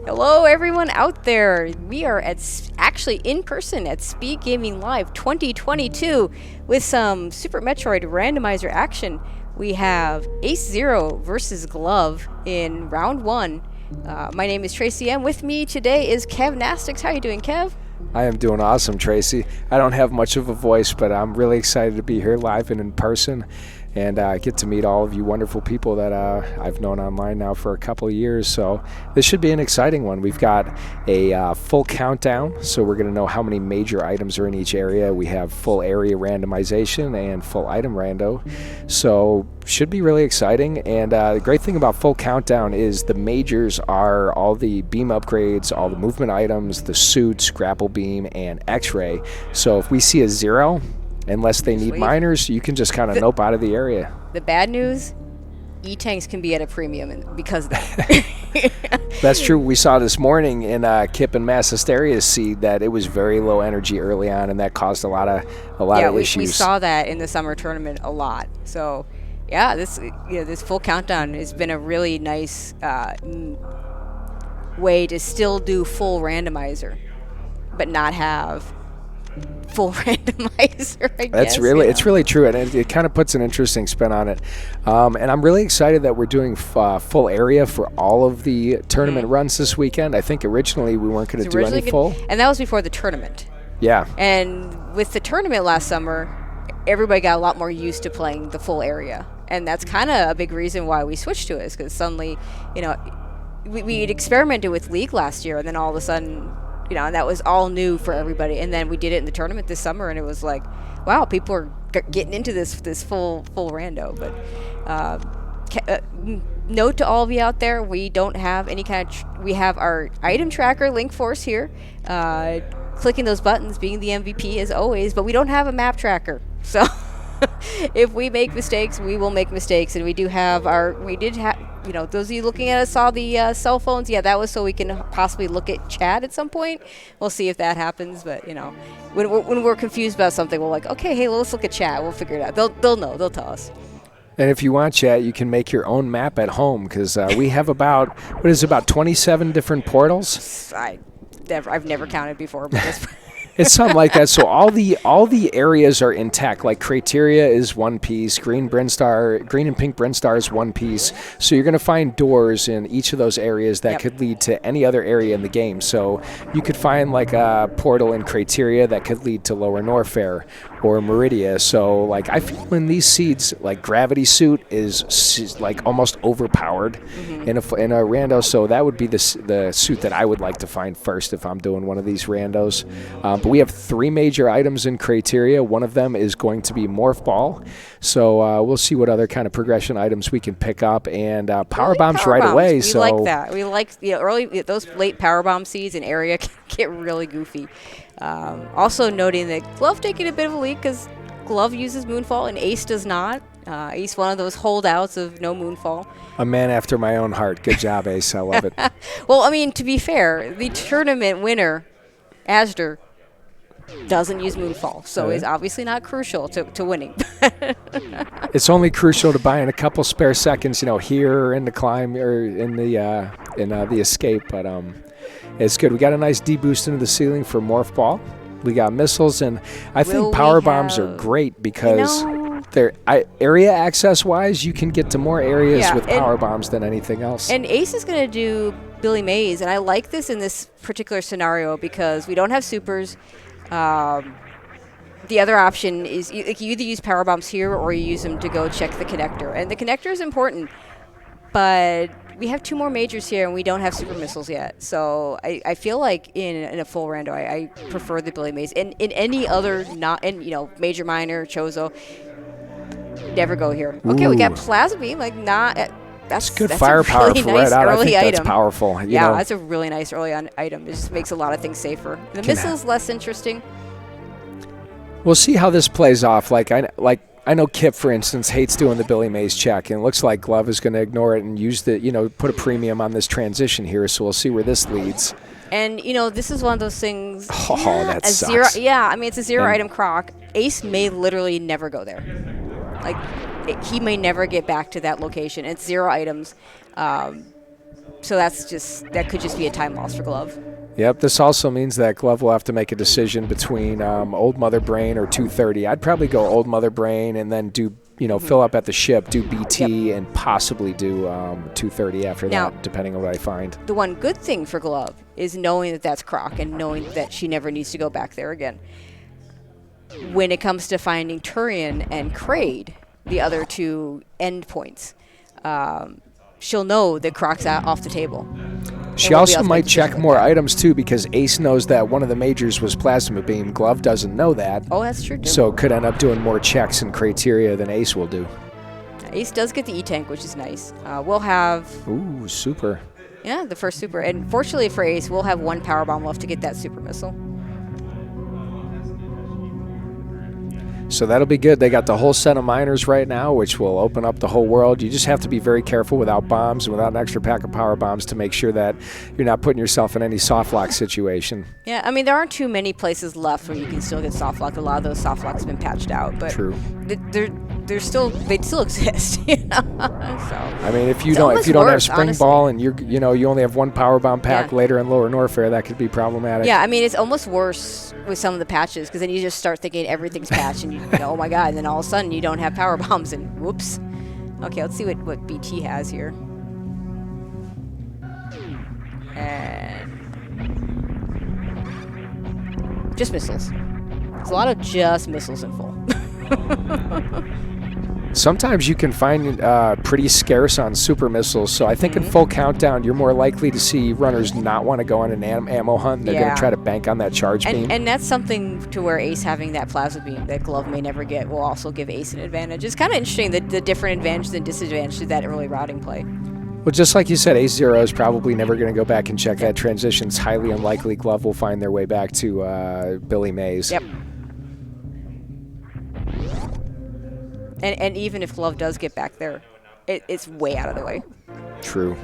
Hello, everyone out there. We are actually in person at SpeedGaming Live 2022 with some Super Metroid Randomizer action. We have AceZer0 versus SGLIVE in round 1. My name is Tracy M. With me today is Kev Nastix. How are you doing, Kev? I am doing awesome, Tracy. I don't have much of a voice, but I'm really excited to be here live and in person and get to meet all of you wonderful people that I've known online now for a couple of years. So this should be an exciting one. We've got a full countdown, so we're going to know how many major items are in each area. We have full area randomization and full item rando. So should be really exciting. And the great thing about full countdown is the majors are all the beam upgrades, all the movement items, the suits, grapple beam, and x-ray. So if we see a 0, unless they need miners, you can just kind of nope out of the area. The bad news, E-tanks can be at a premium because of that. That's true. We saw this morning in Kip and Mass Hysteria's seed that it was very low energy early on, and that caused a lot of issues. We saw that in the summer tournament a lot. So, yeah, this full countdown has been a really nice way to still do full randomizer, but not have full randomizer, I guess. It's really true, and it kind of puts an interesting spin on it. And I'm really excited that we're doing full area for all of the tournament runs this weekend. I think originally we weren't going to do any full. And that was before the tournament. Yeah. And with the tournament last summer, everybody got a lot more used to playing the full area. And that's kind of a big reason why we switched to it, is because suddenly, we'd experimented with League last year, and then all of a sudden, and that was all new for everybody. And then we did it in the tournament this summer, and it was like, wow, people are getting into this full rando. But note to all of you out there, we don't have any kind of we have our item tracker link force here, clicking those buttons, being the MVP as always, but we don't have a map tracker. So if we make mistakes, we will make mistakes. And we did have those of you looking at us saw the cell phones. Yeah, that was so we can possibly look at chat at some point. We'll see if that happens. But when we're confused about something, we're like, okay, hey, let's look at chat. We'll figure it out. They'll know. They'll tell us. And if you want chat, you can make your own map at home, because we have about 27 different portals. I've never counted before, but that's it's something like that. So all the areas are intact. Like Criteria is one piece, green and pink Brinstar is one piece. So you're going to find doors in each of those areas that could lead to any other area in the game. So you could find like a portal in Criteria that could lead to Lower Norfair or Meridia. So like I feel in these seeds, like Gravity Suit is like almost overpowered in a rando. So that would be the suit that I would like to find first if I'm doing one of these randos. But we have 3 major items in Criteria. One of them is going to be Morph Ball. So we'll see what other kind of progression items we can pick up, and Power Bombs right away. We like that. We like early those late Power Bomb seeds in area can get really goofy. Also noting that Glove taking a bit of a lead because Glove uses Moonfall and Ace does not. Ace one of those holdouts of no Moonfall. A man after my own heart. Good job, Ace. I love it. Well, I mean, to be fair, the tournament winner, AceZer0, doesn't use Moonfall, so is obviously not crucial to winning. It's only crucial to buy in a couple spare seconds, here in the climb or in the escape. But it's good. We got a nice D-boost into the ceiling for Morph Ball. We got missiles, and I think Power Bombs are great because they're area access-wise, you can get to more areas with Power Bombs than anything else. And Ace is going to do Billy Mays, and I like this in this particular scenario because we don't have supers. The other option is you either use Power Bombs here or you use them to go check the connector. And the connector is important, but we have 2 more majors here and we don't have super missiles yet. So I feel like in a full rando, I prefer the Billy Mays. And in any other major, minor, Chozo, never go here. Okay, we got Plasma Beam, that's good firepower really for nice right out. I think item. That's powerful. That's a really nice early on item. It just makes a lot of things safer. The missile's less interesting. We'll see how this plays off. I know Kip, for instance, hates doing the Billy Mays check, and it looks like Glove is going to ignore it and use put a premium on this transition here. So we'll see where this leads. And this is one of those things. Oh, that sucks. It's a 0 item croc. Ace may literally never go there. He may never get back to that location. It's 0 items. So that could just be a time loss for Glove. Yep, this also means that Glove will have to make a decision between Old Mother Brain or 230. I'd probably go Old Mother Brain and then do, fill up at the ship, do BT, and possibly do 230 after that, depending on what I find. The one good thing for Glove is knowing that that's Croc and knowing that she never needs to go back there again. When it comes to finding Turian and Kraid, the other two endpoints, she'll know that Croc's off the table. She also might check more items, too, because Ace knows that one of the majors was Plasma Beam. Glove doesn't know that. Oh, that's true, too. So could end up doing more checks and criteria than Ace will do. Ace does get the E-Tank, which is nice. We'll have... Ooh, super. Yeah, the first super. And fortunately for Ace, we'll have one power bomb left to get that super missile. So that'll be good. They got the whole set of miners right now, which will open up the whole world. You just have to be very careful without bombs and without an extra pack of power bombs to make sure that you're not putting yourself in any soft lock situation. Yeah, I mean, there aren't too many places left where you can still get soft lock. A lot of those soft locks have been patched out, but true. They'd still exist. So I mean, if you don't have spring honestly. ball and you only have one power bomb pack later in Lower Norfair, that could be problematic. Yeah, I mean, it's almost worse with some of the patches because then you just start thinking everything's patched and oh my god, and then all of a sudden you don't have power bombs and whoops. Okay, let's see what BT has here. And just missiles. There's a lot of just missiles in full. Sometimes you can find pretty scarce on super missiles, so I think in full countdown you're more likely to see runners not want to go on an ammo hunt. They're going to try to bank on that charge beam. And that's something to where Ace having that plasma beam that Glove may never get will also give Ace an advantage. It's kind of interesting the different advantages and disadvantages to that early routing play. Well, just like you said, AceZer0 is probably never going to go back and check that transition. It's highly unlikely Glove will find their way back to Billy Mays. Yep. And even if Glove does get back there, it's way out of the way. True.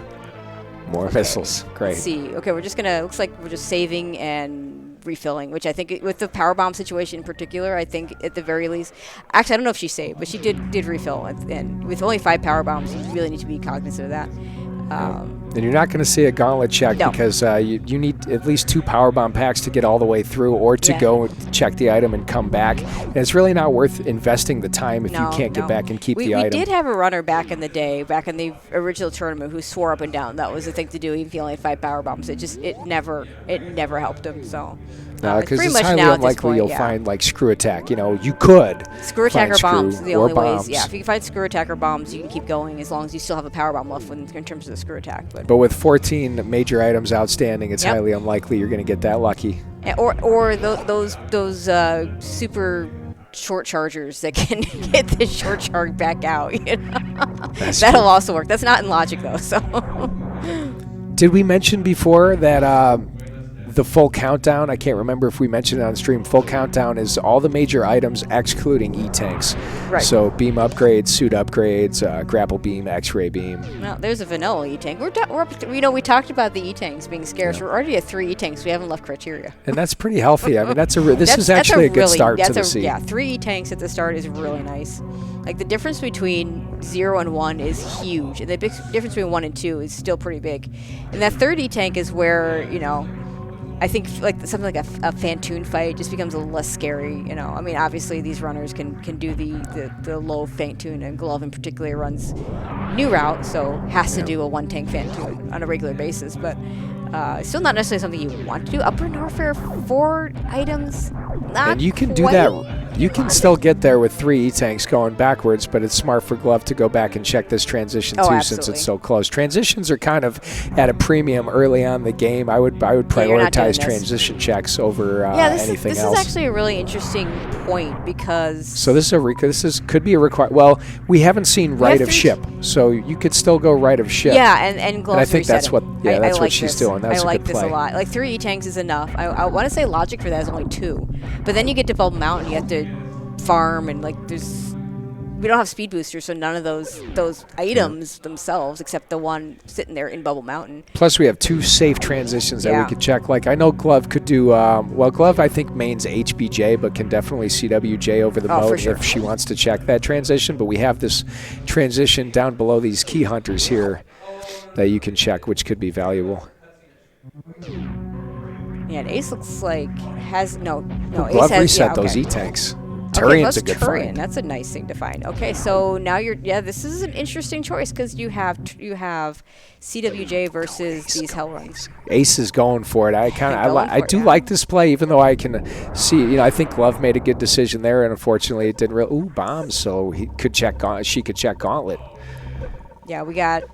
More missiles. Great. Let's see. Okay, looks like we're just saving and refilling, which I think with the power bomb situation in particular, I think at the very least, actually I don't know if she saved, but she did refill. And with only 5 power bombs, you really need to be cognizant of that. And you're not going to see a gauntlet check because you need at least 2 power bomb packs to get all the way through or to go check the item and come back. And it's really not worth investing the time if you can't get back and keep the item. We did have a runner back in the day, back in the original tournament, who swore up and down that was the thing to do even if he only had 5 power bombs. It never helped him. So because it's highly unlikely you'll find like screw attack. You could screw attack or bombs are the only ways. Yeah, if you can find screw attack or bombs, you can keep going as long as you still have a power bomb left in terms of the screw attack. But with 14 major items outstanding, it's highly unlikely you're going to get that lucky. Or those super short chargers that can get the short charge back out. That'll also work. That's not in Logic though. So. Did we mention before that the full countdown, I can't remember if we mentioned it on stream, full countdown is all the major items excluding E-Tanks. Right. So beam upgrades, suit upgrades, grapple beam, x-ray beam. Well, there's a vanilla E-Tank. We're up we talked about the E-Tanks being scarce. Yeah. We're already at 3 E-Tanks. We haven't left criteria. And that's pretty healthy. I mean, this is actually a good start to the season. Yeah, 3 E-Tanks at the start is really nice. Like, the difference between 0 and 1 is huge. And the big difference between 1 and 2 is still pretty big. And that third E-Tank is where, I think like something like a Fantoon fight just becomes a little less scary. I mean, obviously these runners can do the low Fantoon, and Glove in particular runs new route, so has to do a 1-tank Fantoon on a regular basis. But still not necessarily something you want to do. Upper Norfair 4 items, not and you can do that. You can still get there with 3 E-Tanks going backwards, but it's smart for Glove to go back and check this transition too, since it's so close. Transitions are kind of at a premium early on in the game. I would prioritize transition checks over anything else. This is actually a really interesting point because so this could be a require. Well, we haven't seen right of ship, so you could still go right of ship. Yeah, and Glove. And I think that's what that's what she's doing. That's I like a good this play. a lot. Like 3 E-Tanks is enough. I want to say Logic for that is only 2, but then you get to Bubble Mountain, you have to farm, and like we don't have speed boosters, so none of those items themselves, except the one sitting there in Bubble Mountain. Plus, we have 2 safe transitions that we could check. Like I know Glove could do. Glove I think mains HBJ, but can definitely CWJ over the mode if she wants to check that transition. But we have this transition down below these key hunters here. that you can check, which could be valuable. Yeah, and Ace looks like has no. Ace Glove has reset okay. those E-tanks. Okay, Turian's a plus good Turian. find. That's a nice thing to find. Okay, so now this is an interesting choice because you have CWJ versus these Hell Runs. Ace is going for it. I do yeah. like this play, even though I can see. I think Glove made a good decision there, and unfortunately, it didn't really. Ooh, bombs. So he could check. She could check Gauntlet. Yeah, we got.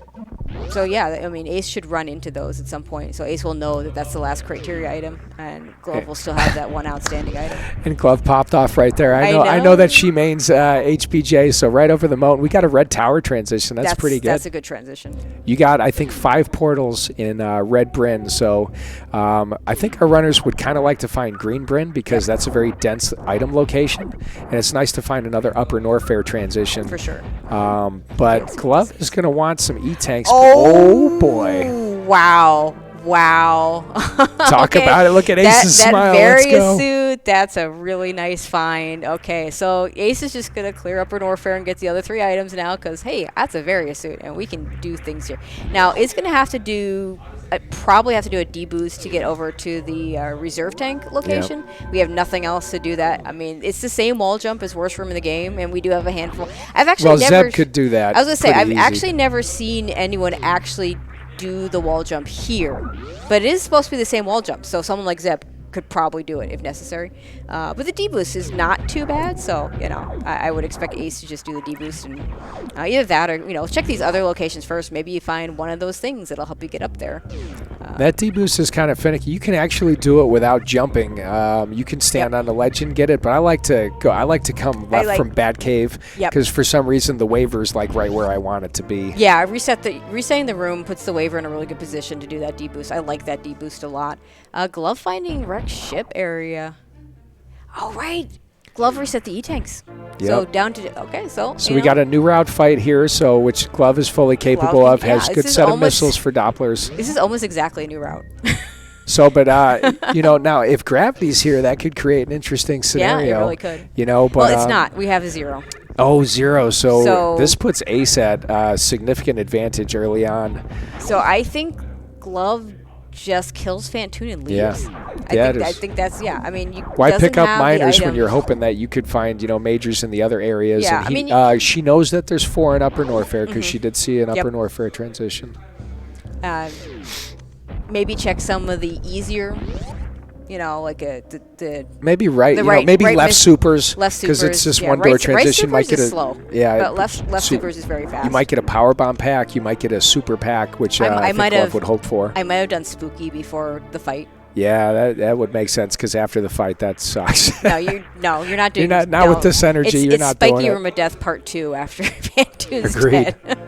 So yeah, I mean, Ace should run into those at some point. So Ace will know that that's the last criteria item, and Glove will still have that one outstanding item. And Glove popped off right there. I know that she mains HPJ, so right over the moat. We got a red tower transition. That's pretty good. That's a good transition. You got, I think, 5 portals in red Bryn. So I think our runners would kind of like to find green Bryn because that's a very dense item location, and it's nice to find another upper Norfair transition. For sure. But Glove is going to want some E-tanks. Oh boy! Wow. Talk about it. Look at Ace's smile. That Let's go. suit, that's a really nice find. Okay, so Ace is just going to clear Upper Norfair and get the other 3 items now because, hey, that's a Various suit, and we can do things here. Now, it's going to have to do... probably have to do a deboost to get over to the reserve tank location. Yep. We have nothing else to do that. I mean, it's the same wall jump as worst room in the game, and we do have a handful. I've actually never... Zeb could do that. I was going to say, I've easy. actually never seen anyone actually do the wall jump here. But it is supposed to be the same wall jump, so someone like Zeb could probably do it if necessary. But the deboost is not too bad, so, I would expect Ace to just do the deboost. And either that or, check these other locations first. Maybe you find one of those things that'll help you get up there. That deboost is kind of finicky. You can actually do it without jumping. You can stand on the ledge and get it, but I like to come left from Batcave because for some reason the waver's like right where I want it to be. Yeah, resetting the room puts the waver in a really good position to do that deboost. I like that deboost a lot. Glove finding wrecked ship area. Oh, right. Glove reset the E-tanks. Yep. So down to... Okay, so we got a new route fight here, which Glove is fully capable of. Has good set of missiles for Dopplers. This is almost exactly a new route. So, but, now if Gravity's here, that could create an interesting scenario. Yeah, it really could. But... Well, it's not. We have a 0. Oh, 0. So this puts Ace at significant advantage early on. So I think Glove just kills Fantoon and leaves. I think that's I mean, why pick up minors when you're hoping that you could find majors in the other areas? Yeah, and she knows that there's 4 in Upper Norfair because she did see an Upper Norfair transition. Maybe check some of the easier. Like maybe maybe left supers because it's just one door transition. Right might get slow. But left supers is very fast. You might get a power bomb pack. You might get a super pack, which I think Glove would hope for. I might have done spooky before the fight. Yeah, that would make sense because after the fight, that sucks. No, you're not doing. You're not with this energy. You're not doing it. It's Spiky Room of Death Part 2 after Fantoon's Agreed. dead.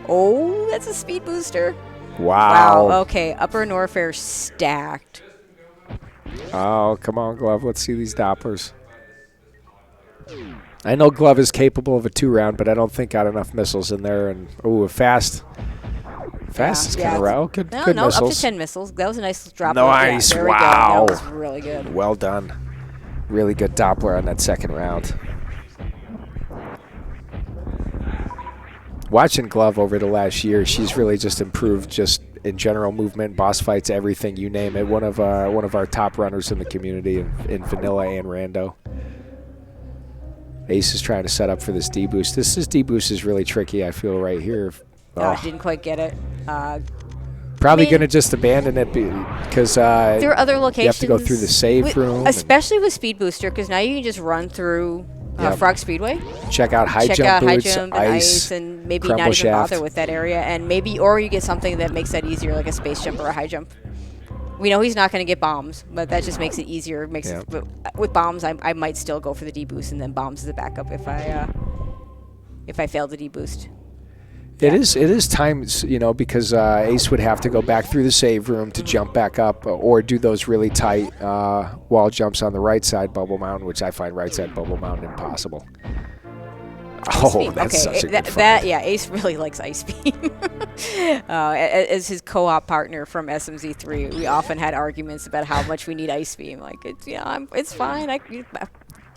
Oh, that's a speed booster. Wow. Okay, Upper Norfair stacked. Oh, come on, Glove. Let's see these Dopplers. I know Glove is capable of a 2-round, but I don't think got enough missiles in there. And fast is kind of row. Good missiles. Up to 10 missiles. That was a nice drop. Nice. There Wow. We go. That was really good. Well done. Really good Doppler on that second round. Watching Glove over the last year, she's really just improved just in general movement, boss fights, everything, you name it. One of our top runners in the community in vanilla and rando. Ace is trying to set up for this deboost. This deboost is really tricky, I feel, right here. Didn't quite get it. Probably going to just abandon it because there are other locations. You have to go through the save room. Especially with Speed Booster, because now you can just run through Frog Speedway. Check out high jump boots, ice, and maybe not even bother with that area. And or you get something that makes that easier, like a space jump or a high jump. We know he's not going to get bombs, but that just makes it easier. But with bombs, I might still go for the deboost, and then bombs as a backup if I fail the deboost. It is times, because Ace would have to go back through the save room to jump back up or do those really tight wall jumps on the right side bubble mountain, which I find right side bubble mountain impossible. That's such a good fight. Ace really likes Ice Beam. As his co-op partner from SMZ3, we often had arguments about how much we need Ice Beam. Like, it's fine.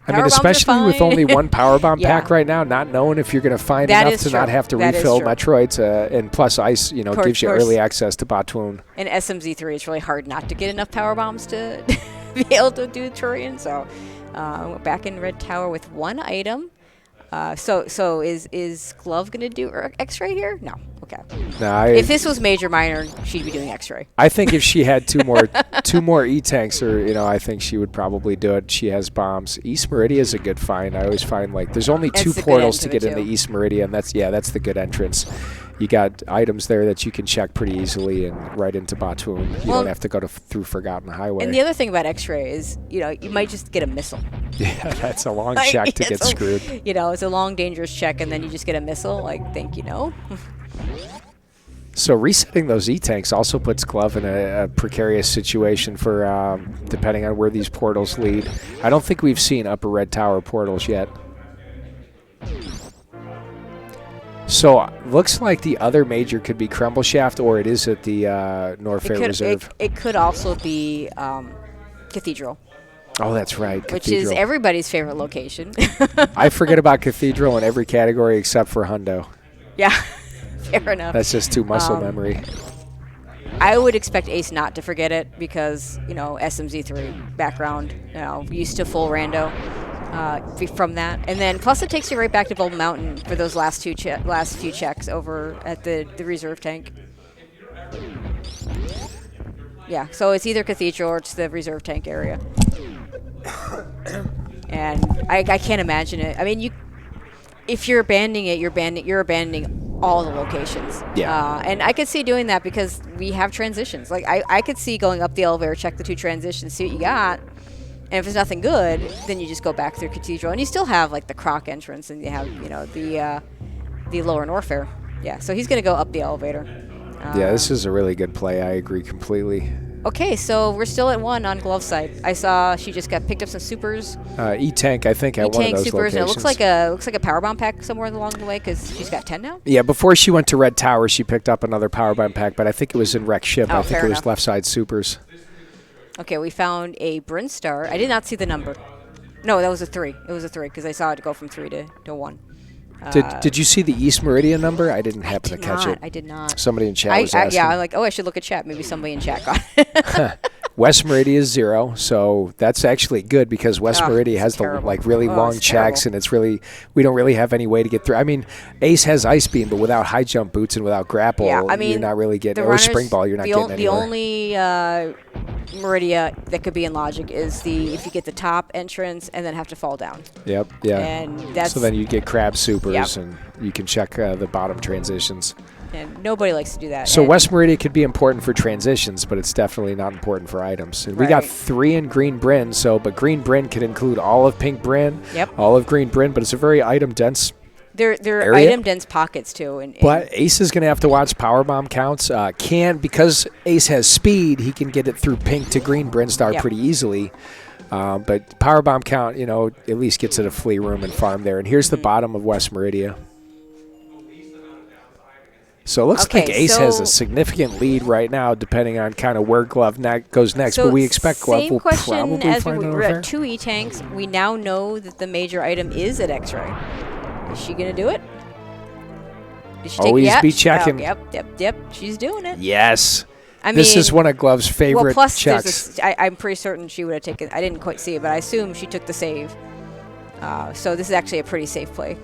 I mean, Power bombs are especially with fine. only one power bomb Yeah. pack right now, not knowing if you're going to find That enough is to true. not have to That is refill true. Metroids, and plus ice, gives you course. early access to Batoon. In SMZ3, it's really hard not to get enough power bombs to be able to do Turian. So we're back in Red Tower with one item. So is Glove gonna do X-ray here? No. Okay. No, If this was major minor, she'd be doing X-ray. I think if she had two more E-tanks, or I think she would probably do it. She has bombs. East Meridia is a good find. I always find like there's only That's two the good portals end to of it, get into too. East Meridia, and that's the good entrance. You got items there that you can check pretty easily and right into Batoon. You Well, don't have to go through Forgotten Highway. And the other thing about X-ray is, you might just get a missile. Yeah, that's a long Like, check to get it's a- screwed. It's a long, dangerous check, and then you just get a missile. Like, think you know. So resetting those E-tanks also puts Glove in a precarious situation for depending on where these portals lead. I don't think we've seen Upper Red Tower portals yet. So looks like the other major could be Crumbleshaft, or it is at the Norfair Reserve. It could also be Cathedral, Oh, that's right, which is Cathedral. everybody's favorite location. I forget about Cathedral in every category except for Hundo. Yeah, fair enough. That's just too muscle memory. I would expect Ace not to forget it because, SMZ3 background, used to full rando from that. And then plus it takes you right back to Bold Mountain for those last few checks over at the reserve tank. Yeah, so it's either Cathedral or it's the reserve tank area. And I can't imagine it. I mean, if you're abandoning it, you're abandoning all the locations. Yeah. And I could see doing that because we have transitions. Like, I could see going up the elevator, check the two transitions, see what you got. And if it's nothing good, then you just go back through Cathedral. And you still have, like, the Croc entrance, and you have, the lower Norfair. Yeah, so he's going to go up the elevator. Yeah, this is a really good play. I agree completely. Okay, so we're still at 1 on Glove side. I saw she just got picked up some supers. E-Tank, I think, at one of E-Tank those supers, locations. and it looks like a power bomb pack somewhere along the way because she's got 10 now. Yeah, before she went to Red Tower, she picked up another power bomb pack, but I think it was in Wreck Ship. Oh, I think fair it was enough. left side supers. Okay, we found a Brinstar. I did not see the number. No, that was a 3. It was a 3 because I saw it go from 3 to 1. Did you see the East Meridian number? I didn't happen to catch it. I did not. Somebody in chat was asking. I'm like, I should look at chat. Maybe somebody in chat got it. West Meridia is 0, so that's actually good because West Meridia has terrible. really long It's checks, terrible. and we don't really have any way to get through. I mean, Ace has Ice Beam, but without high jump boots and without grapple, Yeah, I mean, you're not really getting, the or runners, Spring Ball, you're not getting the anywhere. only Meridia that could be in Logic is if you get the top entrance and then have to fall down. Yep, yeah. And that's So then you get Crab Supers, Yep. and you can check the bottom transitions. and nobody likes to do that. So And West Meridia could be important for transitions, but it's definitely not important for items. And we got Right. 3 in Green Bryn, but Green Bryn could include all of Pink Bryn, Yep. all of Green Bryn, but it's a very item dense. They're area? item dense pockets too. And But Ace is going to have to watch power bomb counts. Because Ace has speed, he can get it through Pink to Green Brinstar Yep. pretty easily. But power bomb count, at least gets it a flea room and farm there. And here's the bottom of West Meridia. So it looks like Okay, Ace has so- a significant lead right now, depending on kind of where Glove goes next. So but we expect Glove same will question probably as find we an were at affair. 2 E-Tanks. We now know that the major item is at X-Ray. Is she going to do it? Did she Always take, be yeah, checking. Yep. She's doing it. Yes. I mean, This is one of Glove's favorite well, plus checks. I'm pretty certain she would have taken. I didn't quite see it, but I assume she took the save. So this is actually a pretty safe play.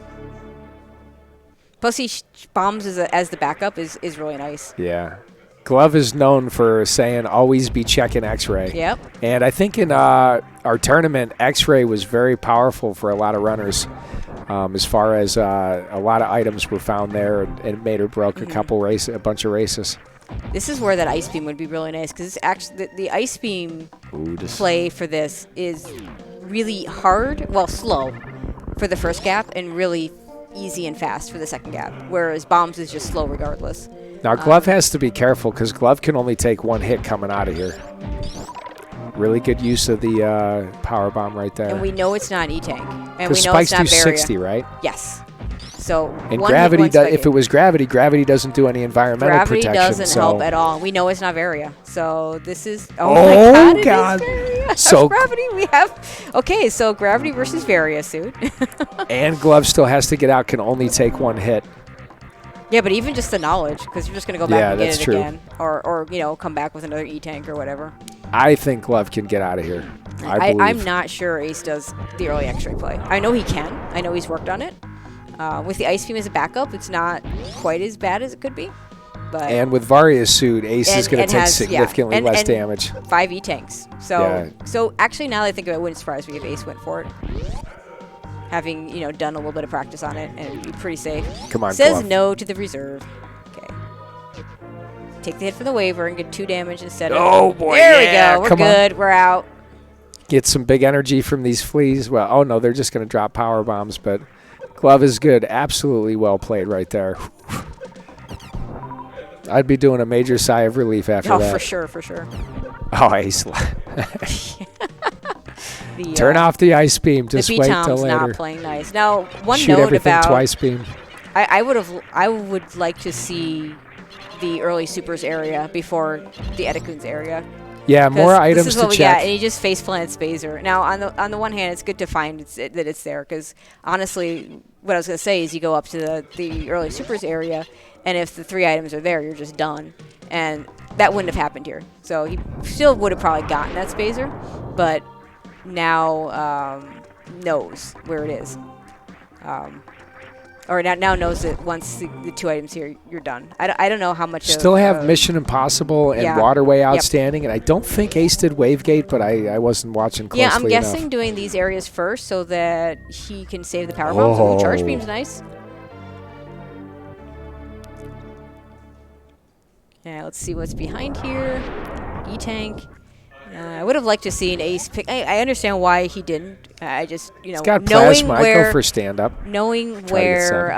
Plus, he bombs as the backup is really nice. Yeah. Glove is known for saying always be checking X-Ray. Yep. And I think in our tournament, X-Ray was very powerful for a lot of runners. As far as a lot of items were found there, and it made or broke a bunch of races. This is where that ice beam would be really nice because actually the ice beam play for this is really hard, slow for the first gap, and really easy and fast for the second gap. Whereas bombs is just slow regardless. Now Glove has to be careful because Glove can only take 1 hit coming out of here. Really good use of the power bomb right there. And we know it's not E-Tank. And we Because know spikes it's not do Varia. 60, right? Yes. So And one gravity, hit, one spike if it was gravity doesn't do any environmental Gravity protection. doesn't so. help at all. We know it's not Varia. So this is... Oh, my God, it is God. Varia. So gravity, we have. Okay, so gravity versus Varia suit. and Glove still has to get out. Can only take one hit. Yeah, but even just the knowledge, because you're just gonna go back and get that's it true. again, or come back with another E-tank or whatever. I think Glove can get out of here. I believe. I'm not sure Ace does the early X-ray play. I know he can. I know he's worked on it. With the Ice Beam as a backup, it's not quite as bad as it could be. But And with Varia's suit, Ace is going to take significantly less damage. 5 E-tanks. So actually, now that I think of it, it wouldn't surprise me if Ace went for it. Having, done a little bit of practice on it, and it'd be pretty safe. Come on, Says Glove. no to the reserve. Okay. Take the hit from the waiver and get 2 damage instead of... Oh, boy, There yeah, we go. We're come on. good. We're out. Get some big energy from these fleas. Well, oh, no, they're just going to drop power bombs, but Glove is good. Absolutely well played right there. I'd be doing a major sigh of relief after that. Oh, for sure. Oh, Ace. Turn off the Ice Beam. Just the wait B-Tom's till later. not playing nice. Now, one Shoot note everything about... twice beam. I would like to see the early supers area before the Edekun's area. Yeah, more items this is what to we check. got, and he just face plants Spazer. Now, on the one hand, it's good to find that it's there, because honestly, what I was going to say is you go up to the early supers area, and if the 3 items are there, you're just done. And that wouldn't have happened here. So he still would have probably gotten that Spazer, but now knows where it is. Or now knows that once the 2 items here, you're done. I don't know how much. Still have Mission Impossible and Waterway outstanding, and I don't think Ace did Wavegate, but I wasn't watching closely enough. Yeah, I'm enough. guessing doing these areas first so that he can save the power bombs. Ooh, Charge Beam's nice. Yeah, let's see what's behind here. E-Tank. I would have liked to see an Ace pick. I understand why he didn't. I just, It's got plasma. I'd go for stand-up. Knowing where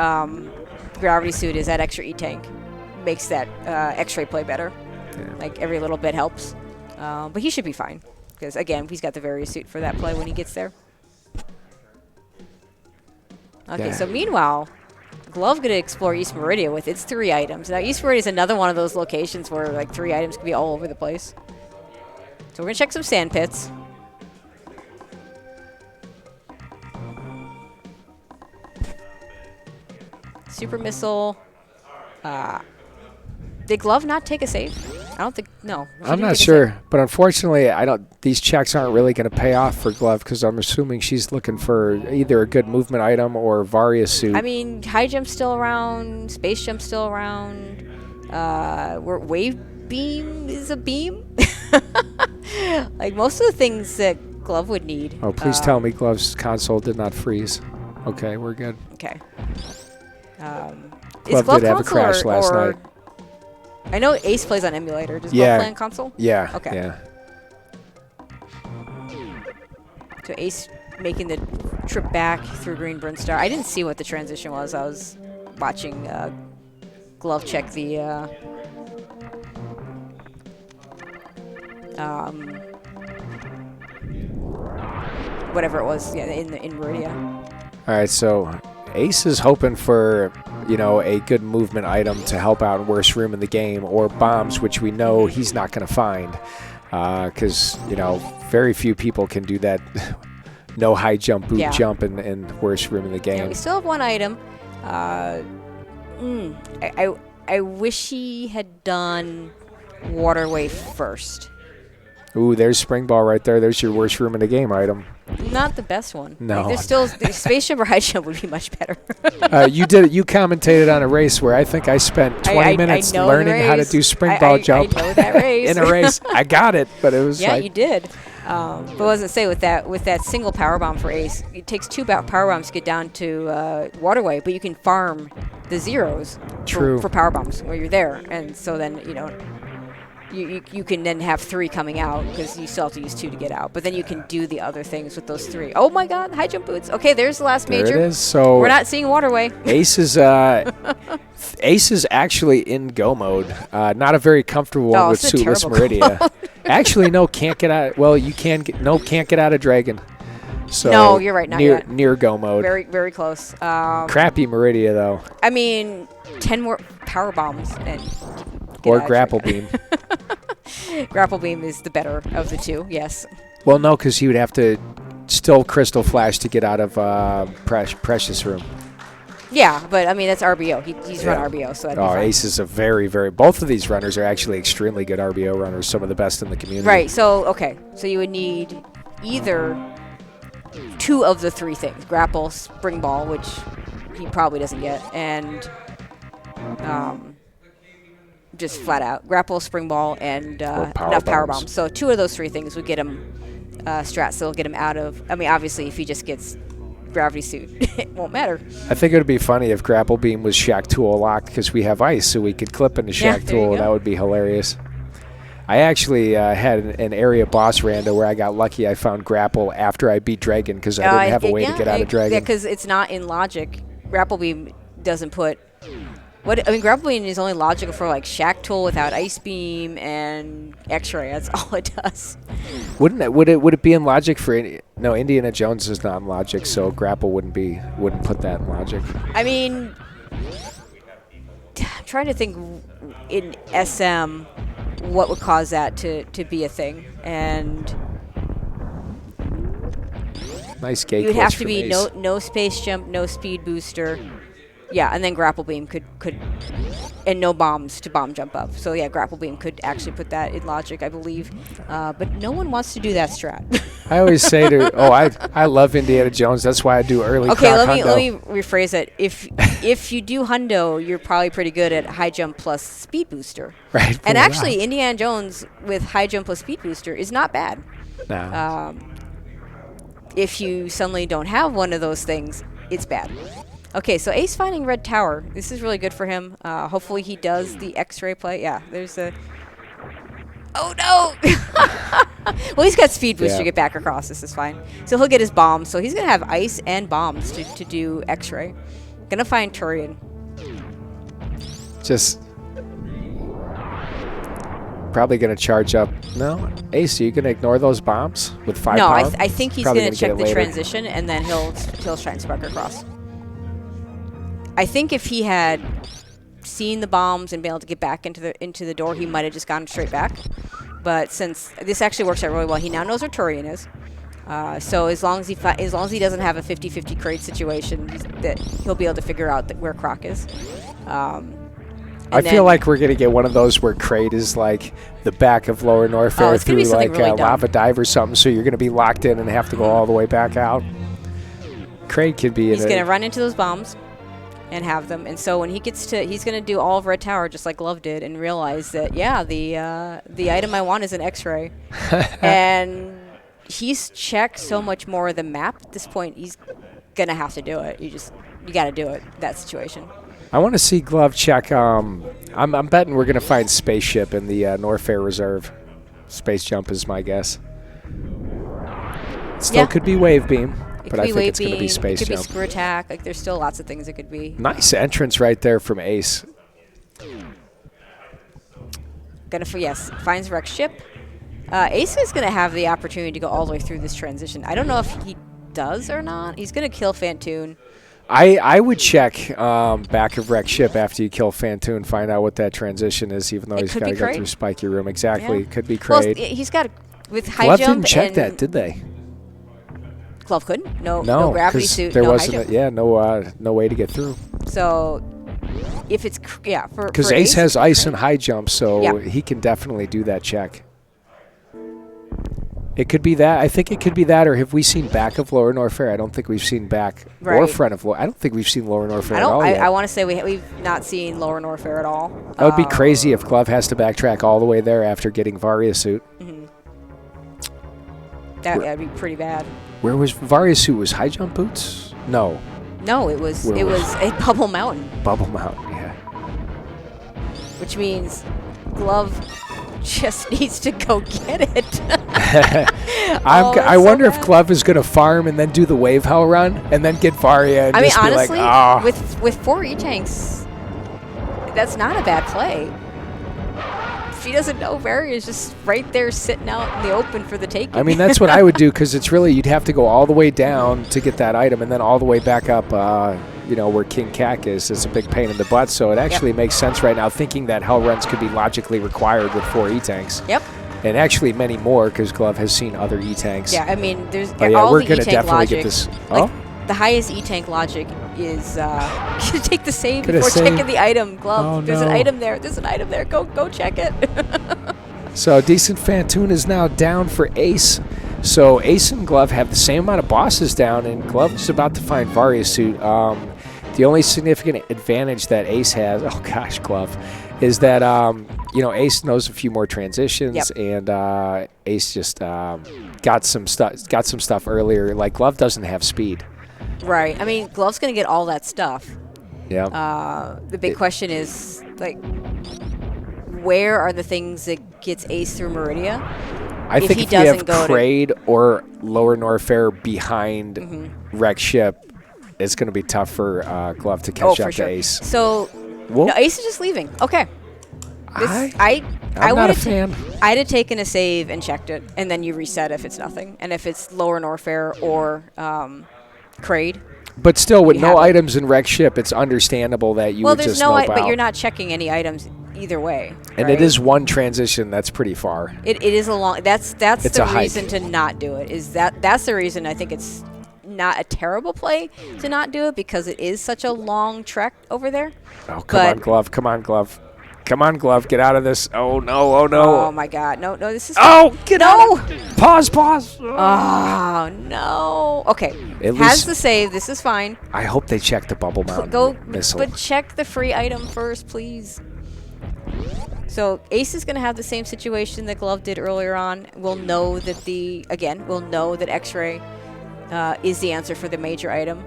Gravity Suit is, that extra E-Tank makes that X-ray play better. Yeah. Like, every little bit helps. But he should be fine. Because, again, he's got the Various Suit for that play when he gets there. Okay, so meanwhile, Glove going to explore East Meridia with its 3 items. Now, East Meridia is another one of those locations where, like, 3 items can be all over the place. So we're going to check some sand pits. Super Missile. Did Glove not take a save? I don't think, no. I'm not sure, but unfortunately, these checks aren't really going to pay off for Glove because I'm assuming she's looking for either a good movement item or Various Suit. I mean, High Jump's still around, Space Jump's still around, Wave Beam is a beam. Like, most of the things that Glove would need. Oh, please tell me Glove's console did not freeze. Okay, we're good. Okay. Glove did have a crash last night. I know Ace plays on emulator. Does Glove play on console? Yeah. Okay. Yeah. So Ace making the trip back through Green Brinstar. I didn't see what the transition was. I was watching Glove check the whatever it was, in Meridia. All right, so Ace is hoping for, a good movement item to help out in worst room in the game, or bombs, which we know he's not going to find, because very few people can do that. No high jump, boot jump in worst room in the game. Yeah, we still have 1 item. I wish he had done Waterway first. Ooh, there's Spring Ball right there. There's your worst room in the game item. Not the best one. No. Like, there's still Space Jump or High Jump would be much better. You commentated on a race where I think I spent 20 minutes learning how to do Spring Ball jump. I know that race. In a race. I got it, but it was you did. But I was gonna say with that single power bomb for Ace, it takes 2 power bombs to get down to Waterway, but you can farm the zeros for power bombs where you're there, and so then you can then have 3 coming out because you still have to use 2 to get out. But then you can do the other things with those 3. Oh my God, high jump boots. Okay, there's the last major. There it is. So we're not seeing Waterway. Ace is actually in go mode. Not a very comfortable one with Suitless Meridia. Actually, no, can't get out. Well, you can get can't get out of Dragon. So no, you're right. Not yet. Near go mode. Very, very close. Crappy Meridia though. I mean, 10 more power bombs and. Or grapple beam. Grapple beam is the better of the 2. Yes. Well, no, because he would have to still Crystal Flash to get out of Precious Room. Yeah, but I mean that's RBO. He's run RBO, so that'd be fine. Ace is a very, very. Both of these runners are actually extremely good RBO runners. Some of the best in the community. Right. So okay. So you would need either 2 of the 3 things: grapple, spring ball, which he probably doesn't get, and just flat out grapple, spring ball, and enough power bombs. So 2 of those 3 things would get him strats. So it'll get him out of. I mean, obviously, if he just gets gravity suit, it won't matter. I think it would be funny if grapple beam was Shack Tool locked because we have ice, so we could clip into Shack Tool. That would be hilarious. I actually had an area boss rando where I got lucky. I found grapple after I beat Dragon because I didn't have a way to get out of Dragon. Yeah, because it's not in logic. Grapple beam doesn't put. What I mean, grapple beam is only logical for like Shack Tool without ice beam and X-ray. That's all it does. Would it be in logic for no? Indiana Jones is not in logic, so grapple wouldn't put that in logic. I mean, I'm trying to think in SM what would cause that to be a thing, and nice gate. You would have to be no space jump, no speed booster. Yeah, and then grapple beam could and no bombs to bomb jump up. So yeah, grapple beam could actually put that in logic, I believe. But no one wants to do that strat. I always say I love Indiana Jones. That's why I do early. Okay, let me rephrase it. If you do hundo, you're probably pretty good at high jump plus speed booster. Right. And actually, Indiana Jones with high jump plus speed booster is not bad. No. If you suddenly don't have one of those things, it's bad. Okay, so Ace finding Red Tower. This is really good for him. Hopefully he does the X-ray play. Yeah, there's a... Oh, no! Well, he's got speed booster to get back across. This is fine. So he'll get his bombs. So he's going to have ice and bombs to do X-ray. Going to find Turian. Just... Probably going to charge up. No? Ace, are you going to ignore those bombs with 5 No, power? I think he's going to check the transition, and then he'll shine spark across. I think if he had seen the bombs and been able to get back into the door, he might have just gone straight back. But since this actually works out really well, he now knows where Turian is. So as long as he doesn't have a 50-50 crate situation, that he'll be able to figure out where Croc is. I feel like we're gonna get one of those where crate is like the back of Lower Norfair through like really a lava dive or something. So you're gonna be locked in and have to go all the way back out. Crate could be. He's gonna run into those bombs and have them, and so when he gets to, he's gonna do all of Red Tower just like Glove did, and realize that the item I want is an X-ray, and he's checked so much more of the map at this point. He's gonna have to do it. You got to do it. That situation. I want to see Glove check. I'm betting we're gonna find Spaceship in the Norfair Reserve. Space Jump is my guess. Still could be Wave Beam. But I think it's going to be Space Jump. It could be Screw Attack. Like, there's still lots of things it could be. Nice entrance right there from Ace. Finds Rex Ship. Ace is going to have the opportunity to go all the way through this transition. I don't know if he does or not. He's going to kill Fantoon. I would check back of Rex Ship after you kill Fantoon, find out what that transition is, even though he's got to go through Spiky Room. Exactly. It could be Crate. Well, he's got with high Glove jump. Didn't check that, did they? Glove couldn't. No gravity suit. There no wasn't. No way to get through. So, if it's because Ace has ice and high jump, so he can definitely do that check. It could be that. I think it could be that, or have we seen back of Lower Norfair? I don't think we've seen back or front of Lower. I don't think we've seen Lower Norfair at all yet. I want to say we've not seen Lower Norfair at all. That would be crazy if Glove has to backtrack all the way there after getting Varia suit. Mm-hmm. That would be pretty bad. Where was Varia suit? Was high jump boots? No. No, it was a Bubble Mountain. Bubble Mountain, yeah. Which means Glove just needs to go get it. I wonder if Glove is going to farm and then do the Wave Hell run and then get Varia and just honestly, be like, with 4 E-Tanks, that's not a bad play. If he doesn't know, Varia is just right there sitting out in the open for the taking. I mean, that's what I would do, because it's really, you'd have to go all the way down to get that item and then all the way back up, where King Cac is. It's a big pain in the butt, so it actually makes sense right now, thinking that Hell runs could be logically required with 4 E-Tanks. Yep. and actually many more because Glove has seen other E-tanks. Yeah, I mean, there's But yeah, all we're the gonna E-tank definitely logic. get this. Like, Oh, the highest E-tank logic is take the save Gonna before save. checking the item. Glove, Oh, there's an no. item there. There's an item there. Go check it. so Decent Fantoon is now down for Ace. So Ace and Glove have the same amount of bosses down, and Glove is about to find Various Suit. The only significant advantage that Ace has, oh gosh, Glove, is that Ace knows a few more transitions, Yep. and Ace just got some stuff earlier. Like Glove doesn't have speed. Right. I mean, Glove's gonna get all that stuff. Yeah. The big question is, like, where are the things that gets Ace through Meridia? I if think he if you have doesn't go to- Kraid or Lower Norfair behind Mm-hmm. Wreck Ship, it's going to be tough for Glove to catch for up sure. to Ace. So, Well, no, Ace is just leaving. Okay. I I'm not a would've fan. I'd have taken a save and checked it, and then you reset if it's nothing. And if it's Lower Norfair or Kraid. But still, with you no have it. items in Wreck Ship, it's understandable that you Well, would there's just no, snow but out. you're not checking any items either way. And right? it is one transition that's pretty far. It is a long. That's It's the a hike. reason to not do it. That's the reason I think it's not a terrible play to not do it, because it is such a long trek over there. Oh, come But- on, Glove. Come on, Glove. Come on, Glove. Get out of this. Oh, no. Oh, no. Oh my God! No, this is. Oh, get no! out. Pause. Oh no! Okay, At has least- the save. This is fine. I hope they check the Bubble Mountain Go, missile. but check the free item first, please. So Ace is going to have the same situation that Glove did earlier on. We'll know that we'll know that X-Ray is the answer for the major item.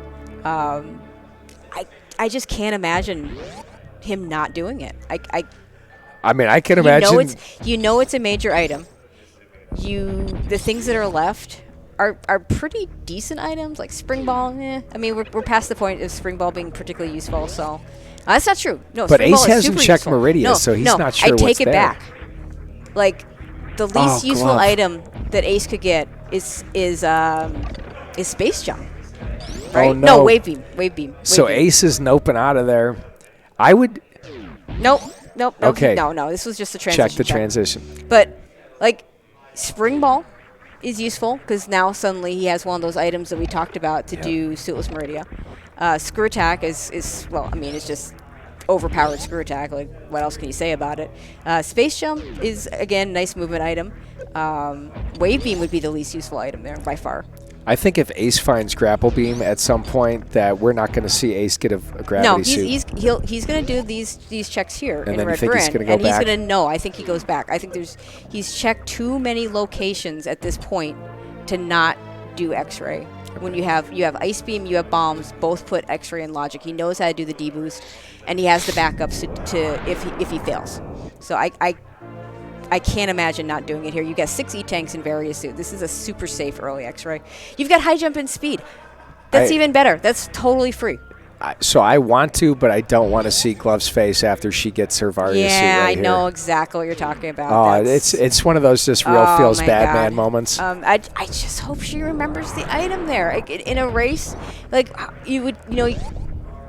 I just can't imagine him not doing it. I mean, I can imagine. You know it's a major item. The things that are left are pretty decent items, like Spring Ball. I mean, we're past the point of Spring Ball being particularly useful, so that's not true. No, But Spring Ball Ace is hasn't super checked useful. Meridia, so he's not sure I take what's it there. back. Like, the least useful Glove. item that Ace could get is Space Jump. Right? Oh, no. Wave Beam. Wave Beam. So Ace is noping out of there. I would Nope. Okay. No. This was just a transition. check the transition. But, like, Spring Ball is useful because now suddenly he has one of those items that we talked about to do Suitless Meridia. Screw Attack is well, I mean, it's just overpowered Screw Attack. Like, what else can you say about it? Space Jump is, again, nice movement item. Wave Beam would be the least useful item there by far. I think if Ace finds Grapple Beam at some point, that we're not going to see Ace get a gravity suit. He's going to do these checks here And in then you Red think he's Bryn, gonna go and back? he's going to know. I think he goes back. I think he's checked too many locations at this point to not do X-Ray. When you have Ice Beam, you have bombs, both put X-Ray in logic. He knows how to do the D-boost, and he has the backups to if he fails. So I can't imagine not doing it here. You got 6 E-Tanks in various suit. This is a super safe early X-Ray. You've got high jump and speed. That's even better. That's totally free. So I want to, but I don't want to see Glove's face after she gets her Varia suit Yeah, right I know here. exactly what you're talking about. Oh, That's- it's one of those just real Oh, feels my bad God. man moments. I just hope she remembers the item there. Like, in a race, like, you would,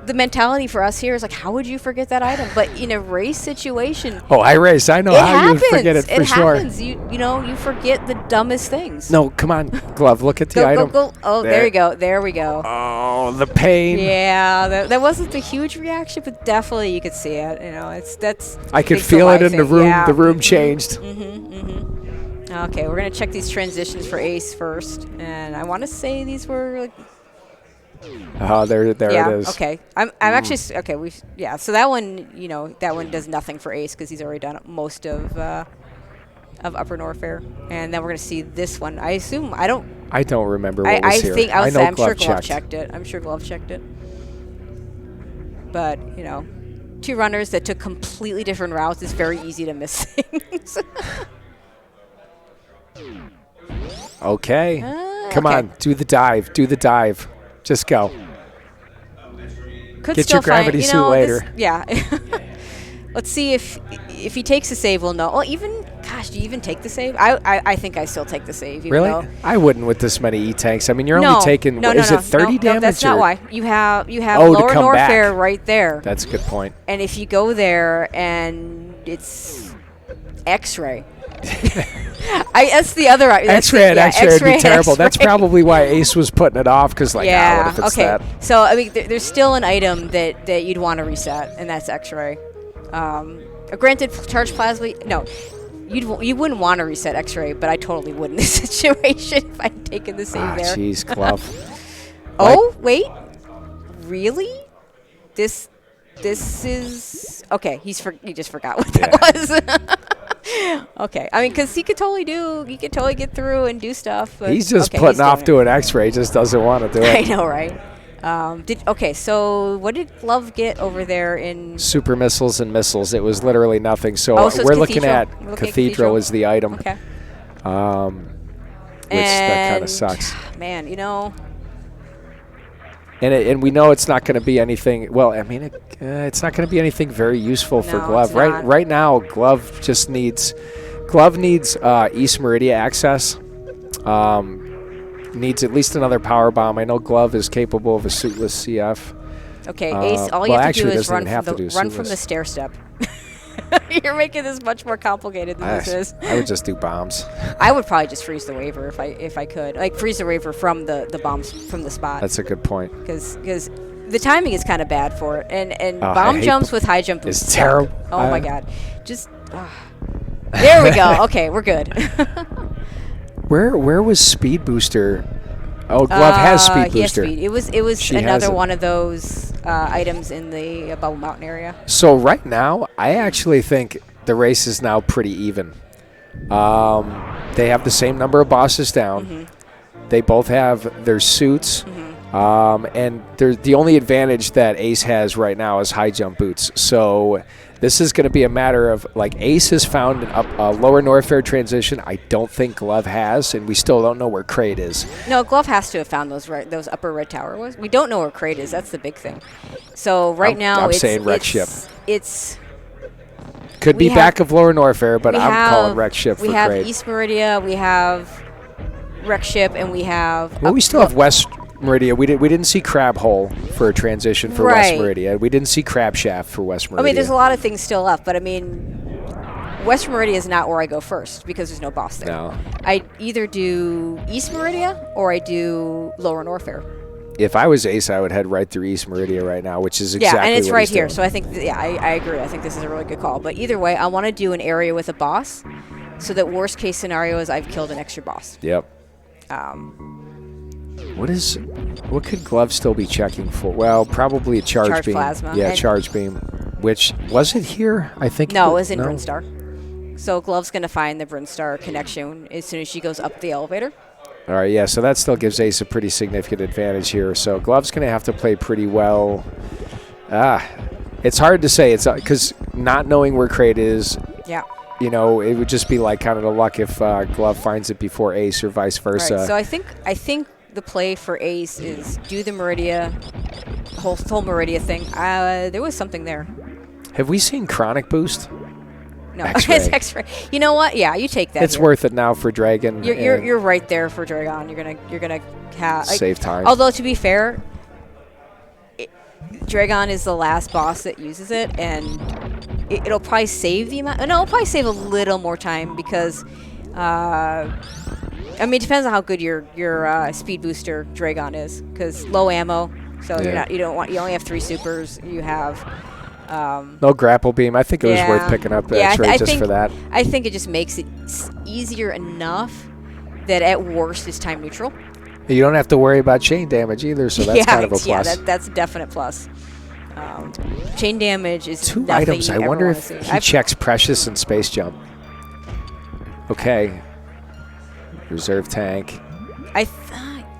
the mentality for us here is like, how would you forget that item? But in a race situation, Oh, I race. I know it how happens. you forget it for sure. Happens. You forget the dumbest things. No, come on, Glove. Look at the item. Go. Oh, there you go. There we go. Oh, the pain. Yeah, that wasn't a huge reaction, but definitely you could see it. That's. I could big feel it in the thing. room. Yeah. The room changed. Okay, we're gonna check these transitions for Ace first, and I want to say these were like. Oh, there Yeah. it is. Okay. I'm actually okay. So that one, that one does nothing for Ace because he's already done most of Upper Norfair, and then we're gonna see this one. I assume I don't. I don't remember what I was here. think I know I'm sure Glove Glove checked it. I'm sure Glove checked it. But 2 runners that took completely different routes. It's very easy to miss things. Okay. Come okay. on, do the dive. Do the dive. Just go. Could Get still your gravity find, suit later. Yeah. Let's see if he takes the save, we'll know. Well, gosh, do you even take the save? I think I still take the save. Even Really? though I wouldn't with this many E-tanks. I mean, you're no, only taking, no, is no, it 30 no, damage? No, that's not or- why. You have Oh, to Lower come back. Norfair right there. That's a good point. And if you go there and it's X-Ray, That's the other. X-ray and X-ray would be terrible. That's probably why Ace was putting it off, because like, what if it's that? So I mean, there's still an item that you'd want to reset, and that's X-ray. Granted, charge plasma. No, you wouldn't want to reset X-ray, but I totally would in this situation if I'd taken the save there. Jeez, Glove. Oh wait, really? This is okay. He just forgot what that was. Okay, I mean, because he could totally get through and do stuff. But he's just putting off doing X-ray. Just doesn't want to do it. I know, right? So what did Glove get over there in super missiles and missiles? It was literally nothing. So, so we're looking at Cathedral is the item. Okay. Which that kind of sucks. Man, And we know it's not going to be anything. Well, I mean, it's not going to be anything very useful for Glove. Right now, Glove needs East Meridia access. Needs at least another power bomb. I know Glove is capable of a suitless CF. Okay, Ace. All you have to do is run from the stair step. You're making this much more complicated than this is. I would just do bombs. I would probably just freeze the waiver if I could. Like, freeze the waiver from the bombs from the spot. That's a good point. Because the timing is kind of bad for it. And bomb jumps with high jump boost is terrible. Oh, my God. Just... There we go. Okay, we're good. Where was Speed Booster? Oh, Glove has Speed Booster. Speed. It was another one of those items in the Bubble Mountain area. So right now, I actually think the race is now pretty even. They have the same number of bosses down. Mm-hmm. They both have their suits. Mm-hmm. And the only advantage that Ace has right now is high jump boots. So this is going to be a matter of, like, Ace has found a lower Norfair transition. I don't think Glove has, and we still don't know where Crate is. No, Glove has to have found those upper red tower was. We don't know where Crate is. That's the big thing. So I'm saying wreck ship. It's could be back of lower Norfair, but I'm calling wreck ship for Crate. We have East Meridia, we have wreck ship, and we have... Well, we still have West Meridia. We didn't see Crab Hole for a transition for West Meridia. We didn't see Crab Shaft for West Meridia. I mean, there's a lot of things still left, but I mean, West Meridia is not where I go first because there's no boss there. No. I either do East Meridia or I do Lower Norfair. If I was Ace, I would head right through East Meridia right now, which is exactly and it's what right he's here. doing. So I think, I agree. I think this is a really good call. But either way, I want to do an area with a boss, so that worst case scenario is I've killed an extra boss. Yep. What could Glove still be checking for? Well, probably a charge beam. Plasma. Yeah, charge beam. Which was it here? I think. No, it was in Brinstar. So Glove's going to find the Brinstar connection as soon as she goes up the elevator. All right, yeah. So that still gives Ace a pretty significant advantage here. So Glove's going to have to play pretty well. It's hard to say. It's because not knowing where Crate is. Yeah. It would just be like kind of the luck if Glove finds it before Ace or vice versa. Right. So I think the play for Ace is do the Meridia, whole Meridia thing. There was something there. Have we seen Chronic Boost? No, X-ray. It's X-ray. You know what? Yeah, you take that. It's worth it now for Dragon. You're right there for Dragon. You're gonna save time. Although to be fair, Dragon is the last boss that uses it, and it'll probably save the amount. No, it'll probably save a little more time because, I mean, it depends on how good your speed booster Dragon is. Because low ammo, so you only have 3 supers. You have no grapple beam. I think it was worth picking up the X-ray just for that. I think it just makes it easier enough that at worst it's time neutral. You don't have to worry about chain damage either, so that's kind of a plus. Yeah, that's a definite plus. Chain damage is 2 items. I wonder if he checks Precious and Space Jump. Okay. Reserve tank.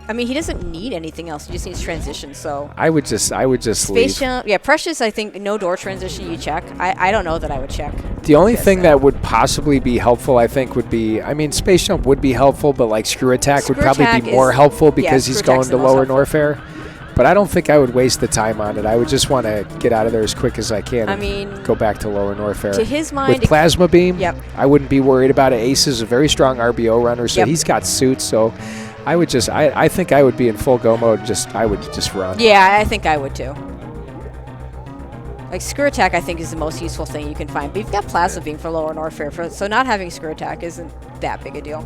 I mean, he doesn't need anything else. He just needs transition. So I would just Space leave. Jump. Yeah, Precious. I think no door transition. You check. I don't know that I would check. The only thing that would possibly be helpful, I think, would be. I mean, Space Jump would be helpful, but like Screw Attack would probably be more helpful because he's going to lower Norfair. But I don't think I would waste the time on it. I would just want to get out of there as quick as I can. And go back to lower Norfair. To his mind, with Plasma Beam, I wouldn't be worried about it. Ace is a very strong RBO runner, so he's got suits. So I would just, I think I would be in full go mode. I would just run. Yeah, I think I would too. Like Screw Attack, I think, is the most useful thing you can find. But you've got Plasma Beam for lower Norfair, so not having Screw Attack isn't that big a deal.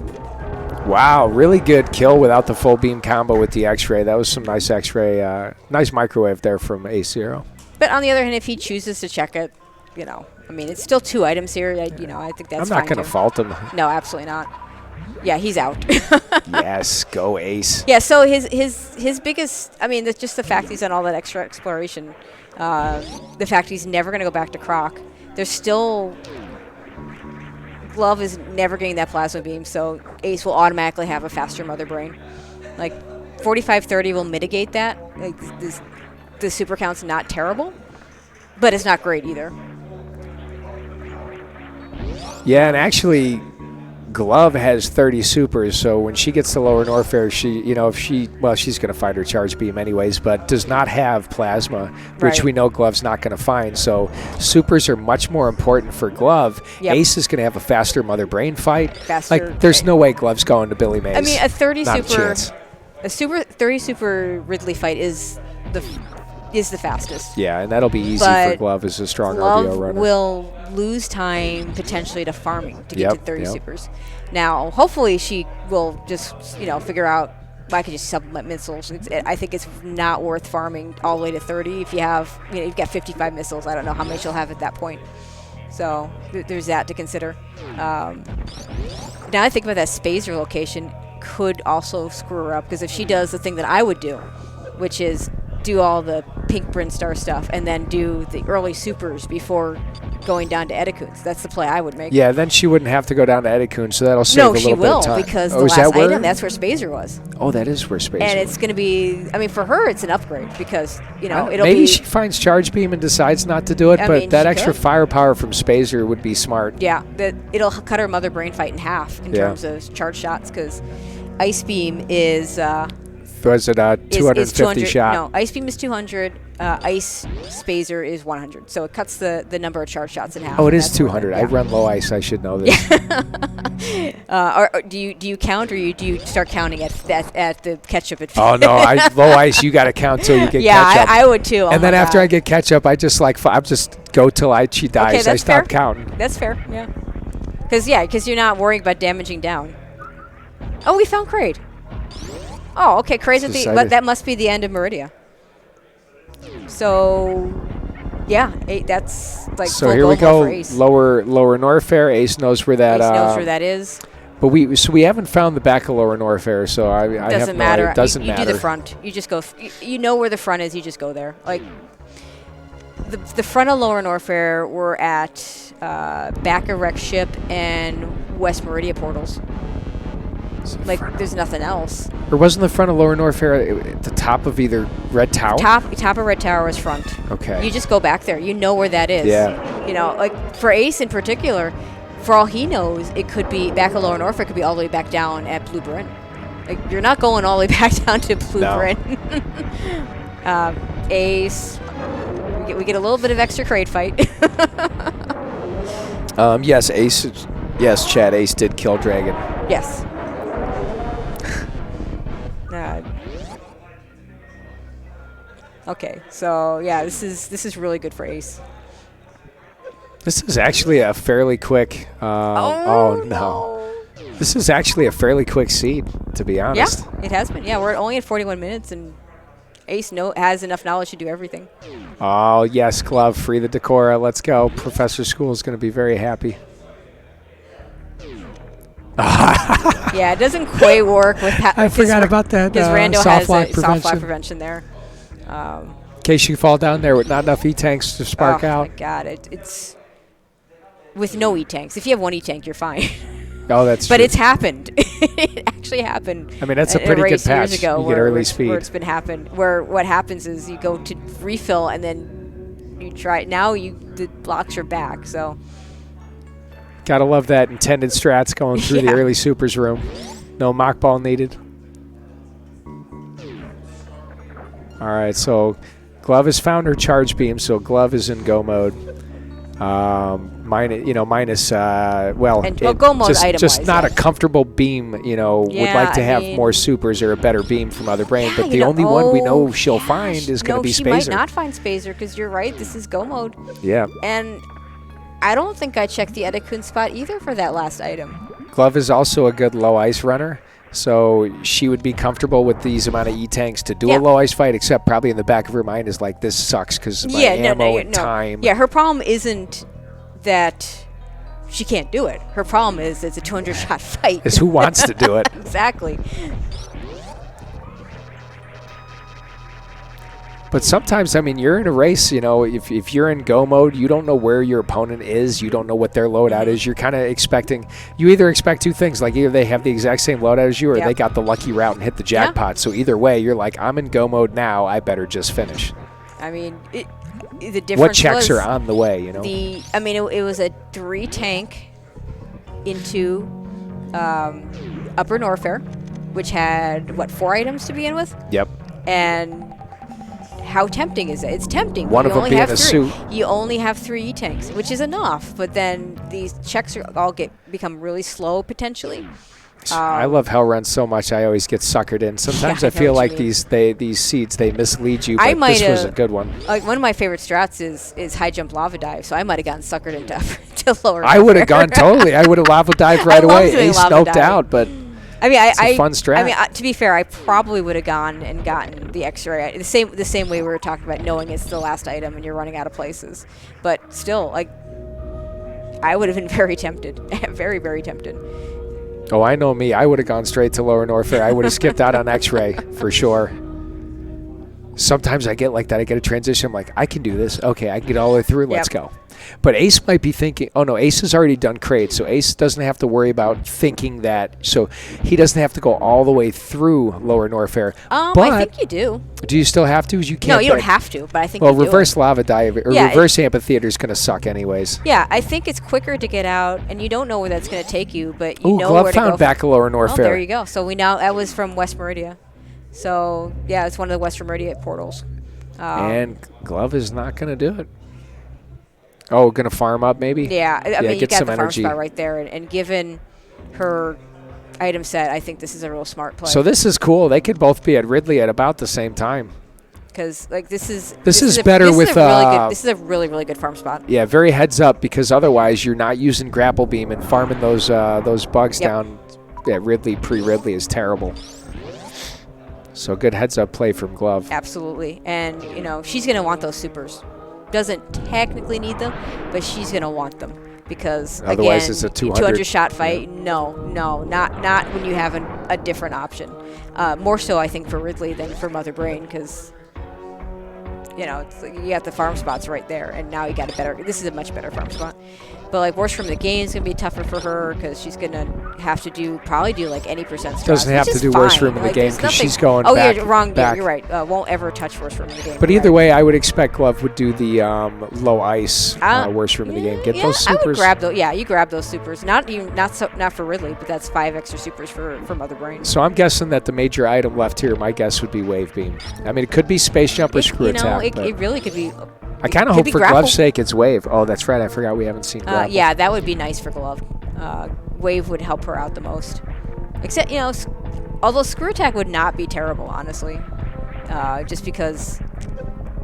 Wow, really good kill without the full beam combo with the X-ray. That was some nice X-ray, nice microwave there from AceZer0. But on the other hand, if he chooses to check it, you know, I mean, it's still 2 items here. You know, I think that's fine. I'm not going to fault him. No, absolutely not. Yeah, he's out. Yes, go Ace. Yeah, so his biggest, I mean, just the fact he's done all that extra exploration, the fact he's never going to go back to Croc. There's still, Glove is never getting that Plasma Beam, so Ace will automatically have a faster Mother Brain. Like, 45-30 will mitigate that. Like, the super count's not terrible, but it's not great either. Yeah, and actually, Glove has 30 supers, so when she gets to lower Norfair, she's going to find her charge beam anyways, but does not have plasma, which we know Glove's not going to find. So supers are much more important for Glove. Yep. Ace is going to have a faster Mother Brain fight. There's no way Glove's going to Billy Mays. I mean, a 30 not super, a 30 super Ridley fight is the fastest. Yeah, and that'll be easy for Glove as a strong RBO runner. Glove will lose time potentially to farming to get to 30 supers. Now, hopefully she will just, figure out, I could just supplement missiles. I think it's not worth farming all the way to 30 if you have, you've got 55 missiles. I don't know how many she'll have at that point. So there's that to consider. Now I think about that SpeedGaming location could also screw her up, because if she does the thing that I would do, which is do all the pink Brinstar stuff and then do the early supers before going down to Edikuns. That's the play I would make. Yeah, then she wouldn't have to go down to Edikun, so that'll save a little bit of time. No, she will, because the last item, that's where SpeedGaming was. Oh, that is where SpeedGaming was. And it's going to be, I mean, for her, it's an upgrade, because, it'll be... Maybe she finds Charge Beam and decides not to do it, but that extra firepower from SpeedGaming would be smart. Yeah, it'll cut her Mother Brain fight in half in terms of charge shots, because Ice Beam is... was it 250 shot? No, Ice Beam is 200. Ice SpeedGaming is 100. So it cuts the number of charge shots in half. Oh, it is 200. I run low ice. I should know this. Or do you count, or do you start counting at the ketchup? Oh no, low ice. You got to count till you get ketchup. Yeah, I would too. And then after I get ketchup, I just go till she dies. Okay, I stop counting. That's fair. Yeah. Because you're not worrying about damaging down. Oh, we found Kraid. Oh, okay, crazy. But that must be the end of Meridia. So, yeah, that's like. So here we go. Lower Norfair. Ace knows where that. Ace knows where that is. But we haven't found the back of lower Norfair, so I doesn't matter. It doesn't matter. You do the front. You just go. You know where the front is. You just go there. Like the front of lower Norfair, we're at back of Wreck Ship and West Meridia portals. There's nothing else. Or wasn't the front of lower Norfair at the top of either Red Tower? Top of Red Tower is front. Okay. You just go back there. You know where that is. Yeah. For Ace in particular, for all he knows, it could be back of lower Norfair. It could be all the way back down at Blue Bryn. You're not going all the way back down to Blue Bryn. Ace, we get a little bit of extra Kraid fight. Yes, Ace. Yes, Chad. Ace did kill Dragon. Yes. Okay, so yeah, this is really good for Ace. This is actually a fairly quick. Oh no! This is actually a fairly quick seed, to be honest. Yeah, it has been. Yeah, we're only at 41 minutes, and Ace has enough knowledge to do everything. Oh yes, Glove, free the Decora. Let's go. Professor School is going to be very happy. Yeah, it doesn't quite work with. I forgot about that. Because Rando has a soft lock prevention there. In case you fall down there with not enough E-tanks to spark out. Oh my God, it's with no E-tanks. If you have one E-tank, you're fine. Oh, that's true. But it's happened. It actually happened. I mean, that's a pretty good patch. Years ago, you get early speed. Where it's been happened. Where what happens is you go to refill and then you try. Now the blocks are back. So. Gotta love that intended strats going through the early supers room. No mock ball needed. All right, so Glove has found her charge beam, so Glove is in go mode. minus well, And go mode just item-wise, not yeah. a comfortable beam. Would like to I have mean- more supers or a better beam from Mother Brain. Yeah, but you the know- only one we know oh, she'll yeah, find is going to be she might Spazer. not find Spazer because you're right. This is go mode, Yeah. and I don't think I checked the Edikun spot either for that last item. Glove is also a good low ice runner. So she would be comfortable with these amount of E-tanks to do Yeah. a low ice fight, except probably in the back of her mind is like, this sucks because my ammo and time. Yeah, her problem isn't that she can't do it. Her problem is it's a 200-shot fight. Is who wants to do it. Exactly. But sometimes, I mean, you're in a race, if you're in go mode, you don't know where your opponent is. You don't know what their loadout is. You're kind of you either expect two things, like either they have the exact same loadout as you or Yep. they got the lucky route and hit the jackpot. So either way, you're like, I'm in go mode now. I better just finish. I mean, the difference What checks was are on the way, it was a 3-tank into Upper Norfair, which had, 4 items to begin with? Yep. And how tempting is it? It's tempting. One You of them only being have a 3. suit. You only have 3 E-tanks, which is enough. But then these checks become really slow potentially. I love Hellrun so much. I always get suckered in. Sometimes Yeah, I I know feel what like you mean. these seeds they mislead you. I But might this was a have- good one. One of my favorite strats is high jump lava dive. So I might have gotten suckered into to lower. I would have gone totally. I would have lava dived right love away. doing Ace lava noped diving. out, but I mean, it's a fun strat. I mean, to be fair, I probably would have gone and gotten the X-ray the same way we were talking about knowing it's the last item and you're running out of places. But still, I would have been very tempted, very very tempted. Oh, I know me. I would have gone straight to Lower Norfair. I would have skipped out on X-ray for sure. Sometimes I get like that. I get a transition. I'm like, I can do this. Okay, I can get all the way through. Let's go. But Ace might be thinking, oh no, Ace has already done crate, so Ace doesn't have to worry about thinking that. So he doesn't have to go all the way through Lower Norfair. But I think you do. do you still have to? You can't. No, you don't have to, but I think Well, you do reverse it. lava dive or Yeah, reverse amphitheater is going to suck anyways. Yeah, I think it's quicker to get out, and you don't know where that's going to take you, but you Ooh, know Glove where to go. found back a Lower Norfair. Oh, there you go. So that was from West Meridia. So yeah, it's one of the West Meridia portals. And Glove is not going to do it. Oh, going to farm up maybe? Yeah, I mean, you get got some the farm energy. spot right there, and given her item set, I think this is a real smart play. So this is cool. They could both be at Ridley at about the same time. Because this is better with, this is a really really good farm spot. Yeah, very heads up because otherwise you're not using grapple beam and farming those bugs down at Ridley pre-Ridley is terrible. So good heads up play from Glove. Absolutely, and she's gonna want those supers. Doesn't technically need them, but she's gonna want them because Otherwise again, it's a 200 shot fight. No, not when you have a different option. More so, I think, for Ridley than for Mother Brain because it's like you got the farm spots right there, and now you got a better. This is a much better farm spot. But worst from the game is gonna be tougher for her because she's gonna have to probably do any percent strats. Doesn't have which to is do worst fine. room in the game there's because nothing- she's going Oh, back. you're wrong. back. Yeah, you're right. Won't ever touch worst room in the game. But You're either right. way, I would expect Glove would do the low ice worst room in the game. Get those supers. I would grab those. Yeah, you grab those supers. Not for Ridley, but that's 5 extra supers for Mother Brain. So I'm guessing that the major item left here, my guess would be Wave Beam. I mean, it could be Space Jump or Screw Attack. It really could be. I kind of hope for Glove's sake it's Wave. Oh, that's right. I forgot we haven't seen Grapple. Yeah, that would be nice for Glove. Wave would help her out the most. Except, although Screw Attack would not be terrible, honestly. Just because,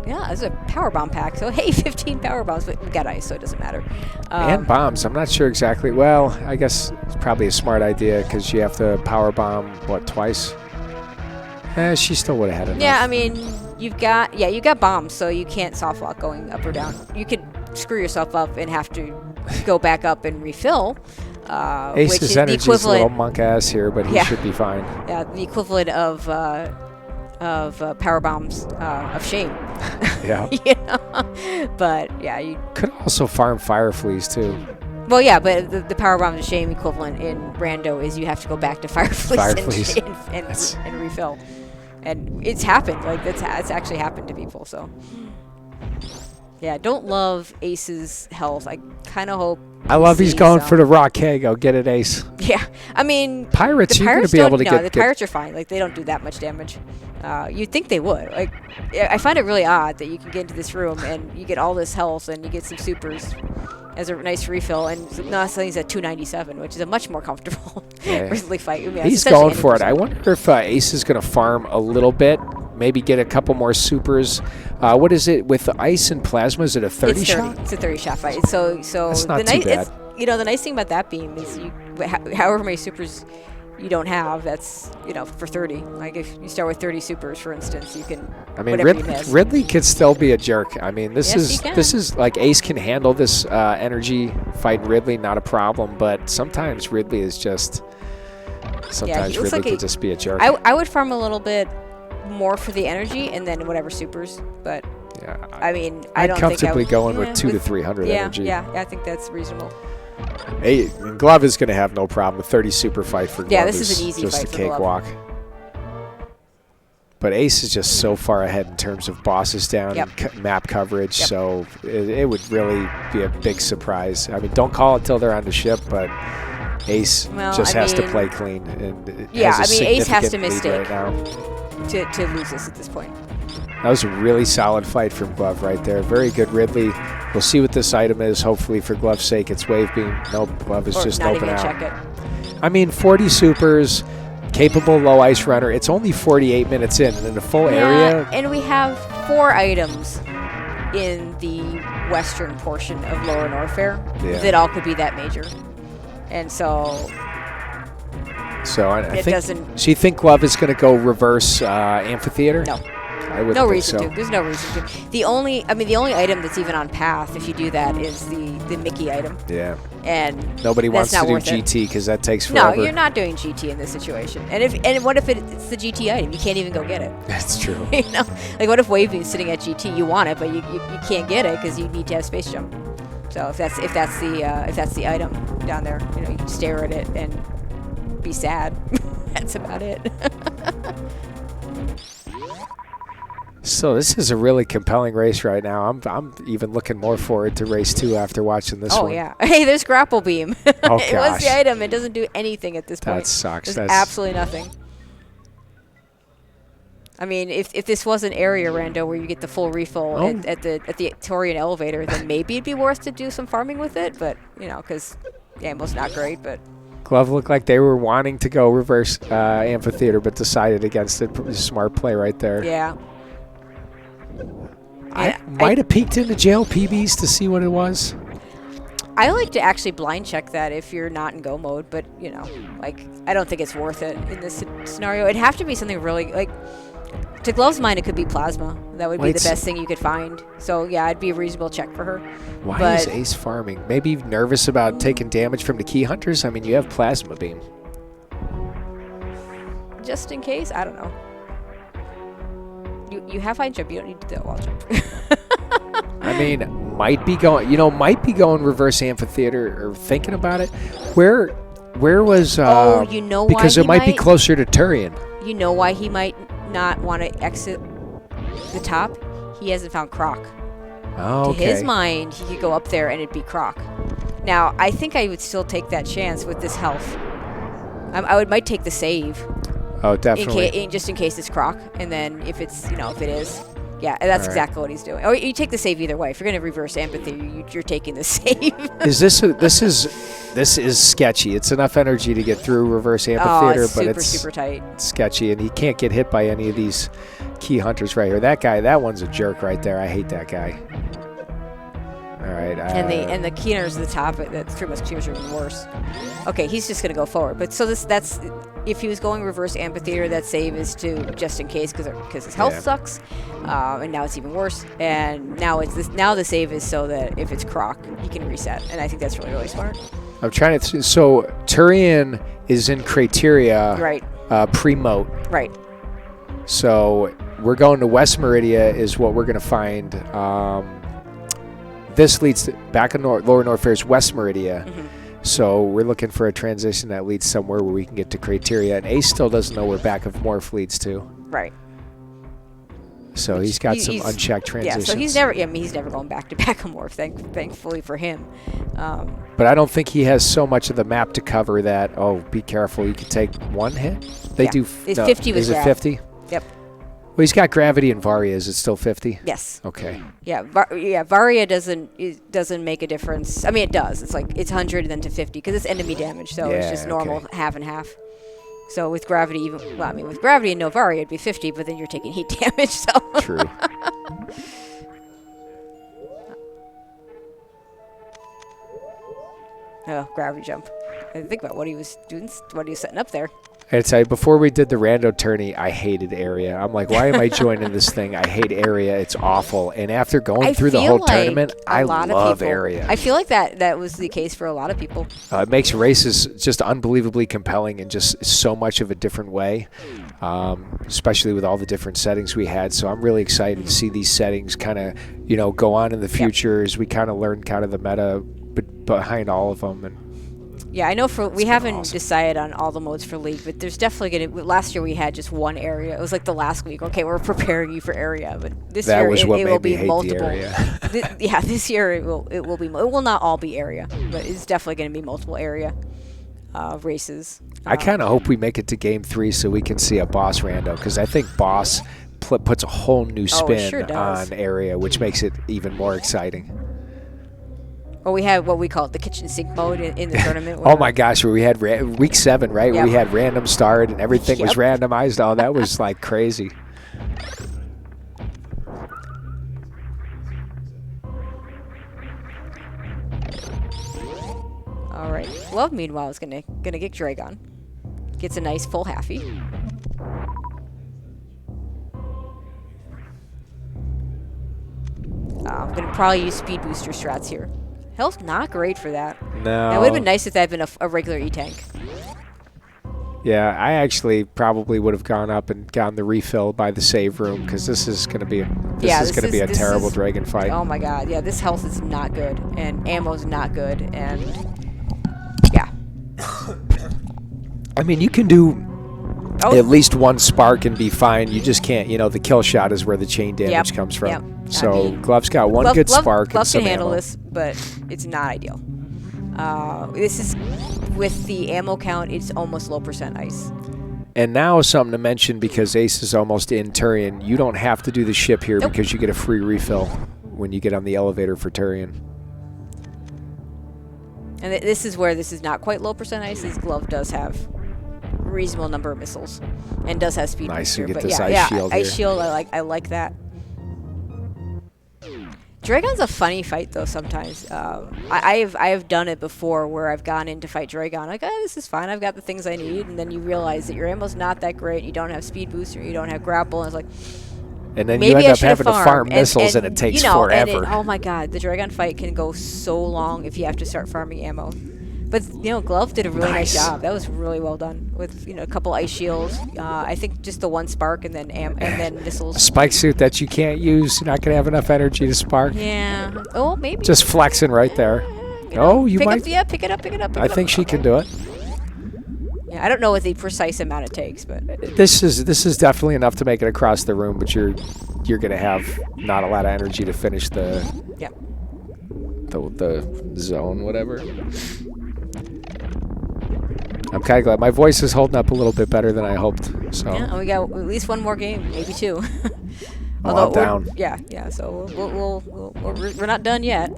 it's a power bomb pack. So, hey, 15 power bombs, but we got ice, so it doesn't matter. And bombs. I'm not sure exactly. Well, I guess it's probably a smart idea because you have to power bomb, twice? She still would have had enough. Yeah, I mean, you got bombs, so you can't soft lock going up or down. You could screw yourself up and have to go back up and refill. Ace's energy is a little monk ass here, but he should be fine. Yeah, the equivalent of power bombs of shame. Yeah. But yeah, you could also farm fire fleas too. Well, yeah, but the power bomb of shame equivalent in Rando is you have to go back to fire fleas and refill. And it's happened. It's actually happened to people. So yeah, don't love Ace's health. I kind of hope I love he's see, going so. for the raw K. Go get it, Ace. Yeah, I mean, Pirates, the you're going pirates to be able to don't- get... No, the pirates are fine. Like, they don't do that much damage. You'd think they would. Like, I find it really odd that you can get into this room and you get all this health and you get some supers as a nice refill, and no, suddenly he's at 297, which is a much more comfortable Ridley fight. I mean, He's going for it. I wonder if Ace is going to farm a little bit, maybe get a couple more supers. What is it with the ice and plasma? Is it a 30 shot? It's a 30 shot fight. So That's not the too bad. the nice thing about that beam is however many supers you don't have, that's for 30. Like if you start with 30 supers, for instance, you can. I mean, whatever you miss. Ridley could still be a jerk. I mean, this Yes, is like Ace can handle this energy fight. Ridley, not a problem. But sometimes Ridley is just. Sometimes Ridley could just be a jerk. I would farm a little bit more for the energy and then whatever supers, but. Yeah, I mean, I'd don't comfortably think go in with 200 to 300 energy. Yeah, I think that's reasonable. Hey, Glove is going to have no problem. A 30 super fight for Glove. Yeah, this is an easy just fight a for Glove. cakewalk. But Ace is just so far ahead in terms of bosses down and map coverage, so it would really be a big surprise. I mean, don't call it till they're on the ship, but Ace has to play clean. And Ace has to mistake right now to lose this at this point. That was a really solid fight from Glove right there. Very good, Ridley. We'll see what this item is. Hopefully, for Glove's sake, it's Wave Beam. Nope, Glove is just open out. Check it. I mean, 40 supers, capable low ice runner. It's only 48 minutes in, and in the full area. And we have 4 items in the western portion of Lower Norfair that all could be that major. And so I think. So you think Glove is going to go reverse amphitheater? No. I wouldn't no think reason so. to. There's no reason to. The only item that's even on path, if you do that, is the Mickey item. Yeah. And nobody wants to do worth GT because that takes forever. No, you're not doing GT in this situation. And what if it's the GT item? You can't even go get it. That's true. Like what if Wave Beam's sitting at GT? You want it, but you can't get it because you need to have space jump. So if that's the item down there, you can stare at it and be sad. That's about it. So this is a really compelling race right now. I'm even looking more forward to race 2 after watching this one. Oh yeah. Hey, there's grapple beam. Oh It was the item. It doesn't do anything at this point. That sucks. There's absolutely nothing. I mean, if this was an area rando where you get the full refill at the Torian elevator, then maybe it'd be worth to do some farming with it. But because the ammo's not great. But Glove looked like they were wanting to go reverse amphitheater, but decided against it. Smart play right there. Yeah. I might have peeked into jail PBs to see what it was. I like to actually blind check that if you're not in go mode, but I don't think it's worth it in this scenario. It'd have to be something really to Glove's mind, it could be plasma. That would be the best thing you could find. So yeah, it'd be a reasonable check for her. Why is Ace farming? Maybe nervous about taking damage from the key hunters? I mean, you have plasma beam. Just in case? I don't know. You have high jump. You don't need to do that wall jump. I mean, might be going reverse amphitheater or thinking about it. Where was? Why because it might be closer to Turian. You know why he might not want to exit the top? He hasn't found Croc. Oh, okay. To his mind, he could go up there and it'd be Croc. Now, I think I would still take that chance with this health. I might take the save. Oh, definitely. Just in case it's Croc, and then if it's if it is, that's exactly what he's doing. Or you take the save either way. If you're going to reverse empathy, you're taking the save. This is sketchy. It's enough energy to get through reverse amphitheater, but it's super tight. Sketchy, and he can't get hit by any of these key hunters right here. That one's a jerk right there. I hate that guy. All right. And the key hunters at the top. That's pretty much key hunters are even worse. Okay, he's just going to go forward. But so that's. If he was going reverse amphitheater, that save is to just in case because his health sucks, and now it's even worse. And now the save is so that if it's Croc, he can reset. And I think that's really, really smart. I'm trying to. So Turian is in Criteria, right? Pre-moat, right? So we're going to West Meridia is what we're going to find. This leads to back in Lower Norfair's West Meridia. Mm-hmm. So we're looking for a transition that leads somewhere where we can get to Criteria. And Ace still doesn't know where Back of Morph leads to. Right. So he's got some unchecked transitions. Yeah, so he's never. I mean, he's never going back to back and morph. Thankfully for him. But I don't think he has so much of the map to cover that. Oh, be careful! You could take one hit. They do. It's 50 with Is it 50? Yep. Well, he's got gravity and Varia. Is it still 50? Yes. Okay. Yeah, Varia doesn't make a difference. I mean, it does. It's like it's 100 and then to 50 because it's enemy damage, so it's just normal half and half. So with gravity, with gravity and no Varia, it'd be 50, but then you're taking heat damage. So true. Oh, gravity jump. I didn't think about what he was doing, what he was setting up there. I'd say before we did the rando tourney, I hated area. I'm like, why am I joining this thing? I hate area. It's awful. And after going through the whole tournament, I love area. I feel like that was the case for a lot of people. It makes races just unbelievably compelling in just so much of a different way, especially with all the different settings we had. So I'm really excited to see these settings kind of, go on in the future as we kind of learn kind of the meta behind all of them. And yeah, I know we haven't decided on all the modes for League, but there's definitely going to... Last year we had just one area. It was like the last week. Okay, we're preparing you for area, but this year it will be multiple. This year it will be... It will not all be area, but it's definitely going to be multiple area races. I kind of hope we make it to Game 3 so we can see a boss rando, because I think boss puts a whole new spin on area, which makes it even more exciting. Well, we had what we call the kitchen sink mode in the tournament. Oh my gosh, where we had week 7, right? Yep. We had random start and everything was randomized. Oh, that was like crazy. All right. Love, meanwhile, is gonna get Dragon. Gets a nice full halfie. I'm gonna probably use speed booster strats here. Health not great for that. No. It would have been nice if that had been a regular E-tank. Yeah, I actually probably would have gone up and gotten the refill by the save room because this is going to be a terrible dragon fight. Oh my god, yeah, this health is not good and ammo's not good and yeah. I mean, you can do at least one spark and be fine. You just can't, the kill shot is where the chain damage comes from. Yep. So Glove's got one good spark Glove and some can handle ammo. this, but it's not ideal. This is, with the ammo count, it's almost low % ice. And now something to mention, because Ace is almost in Turian, you don't have to do the ship here because you get a free refill when you get on the elevator for Turian. And this is where this is not quite low % ice. This Glove does have a reasonable number of missiles and does have speed. Nice, booster, you get this ice shield ice here. shield, I like that. Dragon's a funny fight though sometimes. I have done it before where I've gone in to fight Dragon. Like, oh, this is fine. I've got the things I need, and then you realize that your ammo's not that great. You don't have speed booster. You don't have grapple. And it's like, and then you end up having to farm missiles, and it takes forever. Oh my god, the Dragon fight can go so long if you have to start farming ammo. But Glove did a really nice job. That was really well done with a couple ice shields. I think just the one spark and then missiles. A spike suit that you can't use. You're not gonna have enough energy to spark. Yeah. Oh, maybe. Just flexing right there. You might. Pick it up. I think she can do it. Yeah, I don't know what the precise amount it takes, but this is definitely enough to make it across the room. But you're gonna have not a lot of energy to finish the zone, whatever. I'm kind of glad my voice is holding up a little bit better than I hoped. So yeah, we got at least one more game, maybe 2. I'm down. Yeah. So we're not done yet.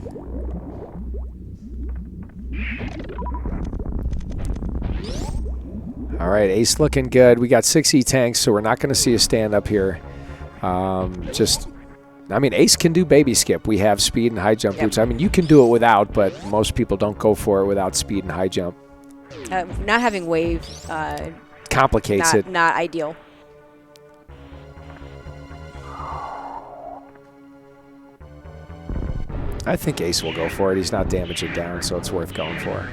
All right, Ace looking good. We got 6 E-tanks, so we're not going to see a stand up here. Ace can do baby skip. We have speed and high jump boots. I mean, you can do it without, but most people don't go for it without speed and high jump. Not having wave complicates it. Not ideal. I think Ace will go for it. He's not damaging down, so it's worth going for.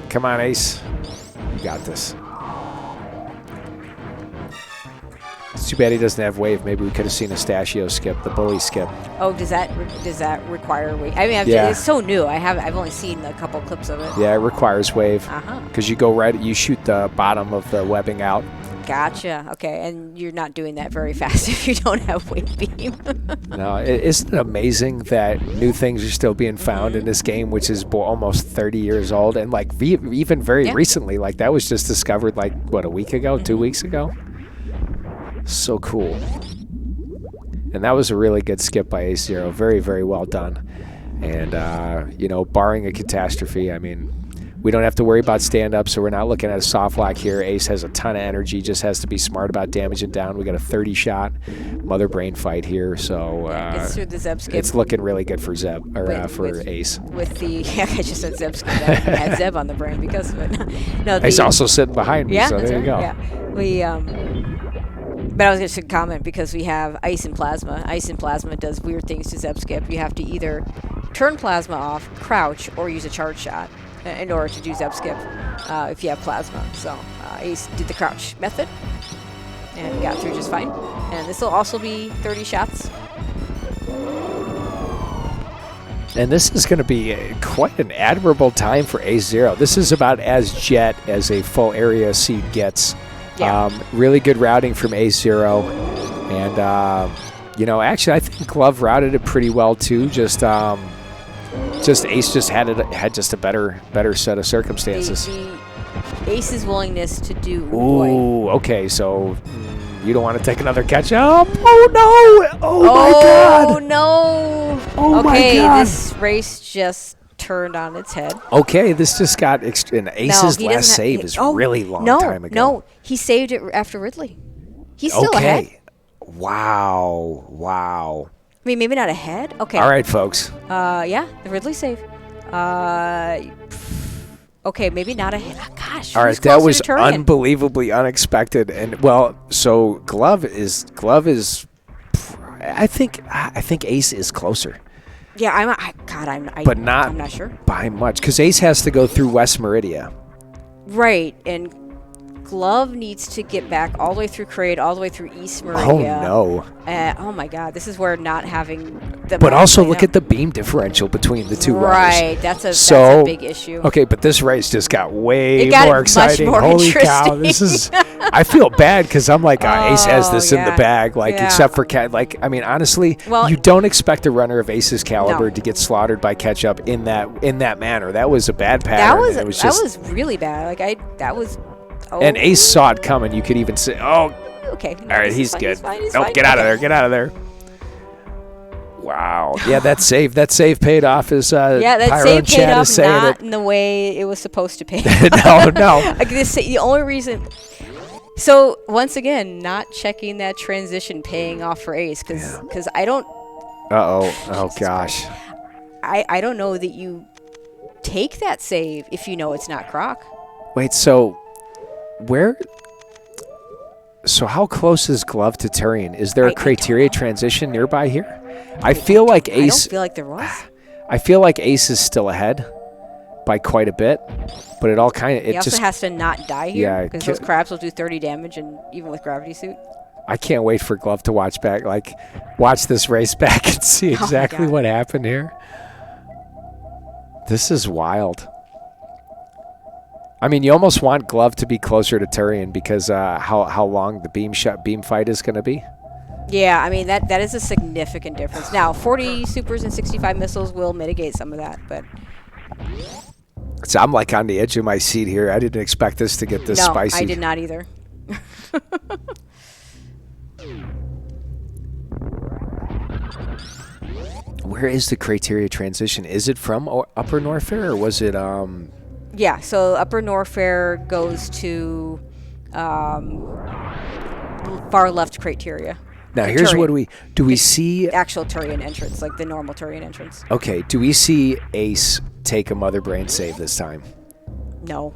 Come on, Ace. You got this. It's too bad he doesn't have wave. Maybe we could have seen a Stachio skip, the bully skip. Oh, does that require wave? I mean, it's so new. I've only seen a couple clips of it. Yeah, it requires wave. Because you go you shoot the bottom of the webbing out, Gotcha. Okay, and you're not doing that very fast if you don't have Wave Beam. No, isn't it amazing that new things are still being found in this game, which is almost 30 years old, and like even very recently, like that was just discovered like what, a week ago, 2 weeks ago. So cool. And that was a really good skip by AceZer0. Very, very well done. And you know, barring a catastrophe, I mean, we don't have to worry about stand-up, so we're not looking at a soft lock here. Ace has a ton of energy, just has to be smart about damaging down. We got a 30-shot mother brain fight here, so Gets through the Zeb skip. it's looking really good for Zeb, or for Ace. With the I just said Zeb skip. I had Zeb on the brain because of it. No, He's also sitting behind me, so there you go. Yeah, we But I was just going to comment because we have Ice and Plasma. Ice and Plasma does weird things to Zeb skip. You have to either turn Plasma off, crouch, or use a charge shot in order to do Zeb skip if you have Plasma. So Ace did the crouch method and got through just fine. And this will also be 30 shots. And this is going to be quite an admirable time for AceZer0. This is about as jet as a full area seed gets. Yeah. Really good routing from AceZer0. And, you know, actually, I think Glove routed it pretty well, too. Just Ace just had just a better set of circumstances. The Ace's willingness to do. Ooh, okay, so you don't want to take another catch up? Oh no! Oh my God! Oh no! Oh my okay, God! this race just turned on its head. Okay, this just got and Ace's last save is really long time ago. No, he saved it after Ridley. He's still ahead. Wow. I mean, maybe not ahead. Okay. All right, folks. Yeah, the Ridley save. Okay, maybe not ahead. Oh, gosh. All right, that was unbelievably unexpected, and so Glove is. I think Ace is closer. Yeah, I'm not sure by much, because Ace has to go through West Meridia. Right, and Glove needs to get back all the way through Crade, all the way through East Meridia. Oh no! Oh my God, this is where not having the. But also look at the beam differential between the two runners. Right, that's a big issue. Okay, but this race just got way more exciting. Much more Holy cow! This is. I feel bad because I'm like, Ace has this in the bag, except for I mean, honestly, you don't expect a runner of Ace's caliber to get slaughtered by catch-up in that manner. That was a bad pattern. That was really bad. And Ace saw it coming. You could even say, "Oh, okay, all right, he's good. He's fine. Get out of there! Get out of there!" Wow. Yeah, that save paid off. As that save paid off not in the way it was supposed to pay. No. The only reason. So once again, not checking that transition paying off for Ace because I don't. Oh gosh. I don't know that you take that save if you know it's not Croc. Wait, so how close is Glove to Turian? Is there a criteria transition nearby here? I feel like Ace. I don't feel like there was. I feel like Ace is still ahead by quite a bit, but it all kind of. He also has to not die here. Yeah, because those crabs will do 30 damage, and even with gravity suit. I can't wait for Glove to watch this race back and see exactly what happened here. This is wild. I mean, you almost want Glove to be closer to Turian because how long the beam fight is going to be. Yeah, I mean, that is a significant difference. Now, 40 supers and 65 missiles will mitigate some of that, but... So I'm on the edge of my seat here. I didn't expect this to get this spicy. I did not either. Where is the criteria transition? Is it from Upper Norfair, or was it... Yeah, so Upper Norfair goes to far left criteria. Now, here's what we see... Actual Turian entrance, like the normal Turian entrance. Okay, do we see Ace take a Mother Brain save this time? No.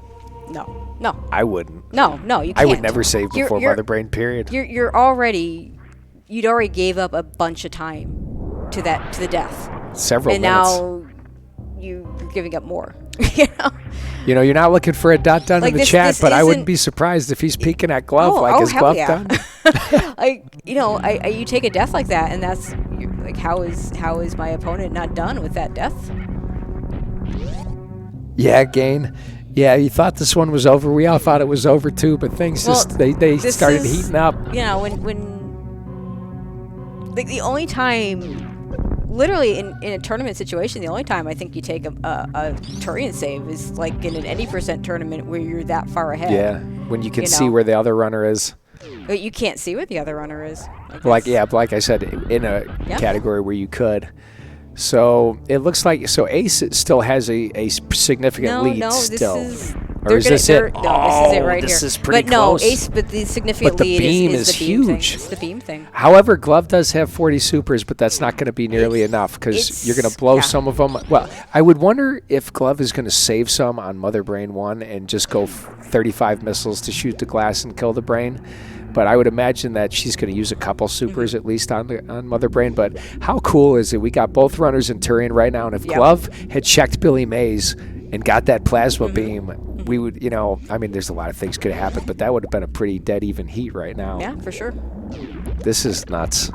I wouldn't. No, you can't. I would never save before Mother Brain, period. You'd already gave up a bunch of time to the death. Several minutes. And now you're giving up more. You know, you're not looking for a done in the chat, but I wouldn't be surprised if he's peeking at Glove. Is Glove done? You take a death like that, and that's how is my opponent not done with that death? Yeah, Gain. Yeah, you thought this one was over. We all thought it was over too, but things they started heating up. You know, when like the only time, literally in a tournament situation, the only time I think you take a Turian save is like in an any % tournament where you're that far ahead. Yeah, when you can see where the other runner is. But you can't see where the other runner is. Like I said, in a category where you could. So it looks like Ace still has a significant lead still. Or is this it? No, this is it right here. This is pretty close. close. Ace, but the significant But the lead beam is is the beam huge. thing. It's the beam thing. However, Glove does have 40 supers, but that's not going to be nearly enough because you're going to blow some of them. Well, I would wonder if Glove is going to save some on Mother Brain 1 and just go 35 missiles to shoot the glass and kill the brain. But I would imagine that she's going to use a couple supers at least on Mother Brain. But how cool is it? We got both runners in Turian right now, and if Glove had checked Billy Mays and got that plasma beam, we would, I mean, there's a lot of things could happen, but that would have been a pretty dead even heat right now. Yeah, for sure. This is nuts.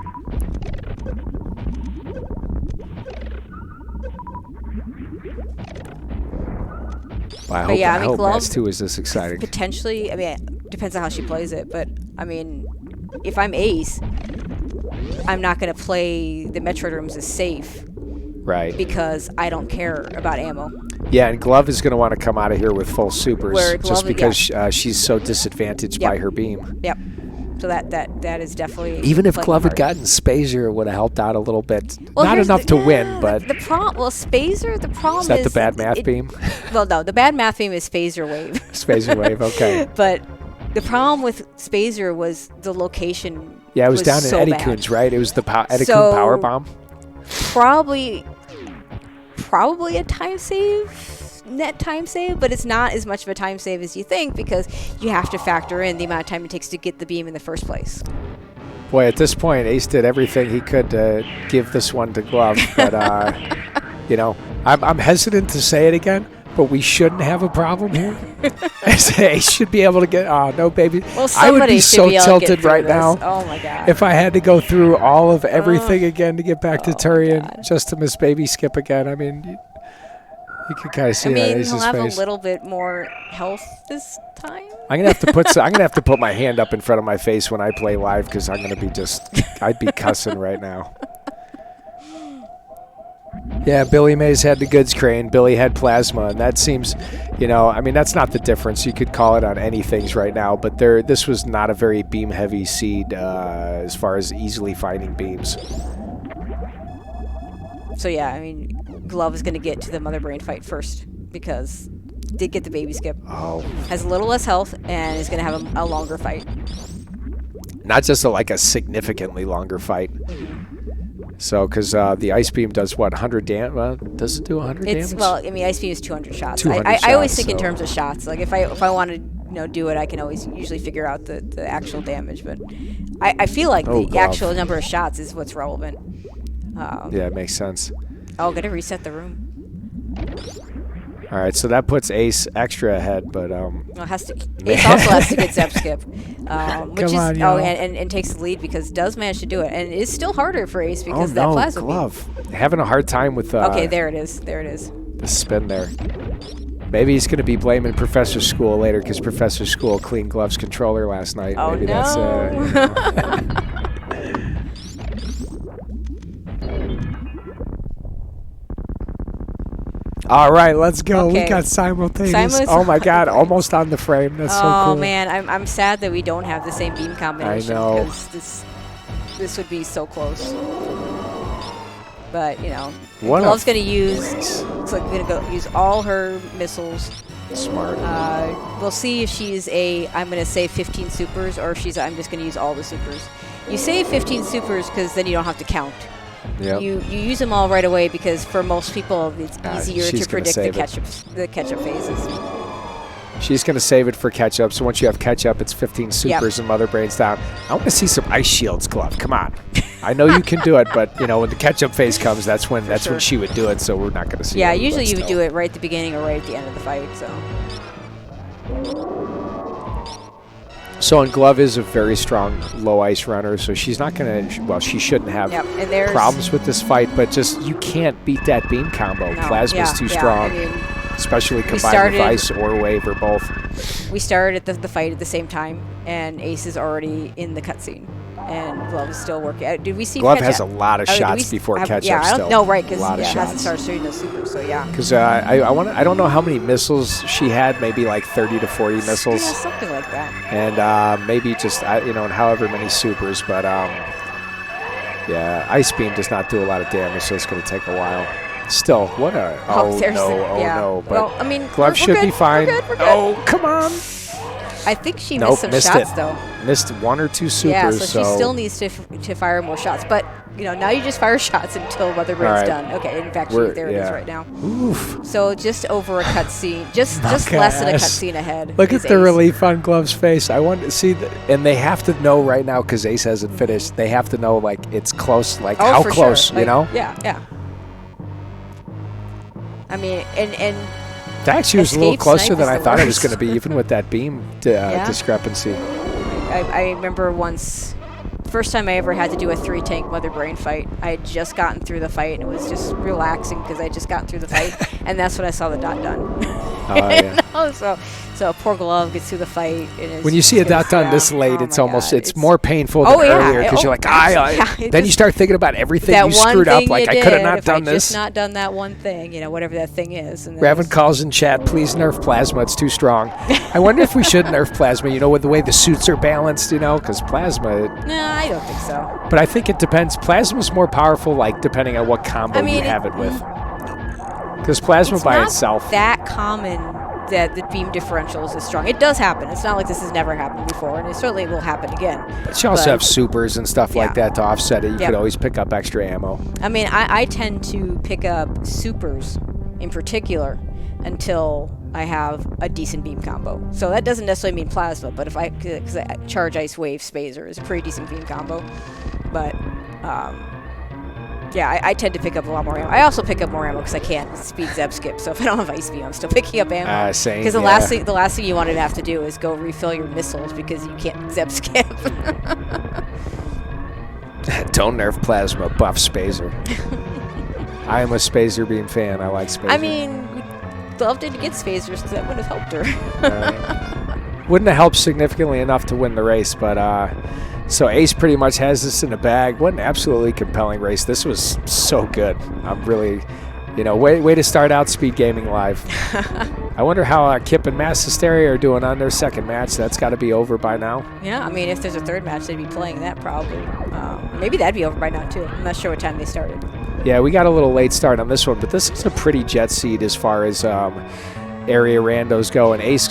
Well, I hope Glove match 2 is this exciting. Potentially, I mean, it depends on how she plays it, but I mean, if I'm Ace, I'm not going to play the Metroid rooms as safe. Right. Because I don't care about ammo. Yeah, and Glove is going to want to come out of here with full supers just because she's so disadvantaged by her beam. Yep. So that is definitely... Even if Glove had gotten SpeedGaming, it would have helped out a little bit. Well, not enough to win, but... SpeedGaming, the problem is... Is that the bad math beam? Well, no, the bad math beam is SpeedGaming Wave. SpeedGaming Wave, okay. But the problem with SpeedGaming was the location. Yeah, it was down in Eddie Kuhn's, right? It was the Eddie Kuhn power bomb. Probably a time save, net time save, but it's not as much of a time save as you think because you have to factor in the amount of time it takes to get the beam in the first place. Boy, at this point, Ace did everything he could to give this one to Glove, but I'm hesitant to say it again. But we shouldn't have a problem here. Ace should be able to get. Oh no, baby! Well, I would be so tilted right now. Oh my god! If I had to go through all of everything again to get back to Turian, just to miss baby skip again. I mean, you can kind of see that Ace's he'll have face. a little bit more health this time. I'm gonna have to put my hand up in front of my face when I play live because I'm gonna be I'd be cussing right now. Yeah, Billy Mays had the goods crane. Billy had plasma, and that seems, I mean, that's not the difference. You could call it on any things right now, but this was not a very beam-heavy seed as far as easily finding beams. So yeah, I mean, Glove is going to get to the Mother Brain fight first because did get the baby skip. Oh. Has a little less health and is going to have a longer fight. Not just a significantly longer fight. So, because the ice beam does what, 100 damage? Does it do 100 damage? Well, I mean, ice beam is 200 shots. 200 I always think so. in terms of shots. Like if I want to do it, I can always usually figure out the actual damage. But I feel like the actual number of shots is what's relevant. Yeah, it makes sense. Oh, gotta reset the room. All right, so that puts Ace extra ahead, but Ace also has to get Zep Skip, which and takes the lead because does manage to do it, and it's still harder for Ace because that plasma Glove having a hard time with. Okay, there it is. The spin there. Maybe he's going to be blaming Professor School later because Professor School cleaned Glove's controller last night. Oh Maybe no. That's. All right, let's go. Okay. We got simultaneous. Oh my God, almost on the frame. That's so cool. Oh man, I'm sad that we don't have the same beam combination. I know. Because this would be so close. But Glove's gonna use. Looks like we're gonna use all her missiles. Smart. We'll see if she's I'm gonna save 15 supers or if I'm just gonna use all the supers. You save 15 supers because then you don't have to count. Yep. You use them all right away because for most people it's easier to predict the catch-up phases. She's going to save it for catch-up, so once you have catch-up, it's 15 supers and Mother Brain's down. I want to see some ice shields, Glove. Come on. I know you can do it, but when the catch-up phase comes, that's when she would do it, so we're not going to see it. Yeah, usually you would do it right at the beginning or right at the end of the fight, So, and Glove is a very strong low ice runner, so she's not going to, well, she shouldn't have problems with this fight, but just, you can't beat that beam combo. No, Plasma's too strong. I mean, especially combined started- with ice or wave or both. We started the fight at the same time, and Ace is already in the cutscene, and Glove is still working. Did we see Glove Ketchup? has a lot of Oh, did shots we s- before Ketchup Yeah, I still. don't know, right? Because A lot of it hasn't shots. started shooting those super, so yeah. Because I don't know how many missiles she had, maybe like 30 to 40 missiles. Yeah, something like that. And maybe just, and however many supers. But, yeah, Ice Beam does not do a lot of damage, so it's going to take a while. Still, what a... Oh, there's no, the- yeah. no. But Well, I mean, Glove we're should good, be fine. We're good, we're good. Oh, come on. I think she Nope, missed some missed shots, it. though. Missed 1 or 2 supers. Yeah, so she still needs to fire more shots. But, now you just fire shots until Mother Brain's right. done. Okay, in fact, We're- there it is yeah. right now. Oof. So just over a cutscene, just Okay, less than a Ace. cutscene ahead. Look is at the Ace. relief on Glove's face. I want to see, and they have to know right now because Ace hasn't finished. They have to know like it's close, like Oh, how for close, sure. Like, Yeah, yeah. I mean, and Actually, it was a little Escape closer snipe than is I the thought it was worst. going to be, even with that beam discrepancy. I remember once, first time I ever had to do a 3-tank Mother Brain fight. I had just gotten through the fight, and it was just relaxing because I had just gotten through the fight, and that's when I saw the dot done. Yeah. So poor Glove gets through the fight. And is When you see a just dot done down. this late, Oh it's my almost God, it's more painful than Oh, yeah. earlier because you're like, It then you just- start thinking about everything that you one screwed up. thing Like, you I could have did, not if done I this. just not done that one thing, whatever that thing is. And then Raven just- calls in chat, please nerf Plasma, it's too strong. I wonder if we should nerf Plasma, with the way the suits are balanced, because Plasma, No, I don't think so. but I think it depends. Plasma's more powerful, like, depending on what combo I mean, you have it with. Because Plasma It's by not itself, that common that the beam differential is as strong. It does happen. It's not like this has never happened before, and it certainly will happen again. but you also but- have supers and stuff like Yeah. that to offset it. You Yep. could always pick up extra ammo. I mean, I tend to pick up supers in particular until I have a decent beam combo. So that doesn't necessarily mean plasma, but because I charge ice wave spazer is a pretty decent beam combo. But yeah, I tend to pick up a lot more ammo. I also pick up more ammo because I can't speed zeb skip. So if I don't have ice beam, I'm still picking up ammo. Same. Because the yeah. last thing you want to have to do is go refill your missiles because you can't zeb skip. Don't nerf Plasma, buff Spazer. I am a Spazer Beam fan. I like Spazer. I mean, Glove didn't get phasers because that would have helped her. Wouldn't have helped significantly enough to win the race, but so Ace pretty much has this in the bag. What an absolutely compelling race. This was so good. I'm really, way to start out Speed Gaming Live. I wonder how Kip and Mass Hysteria are doing on their second match. That's got to be over by now. Yeah, I mean, if there's a third match, they'd be playing that probably. Maybe that'd be over by now, too. I'm not sure what time they started. Yeah, we got a little late start on this one, but this is a pretty jet seed as far as area randos go, and Ace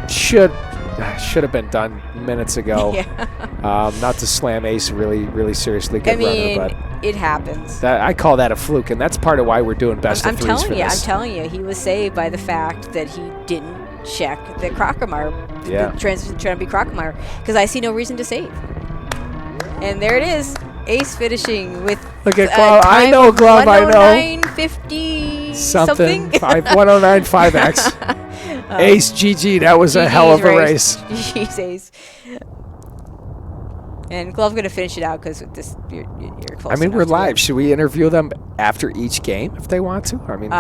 should have been done minutes ago. Yeah. Not to slam Ace, really seriously good runner, but it happens. I call that a fluke, and that's part of why we're doing best of threes for I'm this. telling you, he was saved by the fact that he didn't check the Crockemeyer, Yeah. the transition trying to be Crockemeyer, because I see no reason to save. And there it is, Ace finishing with Look at Glove. I know, Glove, I know. 109.50 Something. something. 109 5x. Ace, GG. That was a hell of a race. GG's Ace. And Glove's going to finish it out because you're close. I mean, enough we're to live. win. Should we interview them after each game if they want to? I mean,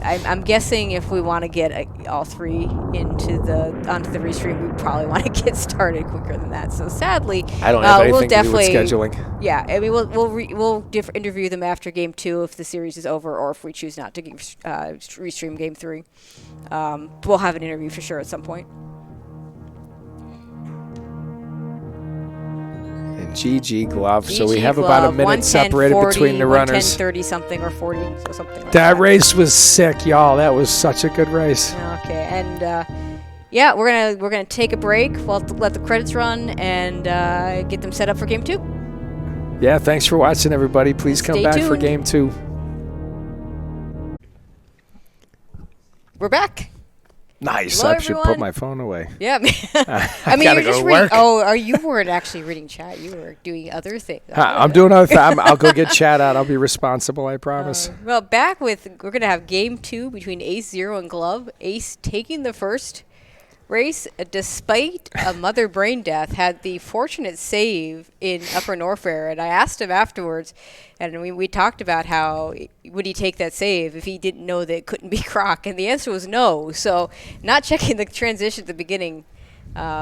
I'm guessing if we want to get all three onto the restream, we probably want to get started quicker than that. So sadly, I don't have anything we'll to do definitely with scheduling. Yeah, I mean we'll interview them after game 2 if the series is over, or if we choose not to restream game 3. We'll have an interview for sure at some point. And GG Glove. So we GG have about a Glove, minute 110, separated 40, between the runners. 30 something or 40, so something like that. That race was sick, y'all. That was such a good race. Okay, and yeah, we're gonna take a break. We'll let the credits run and get them set up for game 2. Yeah, thanks for watching, everybody. Please come Stay back for tuned. game 2. We're back. Nice. Hello, I should put everyone. my phone away. Yeah, I mean, gotta you're just go reading. work. Oh, you weren't actually reading chat. You were doing other things. I'm doing other things. I'll go get chat out. I'll be responsible, I promise. Well, we're gonna have game 2 between AceZer0 and Glove. Ace taking the first Race, despite a mother brain death, had the fortunate save in Upper Norfair, and I asked him afterwards, and we talked about how would he take that save if he didn't know that it couldn't be Croc, and the answer was no. So not checking the transition at the beginning,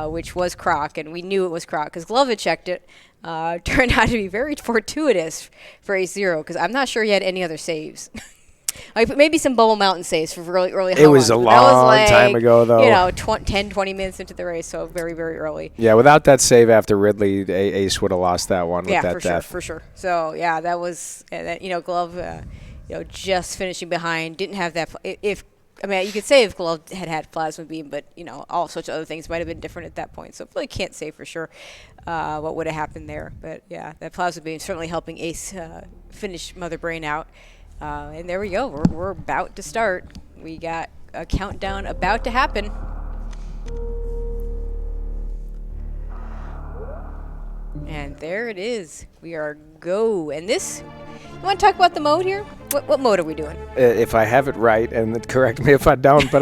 which was Croc, and we knew it was Croc because Glove had checked it. Turned out to be very fortuitous for AceZer0 because I'm not sure he had any other saves. Like maybe some Bubble Mountain saves for early. It was a long time ago, though. You know, 10, 20 minutes into the race, so very, very early. Yeah, without that save after Ridley, Ace would have lost that one with that death. For sure. So, yeah, that was, Glove, just finishing behind, didn't have that. You could say if Glove had Plasma Beam, but, all sorts of other things might have been different at that point. So, really can't say for sure what would have happened there. But, yeah, that Plasma Beam certainly helping Ace finish Mother Brain out. And there we go. We're about to start. We got a countdown about to happen. And there it is. We are go. And this, you want to talk about the mode here? What mode are we doing? If I have it right, and correct me if I don't, but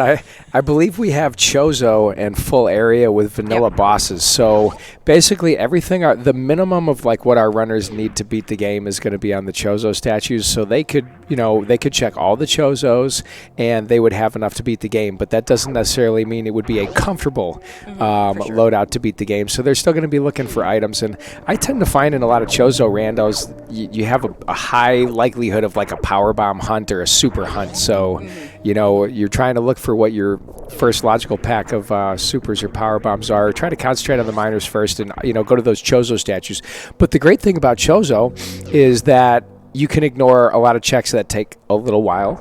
I believe we have Chozo and full area with vanilla bosses. So basically everything, the minimum of like what our runners need to beat the game is going to be on the Chozo statues. So they could, they could check all the Chozos and they would have enough to beat the game. But that doesn't necessarily mean it would be a comfortable loadout to beat the game. So they're still going to be looking for items. And I tend to find in a lot of Chozo randos, you have a high likelihood of like a power bomb hunt or a super hunt. So, you're trying to look for what your first logical pack of supers or power bombs are. Try to concentrate on the miners first and, go to those Chozo statues. But the great thing about Chozo is that you can ignore a lot of checks that take a little while,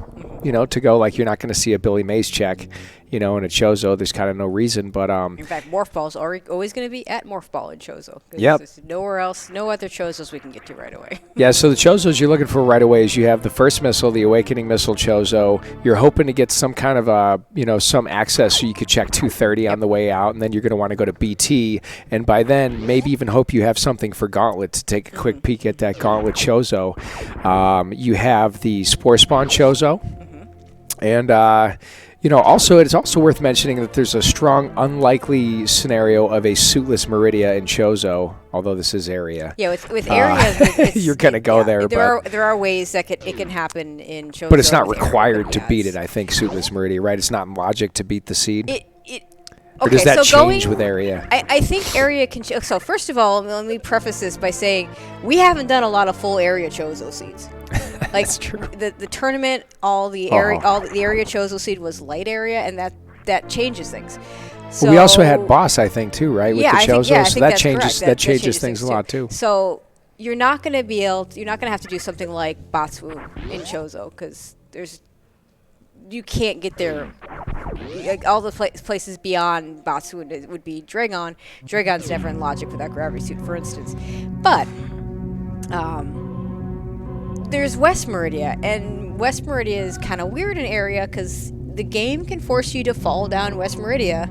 to go. Like you're not going to see a Billy Mays check, in a Chozo. There's kind of no reason. But in fact, Morph Ball's always going to be at Morph Ball in Chozo. Yep. There's nowhere else, no other Chozos we can get to right away. Yeah, so the Chozos you're looking for right away is you have the first missile, the Awakening Missile Chozo. You're hoping to get some kind of, some access so you could check 230 on the way out, and then you're going to want to go to BT. And by then, maybe even hope you have something for Gauntlet to take a quick peek at that Gauntlet Chozo. You have the Spore Spawn Chozo. And, also, it's also worth mentioning that there's a strong, unlikely scenario of a suitless Meridia in Chozo, although this is area. Yeah, with area, you're going to go there. There are ways that it can happen in Chozo. But it's not required to beat it, I think, suitless Meridia, right? It's not in logic to beat the seed? Or does that change with area? I think area can. So first of all, let me preface this by saying we haven't done a lot of full area Chozo seeds. Like That's true. The tournament, all the area Chozo seed was light area, and that changes things. So well, we also had boss, I think, too, right? With the Chozo, so that changes things a lot too. So you're not going to have to do something like Batsu in Chozo because you can't get there. All the places beyond Batsu would be Dragon. Dragon's never in logic without gravity suit, for instance. But there's West Meridia, and West Meridia is kind of weird in area because the game can force you to fall down West Meridia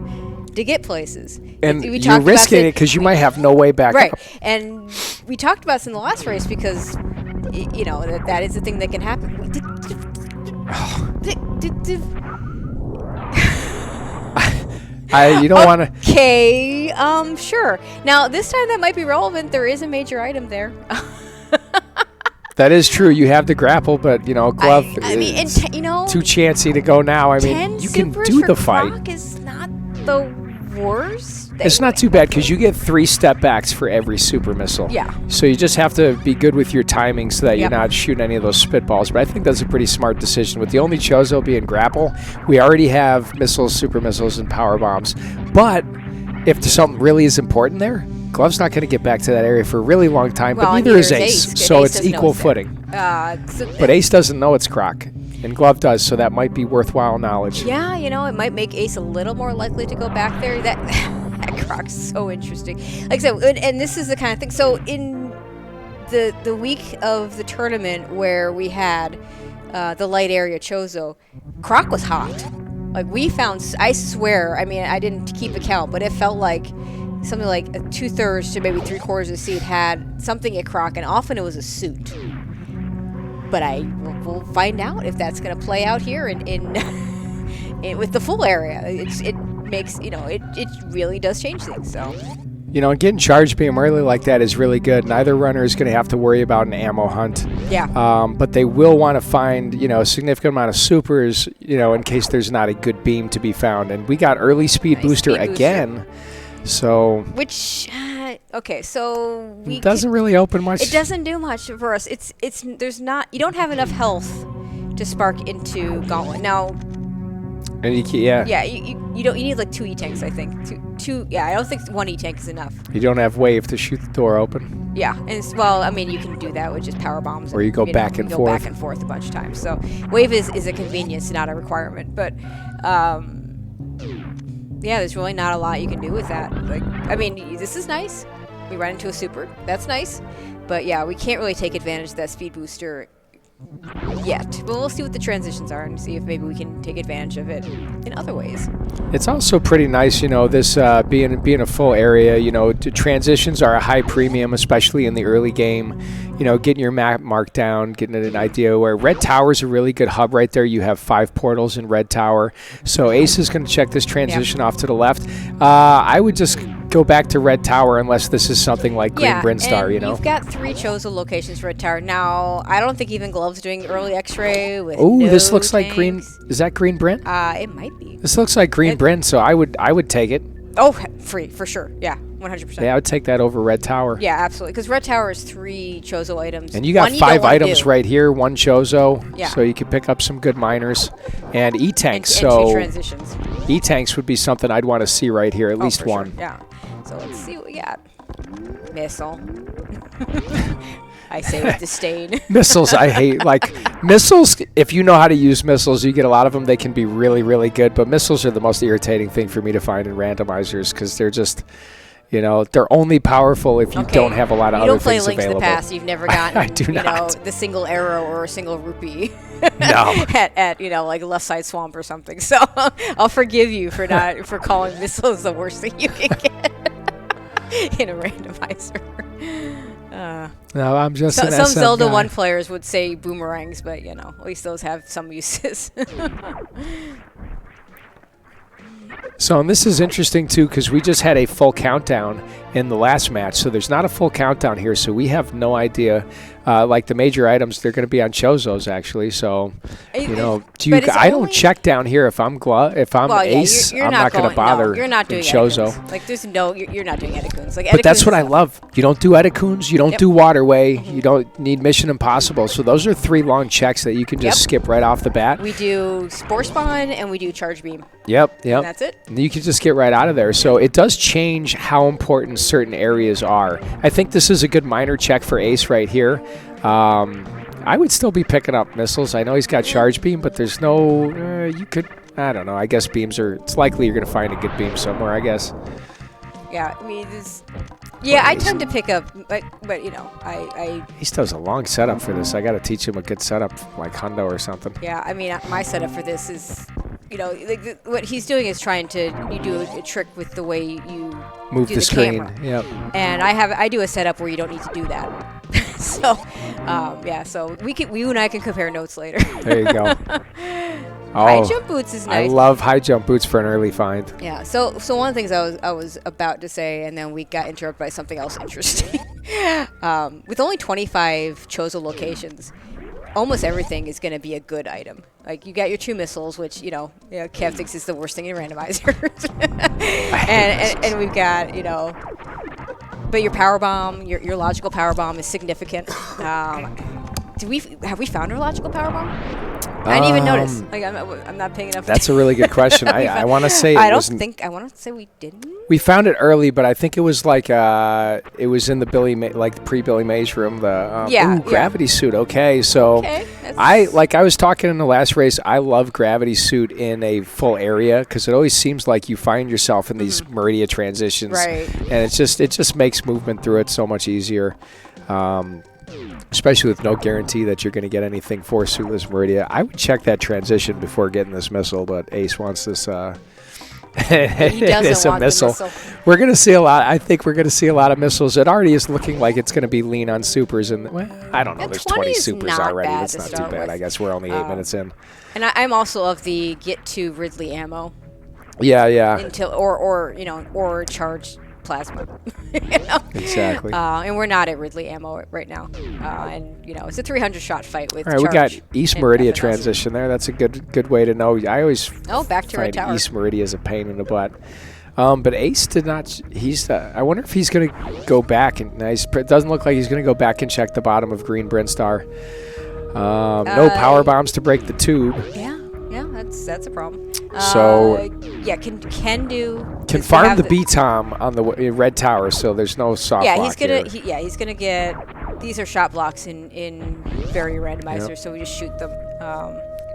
to get places. And you're risking it because you might have no way back up. And we talked about this in the last race because, that is the thing that can happen. You don't want to. Okay, sure. Now, this time that might be relevant. There is a major item there. That is true. You have the grapple, but Glove is too chancy to go now. I mean, you can do the fight. Croc is not the worst. It's not too bad because you get 3 step backs for every super missile. Yeah. So you just have to be good with your timing so that you're not shooting any of those spitballs. But I think that's a pretty smart decision. With the only Chozo being grapple, we already have missiles, super missiles, and power bombs. But if something really is important there, Glove's not going to get back to that area for a really long time, but neither is Ace. So it's equal footing. But Ace doesn't know it's Croc, and Glove does, so that might be worthwhile knowledge. Yeah, it might make Ace a little more likely to go back there. That Croc's so interesting. Like I said, and this is the kind of thing. So in the week of the tournament where we had the light area Chozo, Croc was hot. Like we found, I swear, I mean, I didn't keep a count, but it felt like something like 2/3 to maybe 3/4 of the seed had something at Croc, and often it was a suit. But we'll find out if that's going to play out here in with the full area. makes, it really does change things. So. And getting charge beam early like that is really good. Neither runner is going to have to worry about an ammo hunt. Yeah. But they will want to find, a significant amount of supers, in case there's not a good beam to be found. And we got early speed booster again. So. Which, okay, so it doesn't really open much. It doesn't do much for us. You don't have enough health to spark into Gauntlet. Now. And yeah, you need like 2 E-tanks, I think. Two. Yeah, I don't think 1 E-tank is enough. You don't have wave to shoot the door open. Yeah, and you can do that with just power bombs. Or you go back and forth. Go back and forth a bunch of times. So wave is a convenience, not a requirement. But there's really not a lot you can do with that. This is nice. We run into a super. That's nice. But yeah, we can't really take advantage of that speed booster yet. But we'll see what the transitions are and see if maybe we can take advantage of it in other ways. It's also pretty nice, this being a full area, transitions are a high premium, especially in the early game. Getting your map marked down, getting an idea where Red Tower is a really good hub right there. You have 5 portals in Red Tower. So Ace is going to check this transition off to the left. I would just go back to Red Tower unless this is something like Green Brinstar, You've got 3 chosen locations for Red Tower. Now, I don't think even Glove's doing early X-ray with this looks like green. Is that Green Brint? It might be. This looks like Green Brint, so I would take it. Oh, free, for sure. Yeah, 100%. Yeah, I would take that over Red Tower. Yeah, absolutely. Because Red Tower is 3 Chozo items. And you got 5 items right here, 1 Chozo. Yeah. So you can pick up some good miners. And E-tanks. And 2 transitions. E-tanks would be something I'd want to see right here, at least one. Sure. Yeah. So let's see what we got. Missile. I say with disdain. Missiles, I hate. Missiles, if you know how to use missiles, you get a lot of them. They can be really, really good. But missiles are the most irritating thing for me to find in randomizers because they're just, they're only powerful if you don't have a lot of other things available. You don't play Link to the Past. You've never gotten, I do not. The single arrow or a single rupee. No. at like left side swamp or something. So I'll forgive you for calling missiles the worst thing you can get in a randomizer. No, I'm just some SM Zelda guy. 1 players would say boomerangs, but at least those have some uses. So, and this is interesting too because we just had a full countdown in the last match, so there's not a full countdown here, so we have no idea. Like the major items, they're going to be on Chozos actually. So, I don't check down here if I'm Ace. You're I'm not going to bother. No, you're not doing Chozo. You're not doing Edakuns. But that's what I love. You don't do Edakuns. You don't do Waterway. You don't need Mission Impossible. So those are 3 long checks that you can just skip right off the bat. We do Spore Spawn and we do Charge Beam. Yep. And that's it. And you can just get right out of there. So it does change how important certain areas are. I think this is a good minor check for Ace right here. I would still be picking up missiles. I know he's got Charge Beam, but there's no... I don't know. I guess beams are... It's likely you're going to find a good beam somewhere, I guess. Yeah, I tend to pick up, but I... He still has a long setup for this. I got to teach him a good setup, like Hundo or something. Yeah, my setup for this is... what he's doing is trying to do a trick with the way you move do the screen. Camera. Yep. And I do a setup where you don't need to do that. So you and I can compare notes later. There you go. High jump boots is nice. I love high jump boots for an early find. Yeah. So one of the things I was about to say, and then we got interrupted by something else interesting. With only 25 Chozo locations, almost everything is going to be a good item. Like you got your 2 missiles, which Kev thinks is the worst thing in randomizers, and we've got but your power bomb, your logical power bomb is significant. Have we found our logical power bomb? I didn't even notice. Like I'm not paying enough. That's a really good question. I want to say I want to say we didn't. We found it early, but I think it was like it was in the pre-Billy Mays room. The gravity suit. Okay, so I was talking in the last race. I love gravity suit in a full area because it always seems like you find yourself in these Meridia transitions, right? And it just makes movement through it so much easier. Especially with no guarantee that you're going to get anything for Suitless Meridia. I would check that transition before getting this missile, but Ace wants this. He doesn't want the missile. We're going to see a lot. I think we're going to see a lot of missiles. It already is looking like it's going to be lean on supers. And I don't know. There's 20 supers already. That's not too bad. I guess we're only 8 minutes in. And I'm also of the get to Ridley ammo. Yeah, yeah. Until or charge plasma. You know? Exactly. And we're not at Ridley ammo right now. And it's a 300 shot fight with. All right, we got charge East and Meridia FNS. transition there. That's a good way to know. I always Back to Red find Tower. East Meridia is a pain in the butt. But Ace did not. He's. I wonder if he's going to go back and. It doesn't look like he's going to go back and check the bottom of Green Brinstar. No power bombs to break the tube. Yeah, that's a problem. So yeah, can farm the B-Tom on the Red Tower, so there's no soft yeah, block he's gonna get. These are shot blocks in very randomizer, so we just shoot them.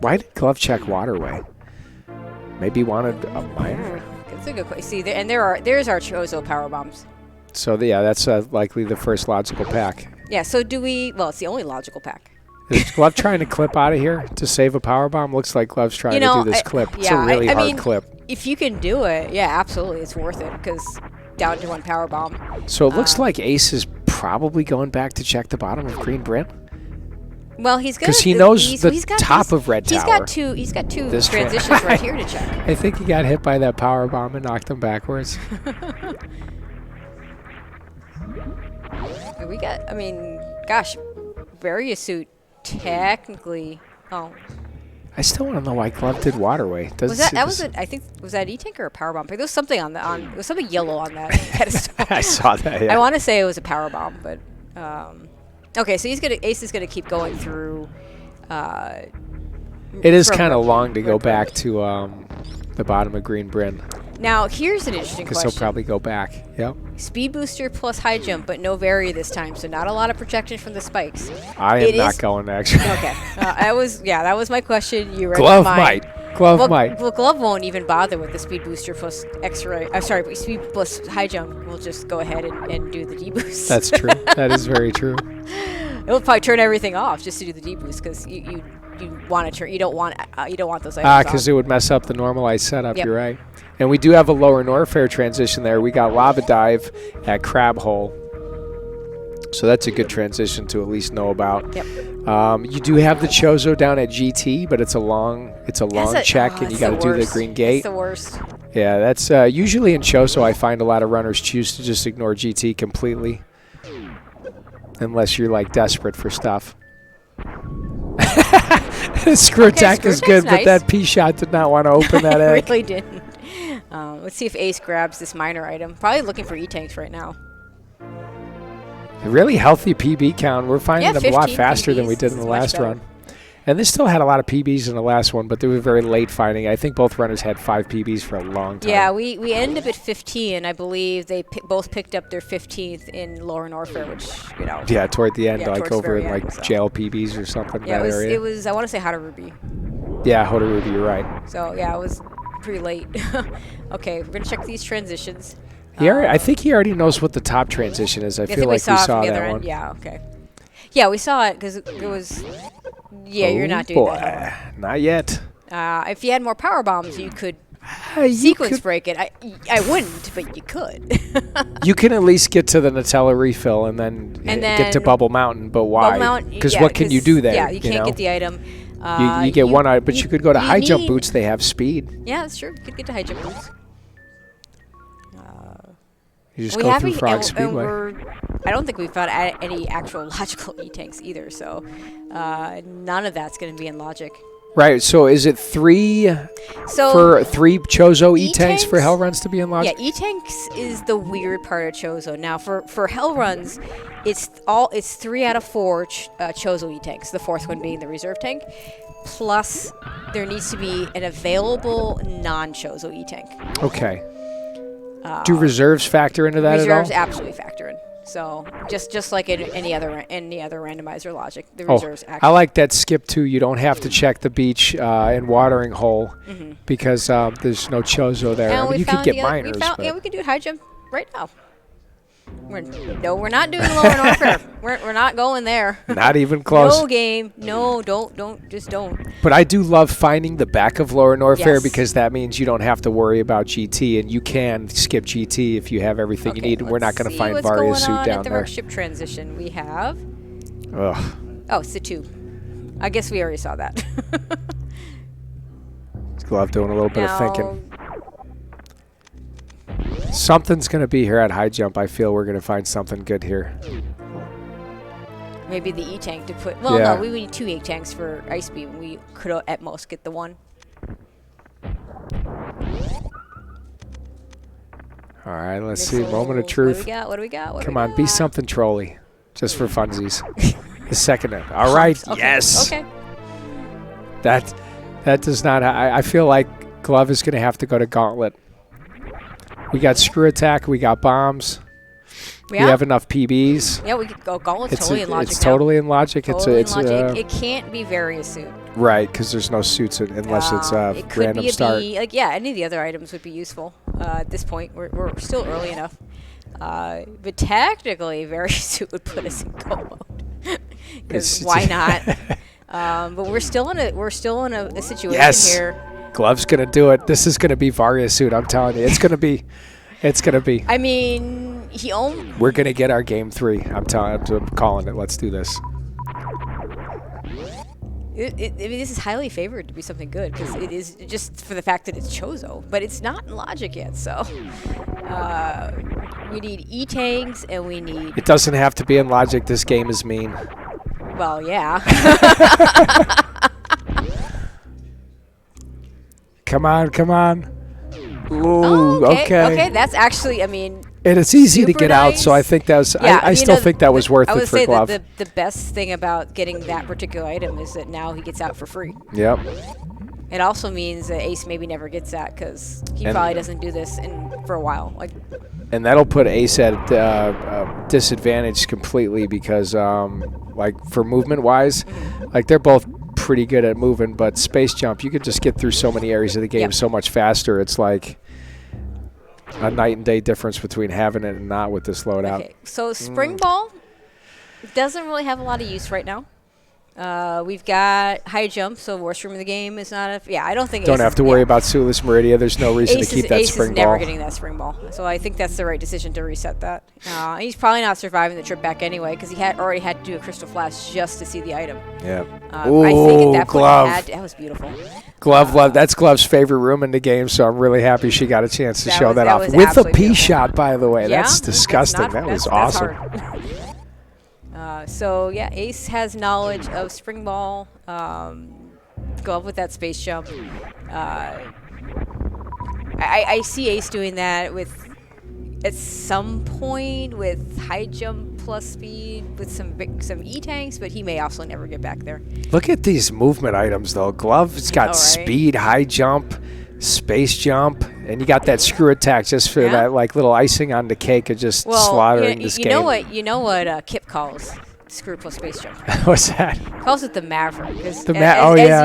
Why did Glove check Waterway? Maybe he wanted a miner. That's a good question. See, there's our Chozo power bombs. So yeah, that's likely the first logical pack. Yeah. So do we? Well, it's the only logical pack. Is Glove trying to clip out of here to save a power bomb? Looks like Glove's trying to do this clip. It's a really hard clip. If you can do it, yeah, absolutely, it's worth it because down to one power bomb. So it looks like Ace is probably going back to check the bottom of Green Bryn. Well, he's gonna because he knows the top of Red Tower. He's got two transitions right here to check. I think he got hit by that power bomb and knocked him backwards. Gosh, Barrier suit. Technically, I still want to know why Glove did Waterway. Was that E-Tank or a power bomb? There was something there was something yellow on that pedestal. I saw that. Yeah. I want to say it was a power bomb, but okay. So Ace is gonna keep going through. It is kind of long to go back to the bottom of Green Bryn. Now here's an interesting question. Because he'll probably go back. Yep. Speed booster plus high jump, but no vary this time, so not a lot of protection from the spikes. I am not going actually. Okay. That was my question. You read Glove my mind. Glove might. Well, Glove won't even bother with the speed booster plus X-ray. Speed plus high jump. We'll just go ahead and do the D-boost. That's true. That is very true. It'll probably turn everything off just to do the D-boost because you want to turn. You don't want those items because it would mess up the normalized setup. Yep. You're right. And we do have a lower Norfair transition there. We got Lava Dive at Crab Hole. So that's a good transition to at least know about. Yep. You do have the Chozo down at GT, but it's a long check, and you got to do the green gate. It's the worst. Yeah, that's usually in Chozo. I find a lot of runners choose to just ignore GT completely, unless you're like desperate for stuff. Screw attack is good, nice. but that P shot did not want to open that egg. It really didn't. Let's see if Ace grabs this miner item. Probably looking for E-tanks right now. A really healthy PB count. We're finding them a lot faster PBs than we did in the last better. run. And this still had a lot of PBs in the last one, but they were very late finding. I think both runners had 5 PBs for a long time. Yeah, we ended up at 15, and I believe they both picked up their 15th in Lower Norfair, which, Yeah, toward the end, towards over in the end, jail PBs or something in that area. It was, I want to say Hotter Ruby. Yeah, Hotter Ruby, you're right. So, yeah, it was pretty late. Okay, we're going to check these transitions. I think he already knows what the top transition is. I feel like we saw that one. Yeah, okay. Yeah, we saw it because it was... Yeah, you're not doing that. Not yet. If you had more power bombs, you could sequence break it. I wouldn't, but you could. You can at least get to the Nutella refill and then get to Bubble Mountain, but why? Because what can you do there? Yeah, you can't get the item. You get one item, but you could go to high jump boots. They have speed. Yeah, that's true. You could get to high jump boots. You just go through Frog Speedway. I don't think we found any actual logical E-tanks either, so none of that's going to be in logic. Right, so is it 3 for 3 Chozo E-tanks for Hell Runs to be in logic? Yeah, E-tanks is the weird part of Chozo. Now, for Hell Runs, it's 3 out of 4 Chozo E-tanks, the 4th one being the reserve tank. Plus, there needs to be an available non-Chozo E-tank. Okay. Do reserves factor into that at all? Reserves absolutely factor in. So just like in any other randomizer logic, the reserves actually. I like that skip too. You don't have to check the beach and watering hole because there's no Chozo there. I mean, you could get miners. We can do high jump right now. We're not doing Lower Norfair. We're not going there. Not even close. No game. No, just don't. But I do love finding the back of Lower Norfair because that means you don't have to worry about GT, and you can skip GT if you have everything you need. And we're not going to find Varia's suit down at the there. ship transition, we have. Ugh. Oh, it's the 2. I guess we already saw that. Glove doing a little bit of thinking. Something's going to be here at high jump. I feel we're going to find something good here. Maybe the E-tank to put... Well, no, we would need 2 E-tanks for Ice Beam. We could at most get the 1. All right, let's see. Moment of truth. What do we got? What do we got? Come on, be something trolly. Just for funsies. The second one. All right, okay. yes. Okay. That does not... I feel like Glove is going to have to go to Gauntlet. We got screw attack. We got bombs. We have enough PBs. Yeah, we could go Gauntlet's totally in Logic. It's totally in Logic. Totally in Logic. It can't be various suit. Right, because there's no suits unless it's it could random be a start. B. Like, yeah, any of the other items would be useful at this point. We're still early enough. But technically, various suit would put us in go mode. Because why not? But we're still in a situation here. Glove's gonna do it. This is gonna be Varia suit. I'm telling you, it's gonna be. I mean, we're gonna get our game 3. I'm calling it. Let's do this. I mean, this is highly favored to be something good because it is just for the fact that it's Chozo, but it's not in Logic yet. So we need E-tanks and we need. It doesn't have to be in Logic. This game is mean. Well, yeah. Come on. Ooh, oh, okay. Okay, that's actually, I mean. And it's easy to get nice. out, so I think that was. Yeah, I still think that was worth it for Glove. I would say that the best thing about getting that particular item is that now he gets out for free. Yep. It also means that Ace maybe never gets that because he probably doesn't do this for a while. And that'll put Ace at disadvantage completely because, like, for movement-wise, like, they're both pretty good at moving, but Space Jump, you could just get through so many areas of the game so much faster. It's like a night and day difference between having it and not with this loadout. Okay, so Spring Ball doesn't really have a lot of use right now. We've got high jump, so worst room in the game is not a... Yeah, I don't think... Don't have to worry about Sueless Meridia. There's no reason to keep that Spring Ball. Ace is never getting that Spring Ball, so I think that's the right decision to reset that. He's probably not surviving the trip back anyway, because he already had to do a Crystal Flash just to see the item. Yeah. Ooh, I think at that point that was beautiful. Glove, that's Glove's favorite room in the game, so I'm really happy she got a chance to show that off. With a P shot, by the way. That's disgusting. That was awesome. So, yeah, Ace has knowledge of Spring Ball. Glove with that Space Jump. I see Ace doing that at some point with high jump plus speed with some E-tanks, but he may also never get back there. Look at these movement items, though. Glove's got speed, high jump, space jump, and you got that screw attack just for that like little icing on the cake of just slaughtering this game. You know what Kip calls screw plus space jump. What's that? He calls it the Maverick. As you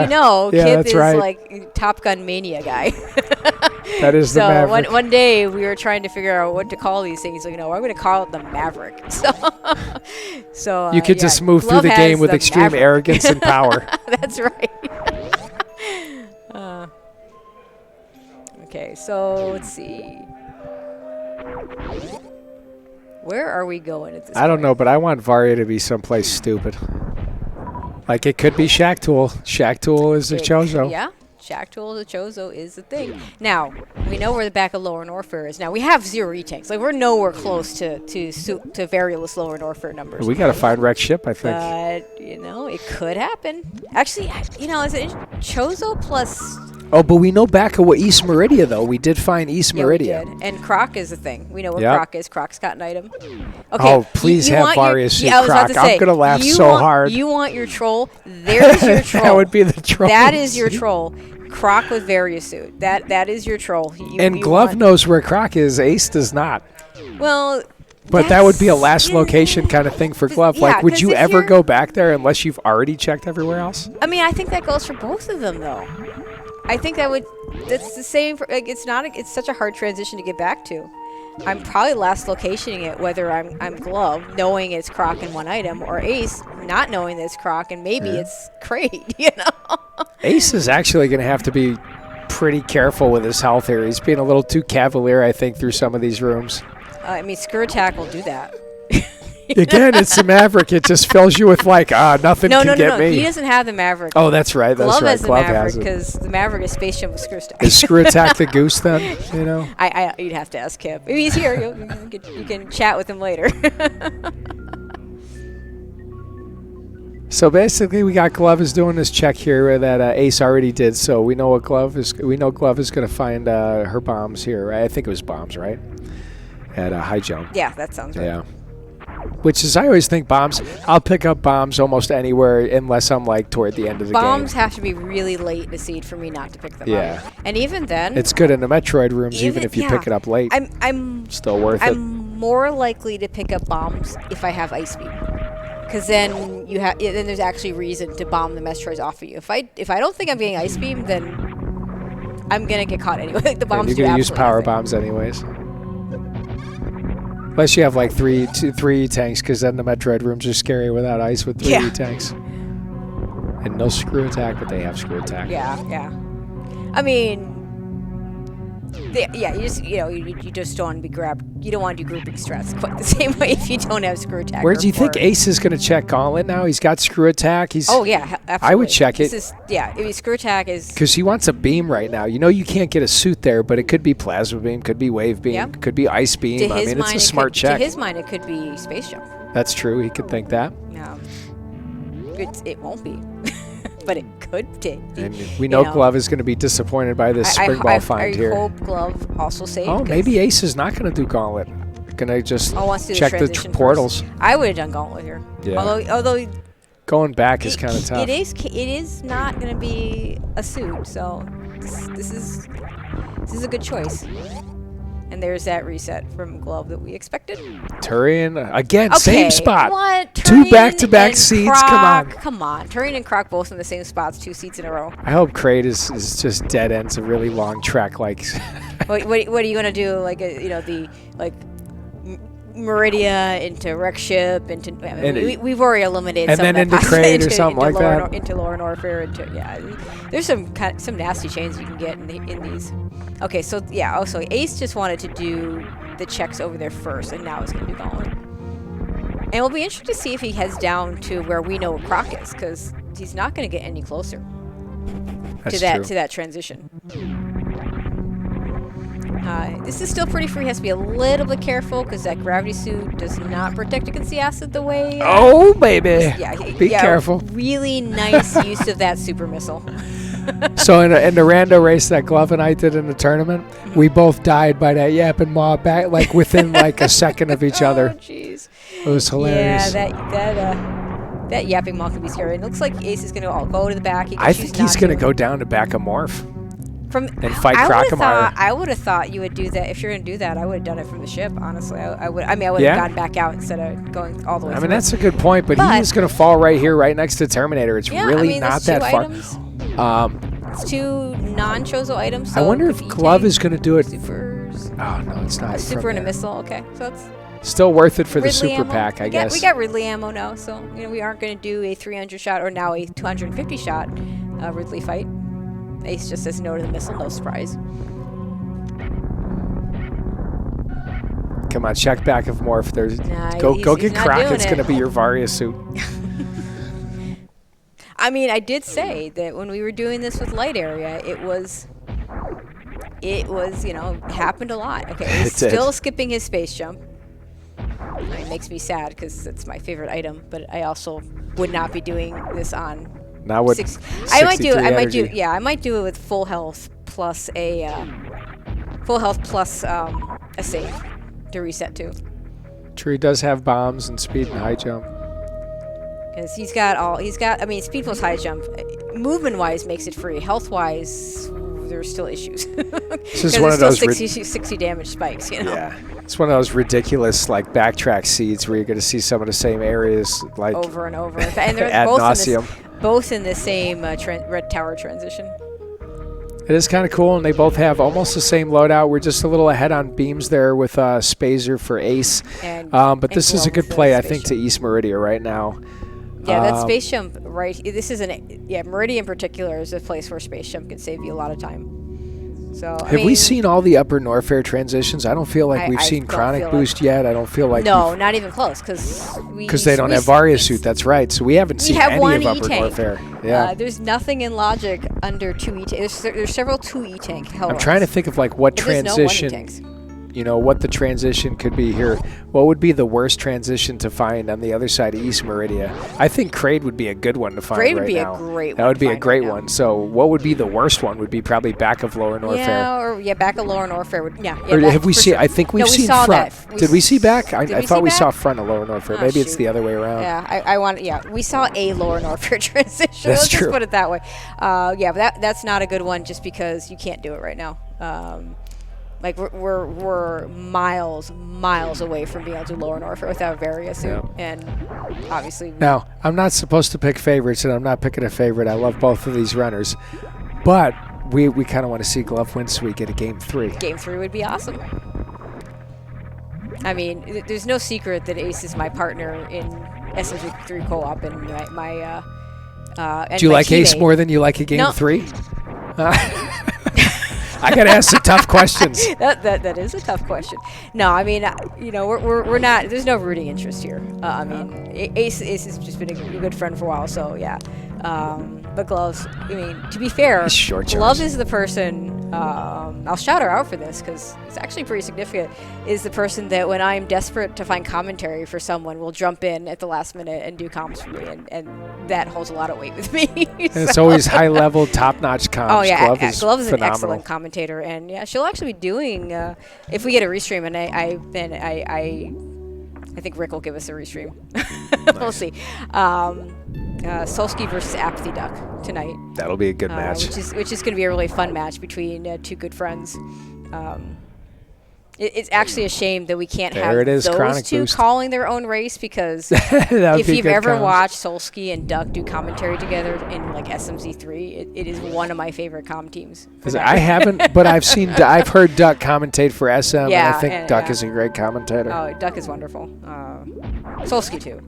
know, Kip is like Top Gun Mania guy. That is the Maverick. So one day we were trying to figure out what to call these things. Like, I'm going to call it the Maverick. So you could just move through the game with extreme arrogance and power. That's right. Okay, so let's see. Where are we going at this point? I don't know, but I want Varia to be someplace stupid. Like, it could be Shack Tool. Shack Tool is the Chozo. Yeah, Shack Tool, the Chozo is the thing. Now, we know where the back of Lower Norfair is. Now, we have 0 E-tanks. Like, we're nowhere close to variolous Lower Norfair numbers. We got to find wrecked ship, I think. But, it could happen. Actually, is it Chozo plus... Oh, but we know back of what East Meridia, though. We did find East Meridia. We did. And Croc is a thing. We know what Croc is. Croc's got an item. Okay. Oh, please have Varia see Croc. I'm going to laugh hard. You want your troll? There's your troll. That would be the troll. That is your troll. Croc with Varia suit. That is your troll. And Glove knows where Croc is. Ace does not. Well... But that would be a last location kind of thing for Glove. Yeah, like, would you ever go back there unless you've already checked everywhere else? I mean, I think that goes for both of them, though. I think that's the same for, like, it's such a hard transition to get back to. I'm probably last locationing it, whether I'm Glove, knowing it's Croc in one item, or Ace, not knowing that it's Croc, and maybe it's Crate, Ace is actually going to have to be pretty careful with his health here. He's being a little too cavalier, I think, through some of these rooms. I mean, Screw Attack will do that. Again, it's the Maverick. It just fills you with like, nothing can get me. He doesn't have the Maverick. Oh, that's right. That's Glove right. has the Glove Maverick has it. because the Maverick is Space Jump with Screw Attack. Is Screw Attack the goose then? You know. You'd have to ask him. Maybe he's here. You can chat with him later. So basically, we got Glove is doing this check here that Ace already did. So we know what Glove is. We know Glove is going to find her bombs here. Right? I think it was bombs, right? At a high jump. Yeah, that sounds right. Yeah. Which is, I always think bombs. I'll pick up bombs almost anywhere unless I'm like toward the end of the game. Bombs have to be really late in the seed for me not to pick them up. And even then, it's good in the Metroid rooms, even if you pick it up late. I'm still worth it. I'm more likely to pick up bombs if I have Ice Beam. Because then then there's actually reason to bomb the Metroids off of you. If I don't think I'm getting Ice Beam, then I'm gonna get caught anyway. The bombs. You're gonna use power bombs anyways. Unless you have like three tanks, because then the Metroid rooms are scary without ice with 3 tanks. And no Screw Attack, but they have Screw Attack. Yeah. I mean, you just don't want to be grabbed. You don't want to do grouping strats quite the same way if you don't have Screw Attack. Where do you think Ace is going to check Gauntlet now? He's got Screw Attack. Absolutely. I would check it. I mean, Screw Attack is... Because he wants a beam right now. You know you can't get a suit there, but it could be Plasma Beam, could be Wave Beam, could be Ice Beam. I mean, it's a smart check. To his mind, it could be Space Jump. That's true. He could think that. No. It won't be. But it could be. And we know Glove is going to be disappointed by this spring ball find here. I hope Glove also saved. Oh, maybe Ace is not going to do Gauntlet. Going to just check the portals. I would have done Gauntlet here. Yeah. Although going back is kind of tough. It is not going to be a suit, so this is a good choice. And there's that reset from Glove that we expected. Turian, again, same spot. What? 2 back-to-back seeds, Come on. Turian and Croc both in the same spots, 2 seeds in a row. I hope Kraid is just dead ends a really long track like. what are you going to do? Like, Meridia into Wreck Ship, into we've already eliminated some and of then into Kraid or something like that. Into Lower Norfair, there's some nasty chains you can get in these. Okay, so so Ace just wanted to do the checks over there first, and now he's going to do Gauntlet. And we'll be interested to see if he heads down to where we know Croc is, because he's not going to get any closer to that transition. This is still pretty free. He has to be a little bit careful because that gravity suit does not protect against the acid the way. Oh, baby! Be careful. Really nice use of that super missile. So in the rando race that Glove and I did in the tournament, we both died by that yapping maw back like within like a second of each other. Oh, jeez. It was hilarious. Yeah, that yapping maw can be scary. It looks like Ace is going to go to the back. I think he's going to go down to back a morph. And fight Crocomire. I would have thought you would do that. If you're going to do that, I would have done it from the ship, honestly. I would have gone back out instead of going all the way through. That's a good point, but he is going to fall right here, right next to Terminator. It's really not that far. It's 2 non-Chozo items. So I wonder if Glove is going to do it. Supers. Oh, no, it's not. A super and a missile. Okay, so that's still worth it for the super ammo. pack, I guess. We got Ridley ammo now, so we aren't going to do a 300 shot or now a 250 shot Ridley fight. Ace just says no to the missile, no surprise. Come on, check back of morph. Go get Croc. It's going to be your Varia suit. I mean, I did say that when we were doing this with light area, it was happened a lot. Okay, he's still skipping his space jump. It makes me sad because it's my favorite item, but I also would not be doing this on. Now what? I might do it with full health plus a save to reset to. True, he does have bombs and speed and high jump. Because I mean, speed plus high jump, movement-wise makes it free. Health-wise, there's still issues. This is one of those 60 damage spikes, Yeah. It's one of those ridiculous like backtrack seeds where you're going to see some of the same areas like over and over. And they're ad nauseum. Both in the same red tower transition. It is kind of cool, and they both have almost the same loadout. We're just a little ahead on beams there with SpeedGaming for Ace. But this is a good play, I think, to East Meridia right now. Yeah, that space jump, right? This is Meridia in particular is a place where space jump can save you a lot of time. So I Have mean, we seen all the Upper Norfair transitions? I don't feel like we've I seen don't Chronic feel Boost yet. I don't feel like no, not even close, because they don't have Varia Suit. That's right. So we haven't seen have any one of Upper E-Tank. Norfair. Yeah. There's nothing in Logic under 2 E-Tanks. There's several 2 E-Tank. I'm trying to think of like what transition, what the transition could be here. What would be the worst transition to find on the other side of East Meridia? I think Kraid would be a good one to find Kraid would right be now. a great one. That would be a great right one. So what would be the worst one? Would be probably back of Lower Norfair. Back of Lower Norfair. Or have we seen? I think we've seen saw front. that. Did we see back? I thought we back? saw front of Lower Norfair. Oh, Maybe it's shoot. the other way around. Yeah, we saw a Lower Norfair transition. That's Let's true. just put it that way. But that's not a good one just because you can't do it right now. Like we're miles away from being able to do Lower Norfair without Varia Suit, and obviously. Now I'm not supposed to pick favorites, and I'm not picking a favorite. I love both of these runners, but we kind of want to see Glove win so we get a game 3. Game 3 would be awesome. I mean, there's no secret that Ace is my partner in SMG3 co-op, and my do you like Ace more than you like a game 3? I gotta ask some tough questions. That is a tough question. No, I mean, we're not. There's no rooting interest here. I mean, Ace has just been a good friend for a while, so yeah. But Gloves, I mean, to be fair, Glove is the person. I'll shout her out for this because it's actually pretty significant. Is the person that when I'm desperate to find commentary for someone will jump in at the last minute and do comms for me, and that holds a lot of weight with me. It's always high level, top notch comms. Oh yeah, Glove is an phenomenal. excellent commentator, and yeah, she'll actually be doing if we get a restream, and I think Rick will give us a restream. We'll see. Solsky versus Apathy Duck tonight. That'll be a good match. Which is going to be a really fun match between 2 good friends. It's actually a shame that we can't have those Chronic 2 Boost. calling their own race, because if you've ever watched Solsky and Duck do commentary together in like SMZ3, it is one of my favorite comm teams. I haven't, but I've heard Duck commentate for SM, and I think Duck is a great commentator. Oh, Duck is wonderful. Solsky too.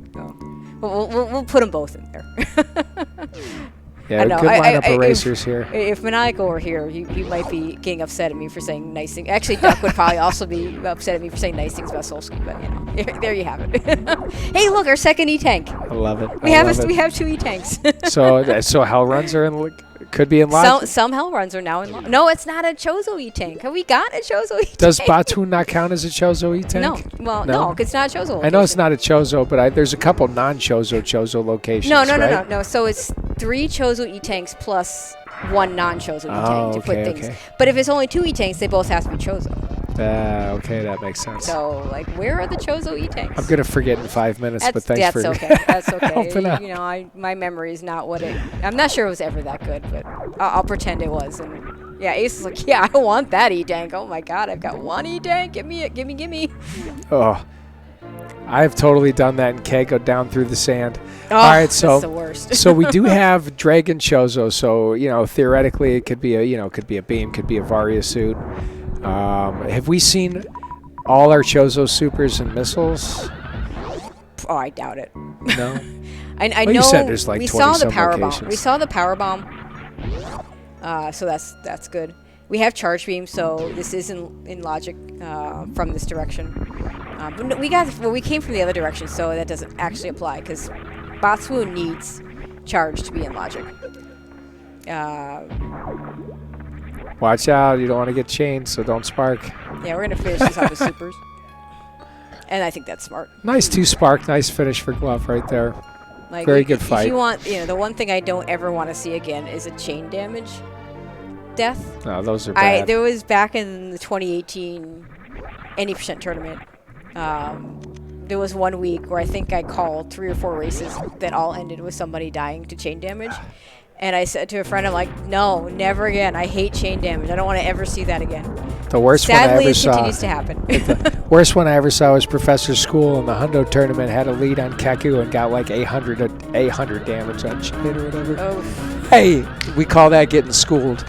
We'll put them both in there. Yeah, good lineup of racers here. If Maniacal were here, he might be getting upset at me for saying nice things. Actually, Duck would probably also be upset at me for saying nice things about Solsky, but there you have it. Hey, look, our second E-Tank. I love it. We have 2 E-Tanks. so Hell Runs are could be in Logic. Some Hell Runs are now in Logic. No, it's not a Chozo E-Tank. Have we got a Chozo E-Tank? Does Batoon not count as a Chozo E-Tank? No. Well, no, it's not a Chozo location. I know it's not a Chozo, but there's a couple non-Chozo locations. No. So it's 3 Chozo E-Tanks plus 1 non-Chozo E-Tank to put things. Okay. But if it's only 2 E-Tanks, they both have to be Chozo. Okay, that makes sense. So, where are the Chozo E-Tanks? I'm gonna forget in 5 minutes, but thanks for That's okay. helping out. My memory is not what I'm not sure it was ever that good, but I'll pretend it was. And yeah, Ace is like, yeah, I want that E-Tank. Oh my God, I've got 1 E-Tank. Give me. Oh, I've totally done that in K. Go down through the sand. Oh, all right, so that's the worst. so we do have Dragon Chozo. So theoretically, it could be a beam, could be a Varia Suit. Have we seen all our Chozo supers and missiles? Oh, I doubt it. No. I know. You said there's like we 20 saw the some power locations. bomb. We saw the power bomb. So that's good. We have charge beam, so this is in Logic from this direction. But no, we came from the other direction, so that doesn't actually apply because Batsuo needs charge to be in Logic. Watch out! You don't want to get chained, so don't spark. Yeah, we're gonna finish this off with supers, and I think that's smart. Nice 2 spark, nice finish for Glove right there. Like, very good fight. If you want, the one thing I don't ever want to see again is a chain damage death. No, those are bad. There was back in the 2018 any% tournament. There was 1 week where I think I called 3 or 4 races that all ended with somebody dying to chain damage. And I said to a friend, I'm like, no, never again. I hate chain damage. I don't want to ever see that again. The worst Sadly, one I ever saw. it continues to happen. The worst one I ever saw was Professor School in the Hundo tournament. Had a lead on Keku and got like 800 damage on chain or whatever. Oh. Hey, we call that getting schooled.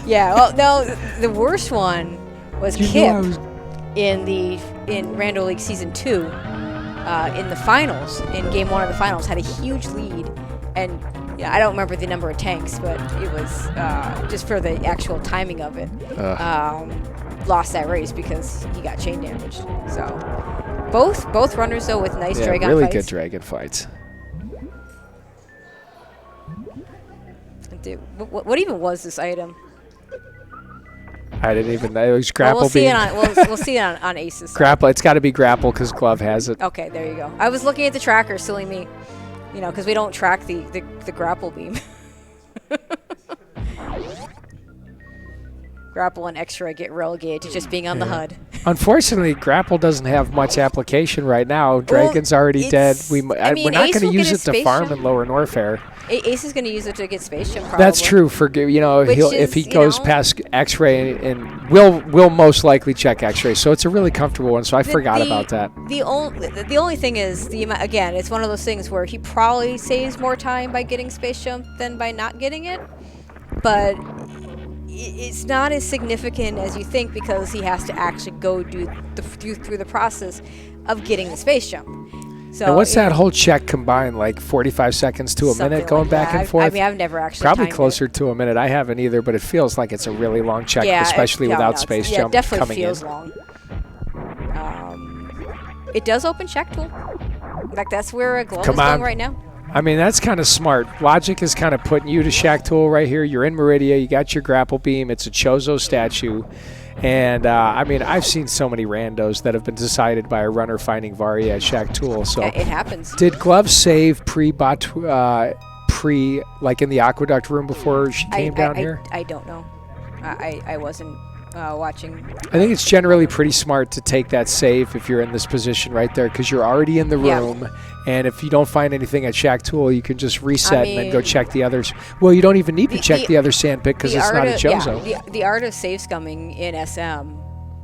Yeah, well, no, the worst one was Kip in Rando League Season 2 in the finals, in Game 1 of the finals, had a huge lead and Yeah, I don't remember the number of tanks, but it was just for the actual timing of it. Lost that race because he got chain damaged. So both runners though with nice dragon really fights. good dragon fights. Dude, what even was this item? I didn't even know. It was grapple we'll see beam. it on we'll see it on Ace's. Grapple. It's got to be grapple because Glove has it. Okay, there you go. I was looking at the tracker, silly me. You know, because we don't track the grapple beam. Grapple and X-ray get relegated to just being on the HUD. Unfortunately, grapple doesn't have much application right now. Dragon's already dead. We're not going to use it to farm in Lower Norfair. Ace is going to use it to get space jump. Probably. That's true. If he goes past X-ray, and we'll most likely check X-ray. So it's a really comfortable one. So I forgot about that. The only thing is again, it's one of those things where he probably saves more time by getting space jump than by not getting it, but it's not as significant as you think because he has to actually go through the process of getting the space jump. So and what's that whole check combined, like 45 seconds to a minute going back and forth? I mean, I've never actually probably timed closer to a minute. I haven't either, but it feels like it's a really long check, especially without space jump definitely coming feels in. Long. It does open check tool. In fact, that's where a Glove is going right now. I mean, that's kind of smart. Logic is kind of putting you to Shack Tool right here. You're in Meridia. You got your grapple beam. It's a Chozo statue. And, I mean, I've seen so many randos that have been decided by a runner finding Varia at Shack Tool. So it happens. Did Glove save like in the aqueduct room before she came down here? I don't know. I wasn't watching. I think it's generally pretty smart to take that save if you're in this position right there because you're already in the room. Yeah. And if you don't find anything at Shack Tool, you can just reset and then go check the others. Well, you don't even need to check the other sandpit because it's not a Chozo. Yeah, the art of save scumming in SM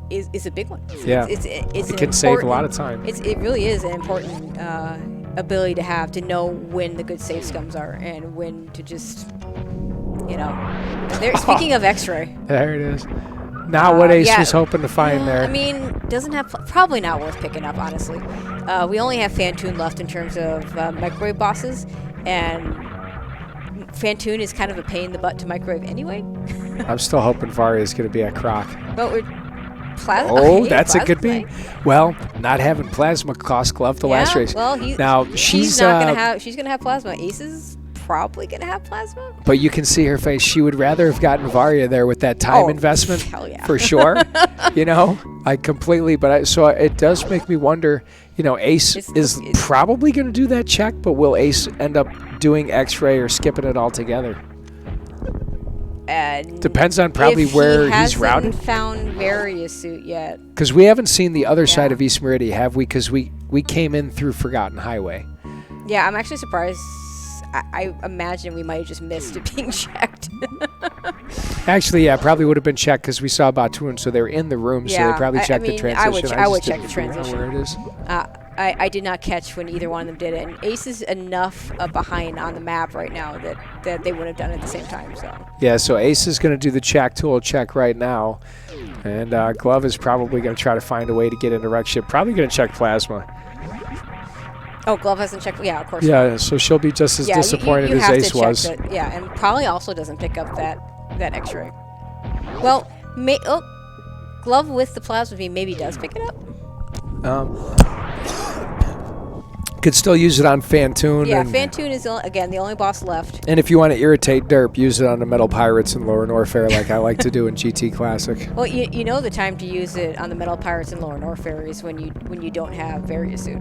is a big one. It can save a lot of time. It really is an important ability to have to know when the good save scums are and when to just, Speaking of X-ray. There it is. Not what Ace was hoping to find there. I mean, doesn't have probably not worth picking up, honestly. We only have Fantoon left in terms of microwave bosses, and Fantoon is kind of a pain in the butt to microwave anyway. I'm still hoping Varia is going to be at Croc. But we're plasma. Oh, that's a good beam. Well, not having plasma cost Glove the last race. Well, she's not going to have. She's going to have plasma. Ace's probably going to have plasma. But you can see her face. She would rather have gotten Varia there with that time investment. Hell yeah. For sure. I completely. But so it does make me wonder. Ace is probably going to do that check, but will Ace end up doing X-ray or skipping it altogether? Depends on probably where he's routed. Hasn't found Varia suit yet. Because we haven't seen the other side of East Meridia, have we? Because we came in through Forgotten Highway. Yeah, I'm actually surprised. I imagine we might have just missed it being checked. Actually, yeah, probably would have been checked because we saw Batoon, so they were in the room, so they probably checked the transition. I would check the transition. Where it is. I did not catch when either one of them did it, and Ace is enough behind on the map right now that they would have done it at the same time. So yeah, so Ace is going to do the Shack Tool check right now, and Glove is probably going to try to find a way to get into Wreck Ship. Probably going to check Plasma. Oh, Glove hasn't checked. Yeah, of course. Yeah, so she'll be just as disappointed as Ace was. And probably also doesn't pick up that X-ray. Well, Glove with the plasma beam maybe does pick it up. Could still use it on Fantoon. Yeah, Fantoon is again the only boss left. And if you want to irritate Derp, use it on the Metal Pirates in Lower Norfair, like I like to do in GT Classic. Well, you know the time to use it on the Metal Pirates in Lower Norfair is when you don't have Varia suit.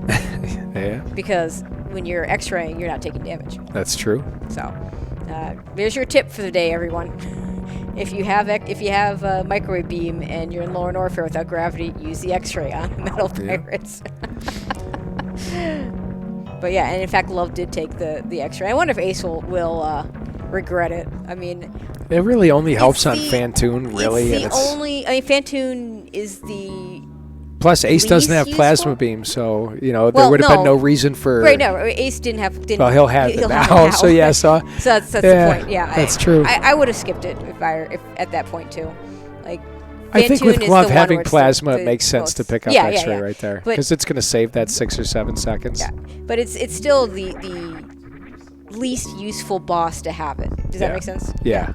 Yeah. Because when you're X-raying, you're not taking damage. That's true. So, there's your tip for the day, everyone. If you have a microwave beam and you're in Lower Norfair without gravity, use the X-ray on Metal Pirates. But yeah, and in fact, Love did take the X-ray. I wonder if Ace will regret it. I mean, it really only helps on Fantoon, really. Fantoon is the. Plus, Ace doesn't have plasma beam, so there would have been no reason for. Right, no, Ace didn't have. Well, he'll have it now. So yeah, so that's the point. Yeah, that's true. I would have skipped it if at that point too, like. I think with Glove having plasma, it makes sense to pick up X-ray right there because it's going to save that 6 or 7 seconds. Yeah, but it's still the least useful boss to have it. Does that make sense? Yeah.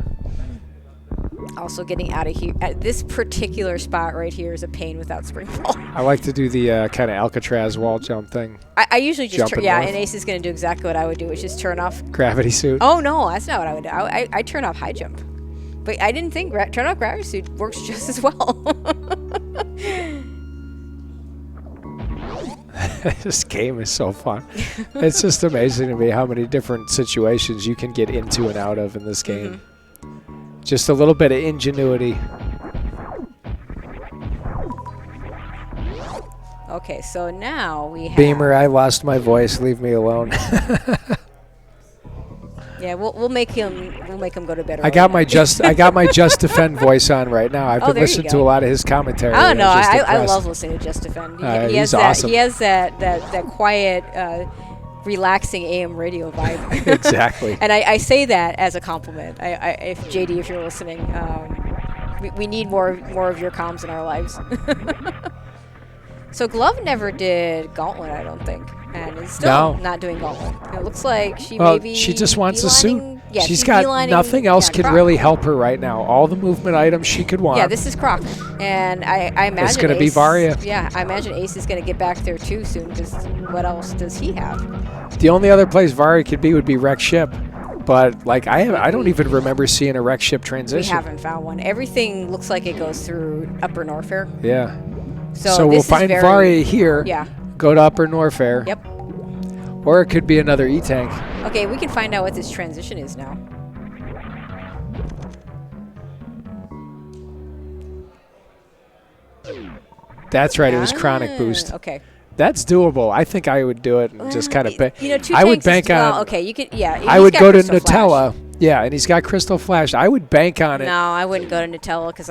Also, getting out of here at this particular spot right here is a pain without springfall. I like to do the kind of Alcatraz wall jump thing. I usually just Jumping and north. Ace is going to do exactly what I would do, which is turn off. Gravity suit. Oh no, that's not what I would do. I turn off high jump, but I didn't think turn off gravity suit works just as well. This game is so fun. It's just amazing to me how many different situations you can get into and out of in this game. Just a little bit of ingenuity. Okay, so now we have... Beamer, I lost my voice. Leave me alone. Yeah, we'll make him go to bed. I got my just defend voice on right now. I've been there you listening go. to a lot of his commentary. I don't know. I'm just I impressed. love listening to Just Defend. He's awesome. He has that quiet, relaxing AM radio vibe. Exactly. And I say that as a compliment. If JD, if you're listening, we need more of your comms in our lives. So Glove never did Gauntlet, I don't think, and is still not doing Gauntlet. It looks like she maybe she just wants a suit. Yeah, she's got nothing else can Croc. really help her right now. All the movement items she could want. Yeah, this is Croc, and I imagine it's going to be Ace- Varia. Yeah, I imagine Ace is going to get back there too soon. Because what else does he have? The only other place Varia could be would be Wreck Ship, but like I don't even remember seeing a Wreck Ship transition. We haven't found one. Everything looks like it goes through Upper Norfair. Yeah. So we'll find Varia here. Yeah. Go to Upper Norfair. Yep. Or it could be another E-Tank. Okay, we can find out what this transition is now. That's right. It was Chronic Boost. Okay. That's doable. I think I would do it and just kind of bank. Two I would tanks bank is, on. well, okay, you could. Yeah. I he's would got go to Crystal Nutella. Flash. Yeah, and he's got Crystal Flash. I would bank on it. No, I wouldn't go to Nutella because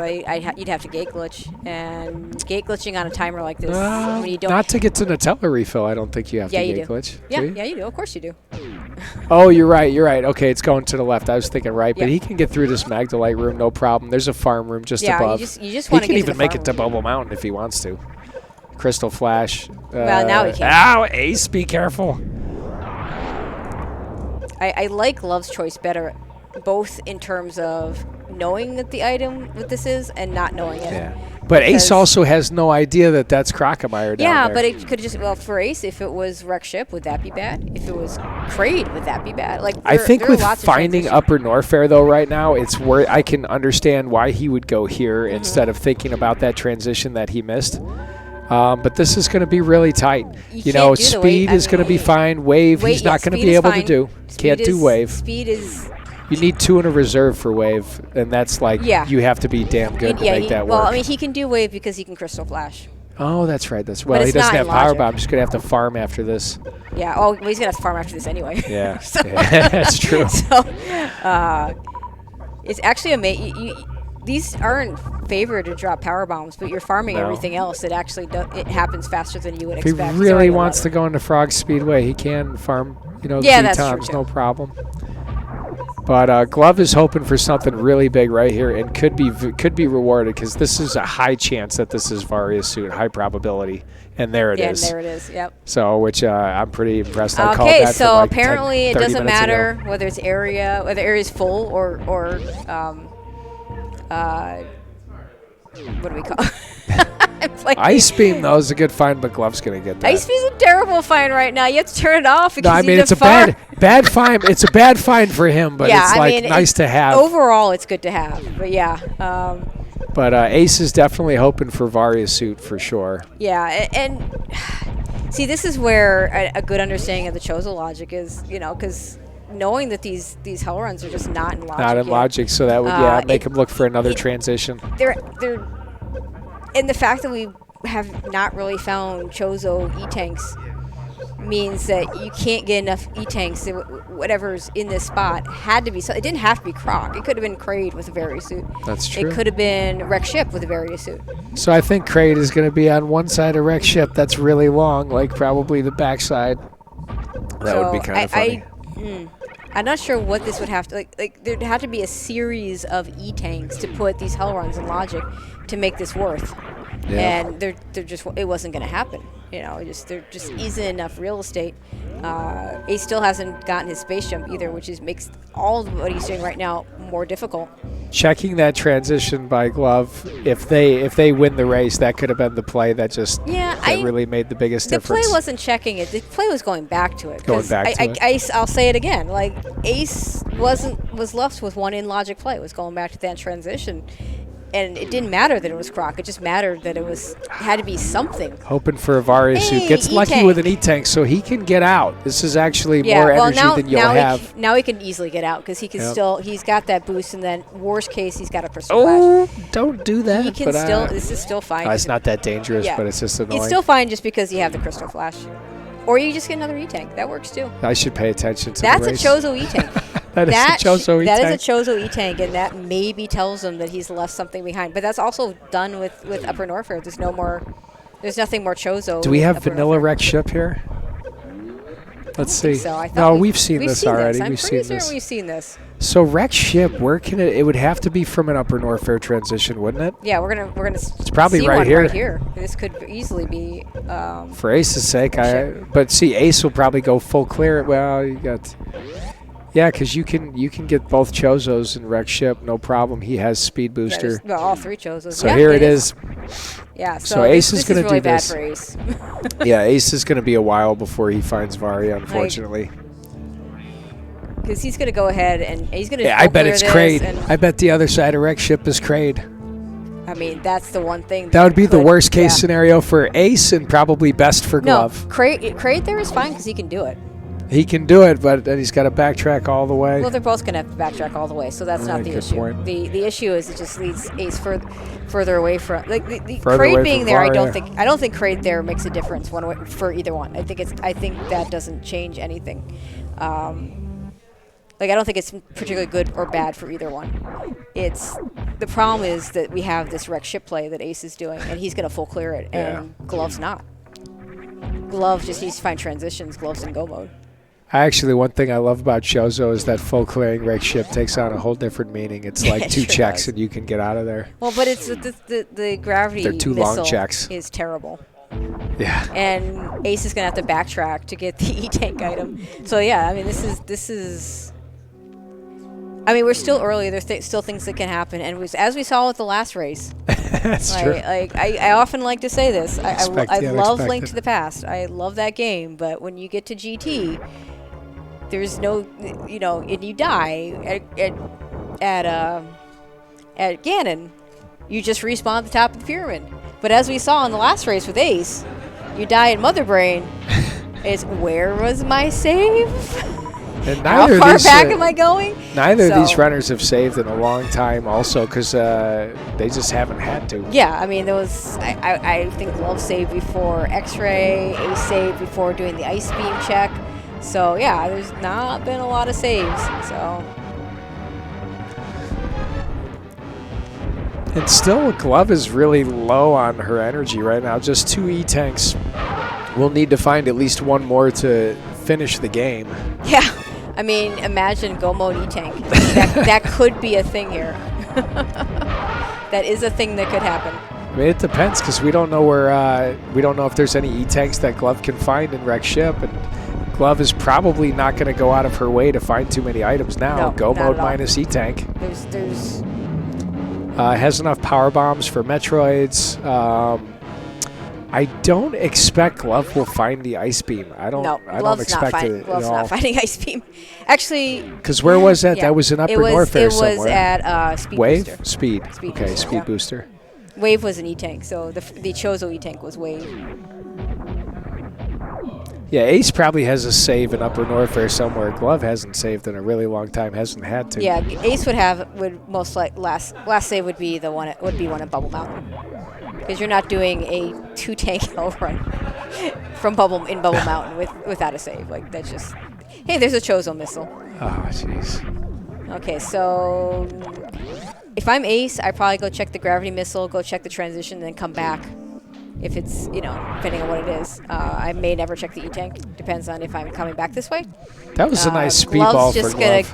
you'd have to gate glitch, and gate glitching on a timer like this when you don't. Not to get to Nutella refill. I don't think you have to you gate do. glitch. Yeah, do you? yeah, you do. Of course you do. Oh, you're right. You're right. Okay, it's going to the left. I was thinking right, but Yep. he can get through this Magdalite room, no problem. There's a farm room just above. you just He want to can get even to the make farm it to room. Bubble Mountain if he wants to. Crystal Flash. Well, now he can. Ow, Ace, be careful. I like Love's choice better, both in terms of knowing that the item what this is and not knowing it. Yeah. But Ace also has no idea that that's Crocomire down Yeah, there. but it could just for Ace, if it was Wreck Ship, would that be bad? If it was Kraid, would that be bad? Like I think there are with lots of finding transitions. Upper Norfair though right now, it's where I can understand why he would go here Mm-hmm. instead of thinking about that transition that he missed. But this is going to be really tight. You know, can't do the speed wave. is going to be fine. Wave, he's not going to be able to do. Can't do wave. Speed is. You need 2 in a reserve for wave, and that's like you have to be damn good to make that work. Well, I mean, he can do wave because he can Crystal Flash. Oh, that's right. Well, he it's doesn't not have in power logic. bomb. Just going to have to farm after this. Yeah. Oh, well, he's gonna have to farm after this anyway. Yeah, that's true. So, it's actually amazing. These aren't favored to drop power bombs, but you're farming everything else. It actually it happens faster than you would If expect. he really wants to go into Frog Speedway, he can farm, 3 that's true times, too. no problem. But Glove is hoping for something really big right here, and could be rewarded because this is a high chance that this is Varia's suit, high probability, and there it is. Yeah, there it is. Yep. So, which I'm pretty impressed. I called Okay, that so for like apparently 10, it 30 doesn't minutes matter ago. whether it's area, whether area is full or what do we call? Ice Beam though is a good find, but Glove's gonna get that. Ice Beam's a terrible find right now. You have to turn it off because No, I you mean need it's to a farm. bad find. It's a bad find for him, but Yeah, it's I like mean, nice to have. Overall, it's good to have. But yeah. But Ace is definitely hoping for Varia's suit for sure. Yeah, and see, this is where a good understanding of the Chozo logic is, because knowing that these hell runs are just not in logic. Not in yet. logic, so that would make him look for another transition. They're and the fact that we have not really found Chozo E-tanks means that you can't get enough E-tanks. Whatever's in this spot had to be. So it didn't have to be Croc. It could have been Kraid with a Varia suit. That's true. It could have been Wreck Ship with a Varia suit. So I think Kraid is going to be on one side of Wreck Ship that's really long, like probably the backside. That would be kind of funny. I'm not sure what this would have to like. There'd have to be a series of E-tanks to put these hell runs in logic to make this worth. and they're just it wasn't going to happen. You know, there just isn't enough real estate. Ace still hasn't gotten his space jump either, which makes all of what he's doing right now more difficult. Checking that transition by Glove, if they win the race, that could have been the play that just really made the biggest difference. The play wasn't checking it. The play was going back to it. It. I'll say it again. Like Ace was left with one in logic play. It was going back to that transition. And it didn't matter that it was Croc. It just mattered that had to be something. Hoping for Avarius, who gets lucky with an E-Tank, so he can get out. This is actually more energy than you'll have. Now he can easily get out because he can he's got that boost, and then worst case, he's got a Crystal Flash. Don't do that. He can this is still fine. It's not that dangerous, but it's just annoying. It's still fine just because you have the Crystal Flash. Or you just get another E-Tank. That works too. I should pay attention to That's the race. a Chozo E-Tank. That is a Chozo E-Tank. That is a Chozo E-Tank, and that maybe tells him that he's left something behind. But that's also done with Upper Norfair. There's nothing more Chozo. Do we have vanilla Rex ship here? Let's see. So. We've seen this already. I'm pretty sure we've seen this. So Rex ship, where can it would have to be from an Upper Norfair transition, wouldn't it? Yeah, we're gonna it's probably see right one here. Right here. This could easily be for Ace's sake, but see, Ace will probably go full clear. Well, you got because you can get both Chozos in Rex ship, no problem. He has speed booster. All three Chozos. So here it is. Yeah, so Ace is going to really do this. Bad for Ace. Yeah, Ace is going to be a while before he finds Varia, unfortunately. Because he's going to go ahead and he's going to. I bet it's Kraid. I bet the other side of Rex ship is Kraid. I mean, that's the one thing. That would be the worst case scenario for Ace and probably best for Glove. No, Kraid there is fine because he can do it. He can do it, but then he's got to backtrack all the way. Well, they're both going to have to backtrack all the way, so that's not the issue. Point. The issue is it just leads Ace further away from the Kraid being there. I don't think Kraid there makes a difference one way for either one. I think that doesn't change anything. I don't think it's particularly good or bad for either one. The problem is that we have this Rex ship play that Ace is doing, and he's going to full clear it, and Glove's not. Glove just needs to find transitions. Glove's in go mode. Actually, one thing I love about Chozo is that full clearing Rex ship takes on a whole different meaning. It's like two checks and you can get out of there. Well, but it's the gravity They're two long checks. Is terrible. Yeah. And Ace is going to have to backtrack to get the E-Tank item. So, yeah, I mean, this is... I mean, we're still early. There's still things that can happen. And as we saw with the last race... That's true. I often like to say this. I love Link to the Past. I love that game. But when you get to GT... There's no, and you die at Ganon, you just respawn at the top of the pyramid. But as we saw in the last race with Ace, you die at Mother Brain. It's where was my save? And how far back am I going? Neither of these runners have saved in a long time, also because they just haven't had to. Yeah, I mean there was. I think Glove saved before X-Ray. Ace saved before doing the ice beam check. So, yeah, there's not been a lot of saves, so. And still, Glove is really low on her energy right now. Just 2 E-Tanks. We'll need to find at least one more to finish the game. Yeah. I mean, imagine Go Mode E-Tank. that could be a thing here. That is a thing that could happen. I mean, it depends because we don't know we don't know if there's any E-Tanks that Glove can find in Rex ship, and Glove is probably not going to go out of her way to find too many items now. No, Go Mode minus E-Tank. There's has enough power bombs for Metroids. I don't expect Glove will find the ice beam. I don't expect it at all. Glove's not finding ice beam. Actually, because where was that? Yeah. That was in Upper Norfair somewhere. It was at Speed Wave? Booster. Speed okay, Speed Booster. Wave was an E-Tank, so the Chozo E-Tank was Wave. Yeah, Ace probably has a save in Upper Norfair somewhere. Glove hasn't saved in a really long time, hasn't had to. Yeah, Ace would most like last save would be one at Bubble Mountain. Because you're not doing a 2-tank hill run from Bubble Mountain without a save. Like that's just hey, there's a Chozo missile. Oh jeez. Okay, so if I'm Ace, I probably go check the gravity missile, go check the transition, then come back. If it's, depending on what it is. I may never check the E-Tank. Depends on if I'm coming back this way. That was a nice speedball for Glove.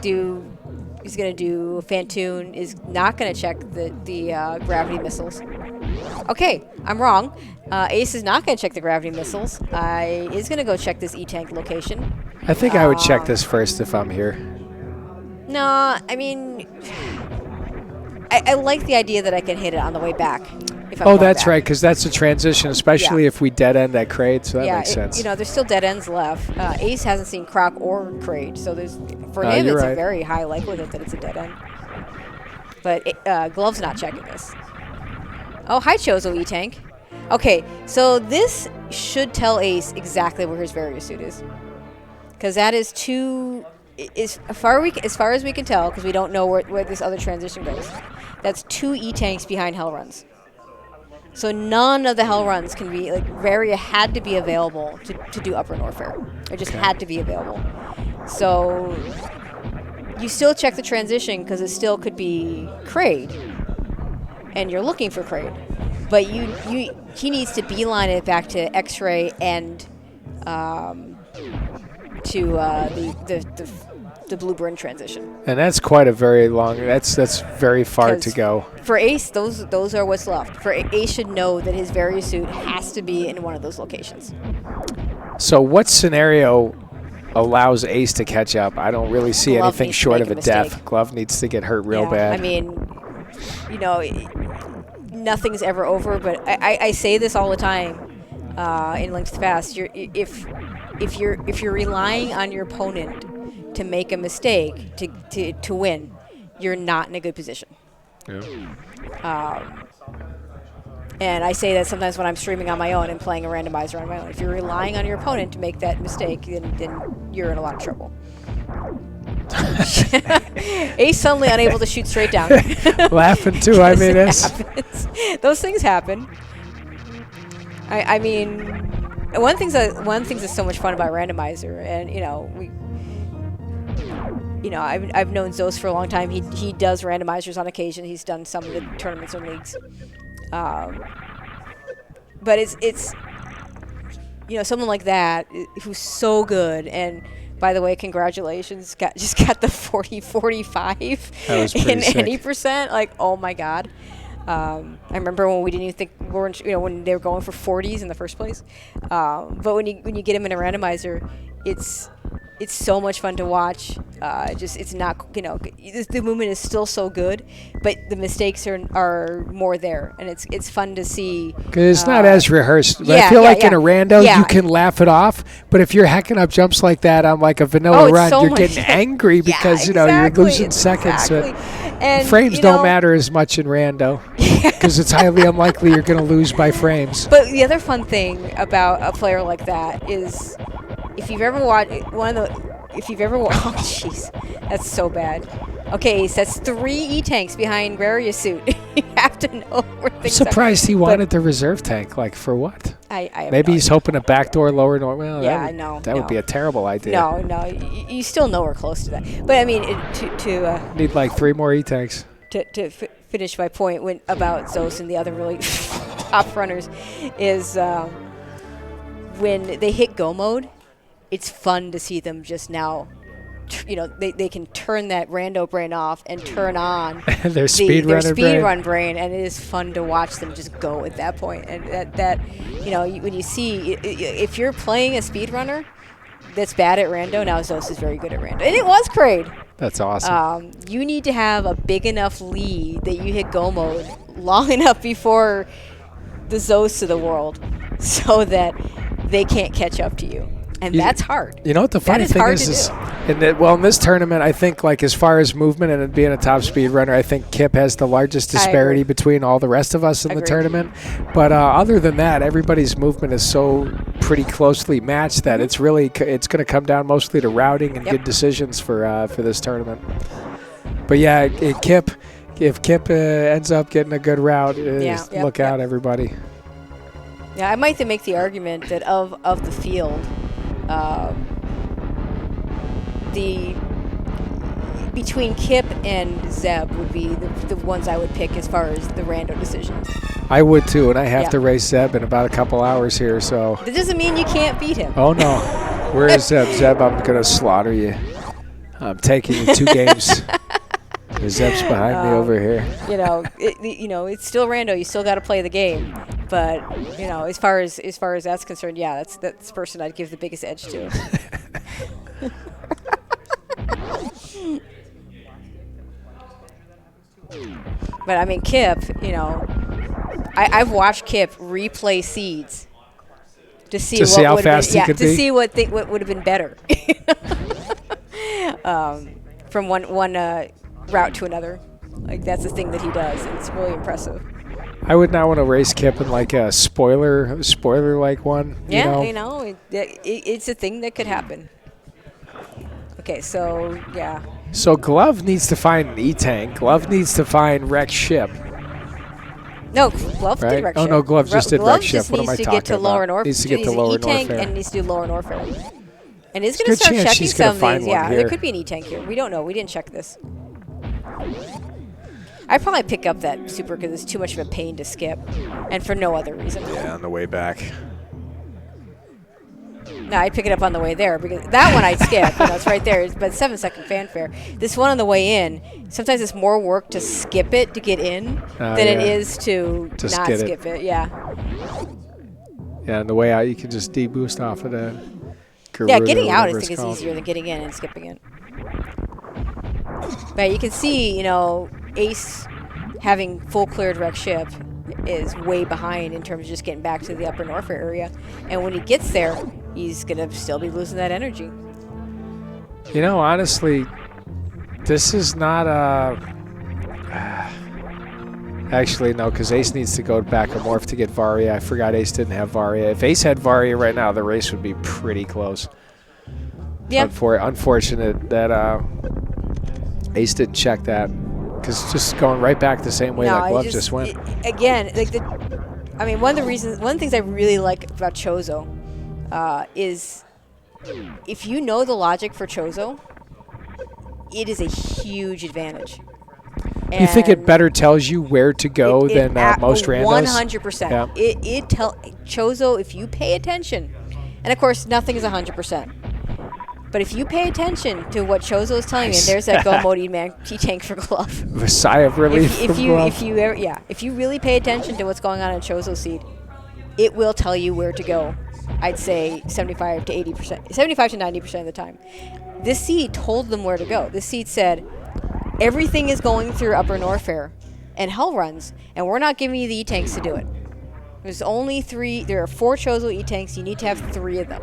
He's going to do Fantoon, is not going to check the gravity missiles. Okay, I'm wrong. Ace is not going to check the gravity missiles. Is going to go check this E-tank location. I think I would check this first if I'm here. No, I mean, I like the idea that I can hit it on the way back. If I'm Oh, going that's back. right, because that's a transition, especially if we dead end that crate, so that makes sense. You know, there's still dead ends left. Ace hasn't seen Croc or Crate, so for him you're it's right. a very high likelihood that it's a dead end. But Glove's not checking this. Oh, hi, Chozo E-Tank. Okay, so this should tell Ace exactly where his various suit is, because that is as far as we can tell, because we don't know where this other transition goes. That's 2 E-Tanks behind Hell Runs. So none of the Hell Runs can be, like, Varia had to be available to do Upper Norfair. It just had to be available. So you still check the transition because it still could be Kraid, and you're looking for Kraid. But he needs to beeline it back to X-Ray and to the Blue Bryn transition. And that's quite a very long. That's very far to go. For Ace, those are what's left. For Ace should know that his various suit has to be in one of those locations. So what scenario allows Ace to catch up? I don't really see Glove anything needs to short make of a a death. mistake. Glove needs to get hurt real bad. I mean, you know, nothing's ever over. But I say this all the time in Link to the Past. If you're relying on your opponent to make a mistake to win, you're not in a good position. Yeah. And I say that sometimes when I'm streaming on my own and playing a randomizer on my own. If you're relying on your opponent to make that mistake, then you're in a lot of trouble. Ace suddenly unable to shoot straight down. Laughing too. I mean, those things happen. I mean, one thing that's so much fun about randomizer, and I've known Zos for a long time. He does randomizers on occasion. He's done some of the tournaments and leagues. But it's someone like that who's so good. And by the way, congratulations, just got the 40-45 in sick. any percent. Like, oh my god. I remember when we didn't even think when they were going for 40s in the first place. But when you get him in a randomizer, it's so much fun to watch. It's not, the movement is still so good, but the mistakes are more there, and it's fun to see. Because it's not as rehearsed. But I feel like in a rando, you can laugh it off. But if you're hacking up jumps like that on like a vanilla run, you're getting angry because you're losing seconds. And frames don't matter as much in rando because it's highly unlikely you're going to lose by frames. But the other fun thing about a player like that is, if you've ever watched oh jeez, that's so bad. Okay, so that's 3 E-tanks behind Raria's suit. You have to know where things I'm surprised he wanted the reserve tank. Like, for what? I have Maybe no he's idea. hoping a backdoor lower normal. Well, Yeah, I know. That would be a terrible idea. No, you still nowhere close to that. But I mean, need like 3 more E-tanks. To finish my point about Zos and the other really top runners is when they hit go mode, it's fun to see them just now. They can turn that rando brain off and turn on their speed run brain, and it is fun to watch them just go at that point. And when you see, if you're playing a speedrunner that's bad at rando, now Zos is very good at rando, and it was Kraid. That's awesome. You need to have a big enough lead that you hit go mode long enough before the Zos of the world, so that they can't catch up to you. And that's hard. You know what the funny thing is in this tournament, I think, like, as far as movement and it being a top speed runner, I think Kip has the largest disparity between all the rest of us in the tournament. But other than that, everybody's movement is so pretty closely matched that it's going to come down mostly to routing and good decisions for this tournament. But yeah, if Kip ends up getting a good route, look out, everybody. Yeah, I might make the argument that of the field, between Kip and Zeb would be the ones I would pick as far as the rando decisions. I would too, and I have to race Zeb in about a couple hours here, so. That doesn't mean you can't beat him. Oh no, where is Zeb? Zeb, I'm gonna slaughter you. I'm taking you 2 games. Zeb's behind me over here. You know, it's still rando. You still got to play the game. But you know, as far as that's concerned, yeah, that's the person I'd give the biggest edge to. But I mean, Kip, you know, I've watched Kip replay seeds to see how fast he could be. To see what would have been better from one route to another. Like that's the thing that he does. And it's really impressive. I would not want to race Kip in like a spoiler like one. Yeah, you know, it's a thing that could happen. Okay, so yeah. So Glove needs to find an E-Tank. Glove needs to find wrecked ship. No, Glove did wreck ship. Oh no, Glove just did wreck ship. What am I talking about? Needs to get to Lower Norfair. Needs to get to Lower E-Tank Norfair. and needs to do Lower Norfair. And it's going to start checking some of these. Yeah, there could be an E-Tank here. We don't know. We didn't check this. I'd probably pick up that super because it's too much of a pain to skip, and for no other reason. Yeah, on the way back. No, I'd pick it up on the way there because that one I'd skip. You know, it's right there. But 7-second fanfare. This one on the way in, sometimes it's more work to skip it to get in than it is to not skip it. Yeah. Yeah, on the way out, you can just deboost off of that. Yeah, getting out I think is easier than getting in and skipping it. But you can see, you know, Ace having full cleared wreck ship is way behind in terms of just getting back to the Upper Norfair area. And when he gets there, he's going to still be losing that energy. You know, honestly, this is not a... Actually, no, because Ace needs to go back a morph to get Varia. I forgot Ace didn't have Varia. If Ace had Varia right now, the race would be pretty close. Yeah. Unfortunate that Ace didn't check that. Because just going right back the same way that Glove just went. Again, like one of the things I really like about Chozo is if you know the logic for Chozo, it is a huge advantage. You think it better tells you where to go than most randos? 100%. Yeah. It tell Chozo, if you pay attention, and of course nothing is 100%, but if you pay attention to what Chozo is telling you, and there's that Go Mode man T-Tank for Glove. A sigh of relief if you really pay attention to what's going on in Chozo seed, it will tell you where to go. I'd say 75 to 90% of the time. This seed told them where to go. This seed said, everything is going through Upper Norfair and Hell Runs, and we're not giving you the E-Tanks to do it. There's only 3. There are 4 Chozo E-Tanks. You need to have 3 of them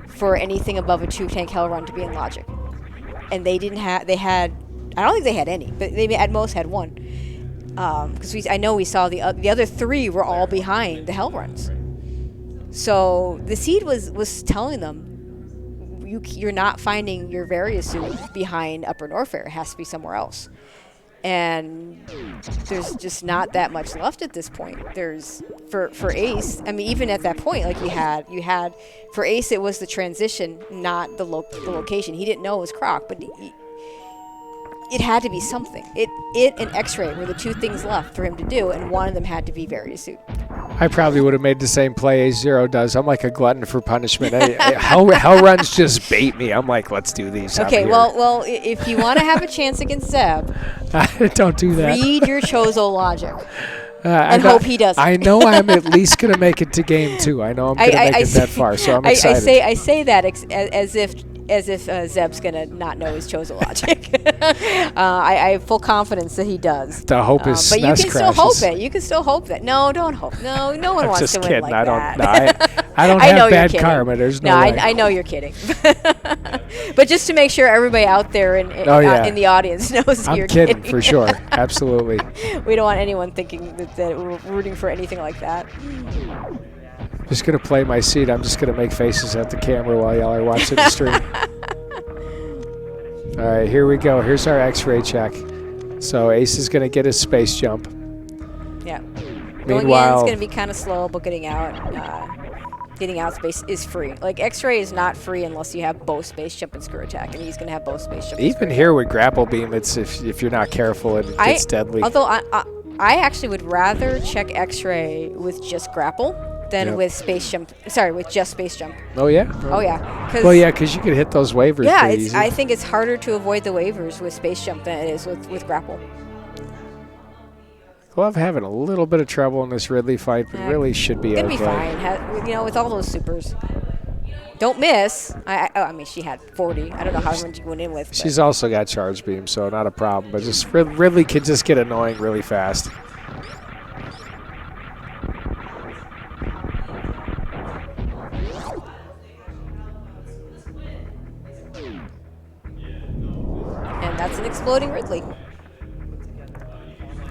for anything above a 2-tank Hell Run to be in logic. And they didn't have. They had. I don't think they had any, but they at most had 1. Because I know we saw the other 3 were all behind the Hell Runs. So the seed was telling them, you're not finding your Varia suit behind Upper Norfair. It has to be somewhere else. And there's just not that much left at this point. There's for Ace. I mean, even at that point, like you had for Ace, it was the transition, not the location. He didn't know it was Croc, but it had to be something. It and X-Ray were the 2 things left for him to do, and one of them had to be Varia suit. I probably would have made the same play AceZer0 does. I'm like a glutton for punishment. Hell Runs just bait me. I'm like, let's do these. Okay, well, if you want to have a chance against Zeb, don't do that. Read your Chozo logic. And hope he doesn't. I know I'm at least going to make it to game 2. I know I'm going to make it that far, so I'm excited. I say that as if Zeb's going to not know his Chozo logic. I have full confidence that he does. The hope is but you can still hope it. You can still hope that. No, don't hope. No one wants to win like that. I don't have bad karma. There's no way. I know you're kidding. But just to make sure everybody out there in the audience knows you're kidding. I'm kidding for sure. Absolutely. We don't want anyone thinking that we're rooting for anything like that. Just going to play my seat. I'm just going to make faces at the camera while y'all are watching the stream. All right, here we go. Here's our X-ray check. So Ace is going to get his space jump. Yeah. Meanwhile, going in is going to be kind of slow, but getting out space is free. Like X-ray is not free unless you have both space jump and screw attack, and he's going to have both space jump. Even here with grapple beam, it's if you're not careful, it gets deadly. Although I actually would rather check X-ray with just grapple than with Space Jump. Sorry, with just Space Jump. Oh yeah. Oh yeah. Well, yeah, because you could hit those waivers. Yeah, pretty easy. I think it's harder to avoid the waivers with Space Jump than it is with Grapple. Glove having a little bit of trouble in this Ridley fight, but really should be okay. Gonna be fine. You know, with all those supers. Don't miss. I mean, she had 40. I don't know how many she went in with. She's also got charge beam, so not a problem. But just Ridley could just get annoying really fast. And that's an exploding Ridley.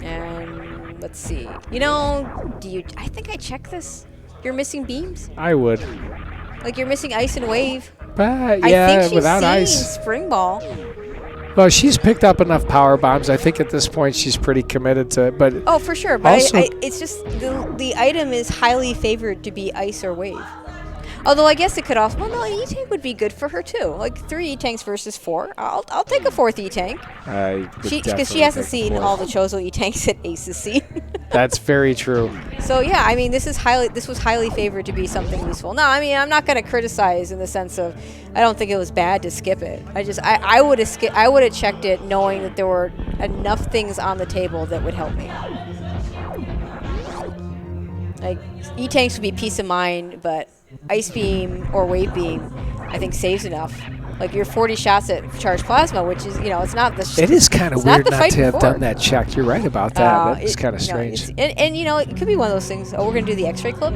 And let's see. You know, I think I checked this. You're missing beams? I would. Like you're missing ice and wave. But yeah, I think she's without seen ice. Spring Ball. Well, she's picked up enough power bombs. I think at this point she's pretty committed to it. But oh, for sure. But also, it's just the item is highly favored to be ice or wave. Although I guess it could also. Well, no, an E-Tank would be good for her too. Like 3 E-Tanks versus 4. I'll take a 4th E-Tank. Because she hasn't seen all the Chozo E-Tanks that Ace has seen. That's very true. So yeah, I mean, this was highly favored to be something useful. No, I mean, I'm not going to criticize in the sense of I don't think it was bad to skip it. I would have checked it knowing that there were enough things on the table that would help me. Like E-Tanks would be peace of mind, but Ice Beam or Wave Beam, I think saves enough. Like your 40 shots at Charged Plasma, which is, you know, it's not the. It is kind of weird not to have done that check. You're right about that. That's kind of strange. And you know, it could be one of those things. Oh, we're gonna do the X-ray clip.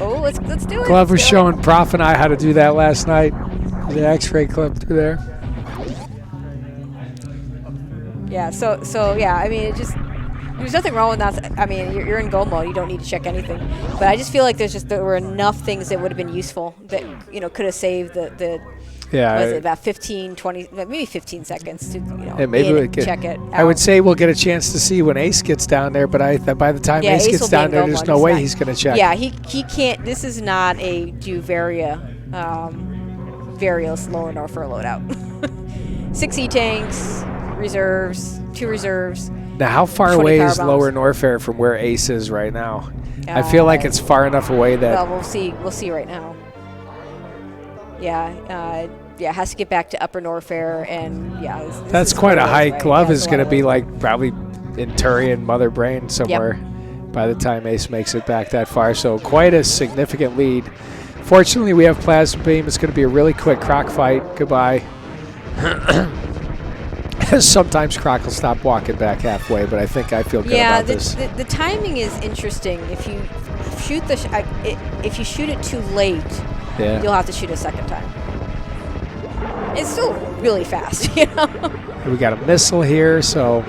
Oh, let's do it. Glove was showing Prof and I how to do that last night. The X-ray clip through there. Yeah. So yeah. I mean, it just. There's nothing wrong with that. I mean, you're in go mode. You don't need to check anything. But I just feel like there were enough things that would have been useful that, you know, could have saved the yeah, was it about 15, 20, maybe 15 seconds to, you know, maybe we could check it out. I would say we'll get a chance to see when Ace gets down there, but by the time Ace gets down there, there's no way he's going to check. Yeah, he can't. This is not a do Various lower Norfair loadout. 6 E-Tanks, reserves, 2 reserves. Now, how far away is Lower Norfair from where Ace is right now? I feel like it's far enough away that. Well, we'll see. We'll see right now. Yeah, has to get back to Upper Norfair, and yeah. That's quite a hike. Glove is going to be like probably in Turian, Mother Brain somewhere by the time Ace makes it back that far. So quite a significant lead. Fortunately, we have Plasma Beam. It's going to be a really quick Croc fight. Goodbye. Sometimes Croc will stop walking back halfway, but I think I feel good about this. Yeah, the timing is interesting. If you shoot if you shoot it too late, you'll have to shoot a second time. It's still really fast, you know. We got a missile here, so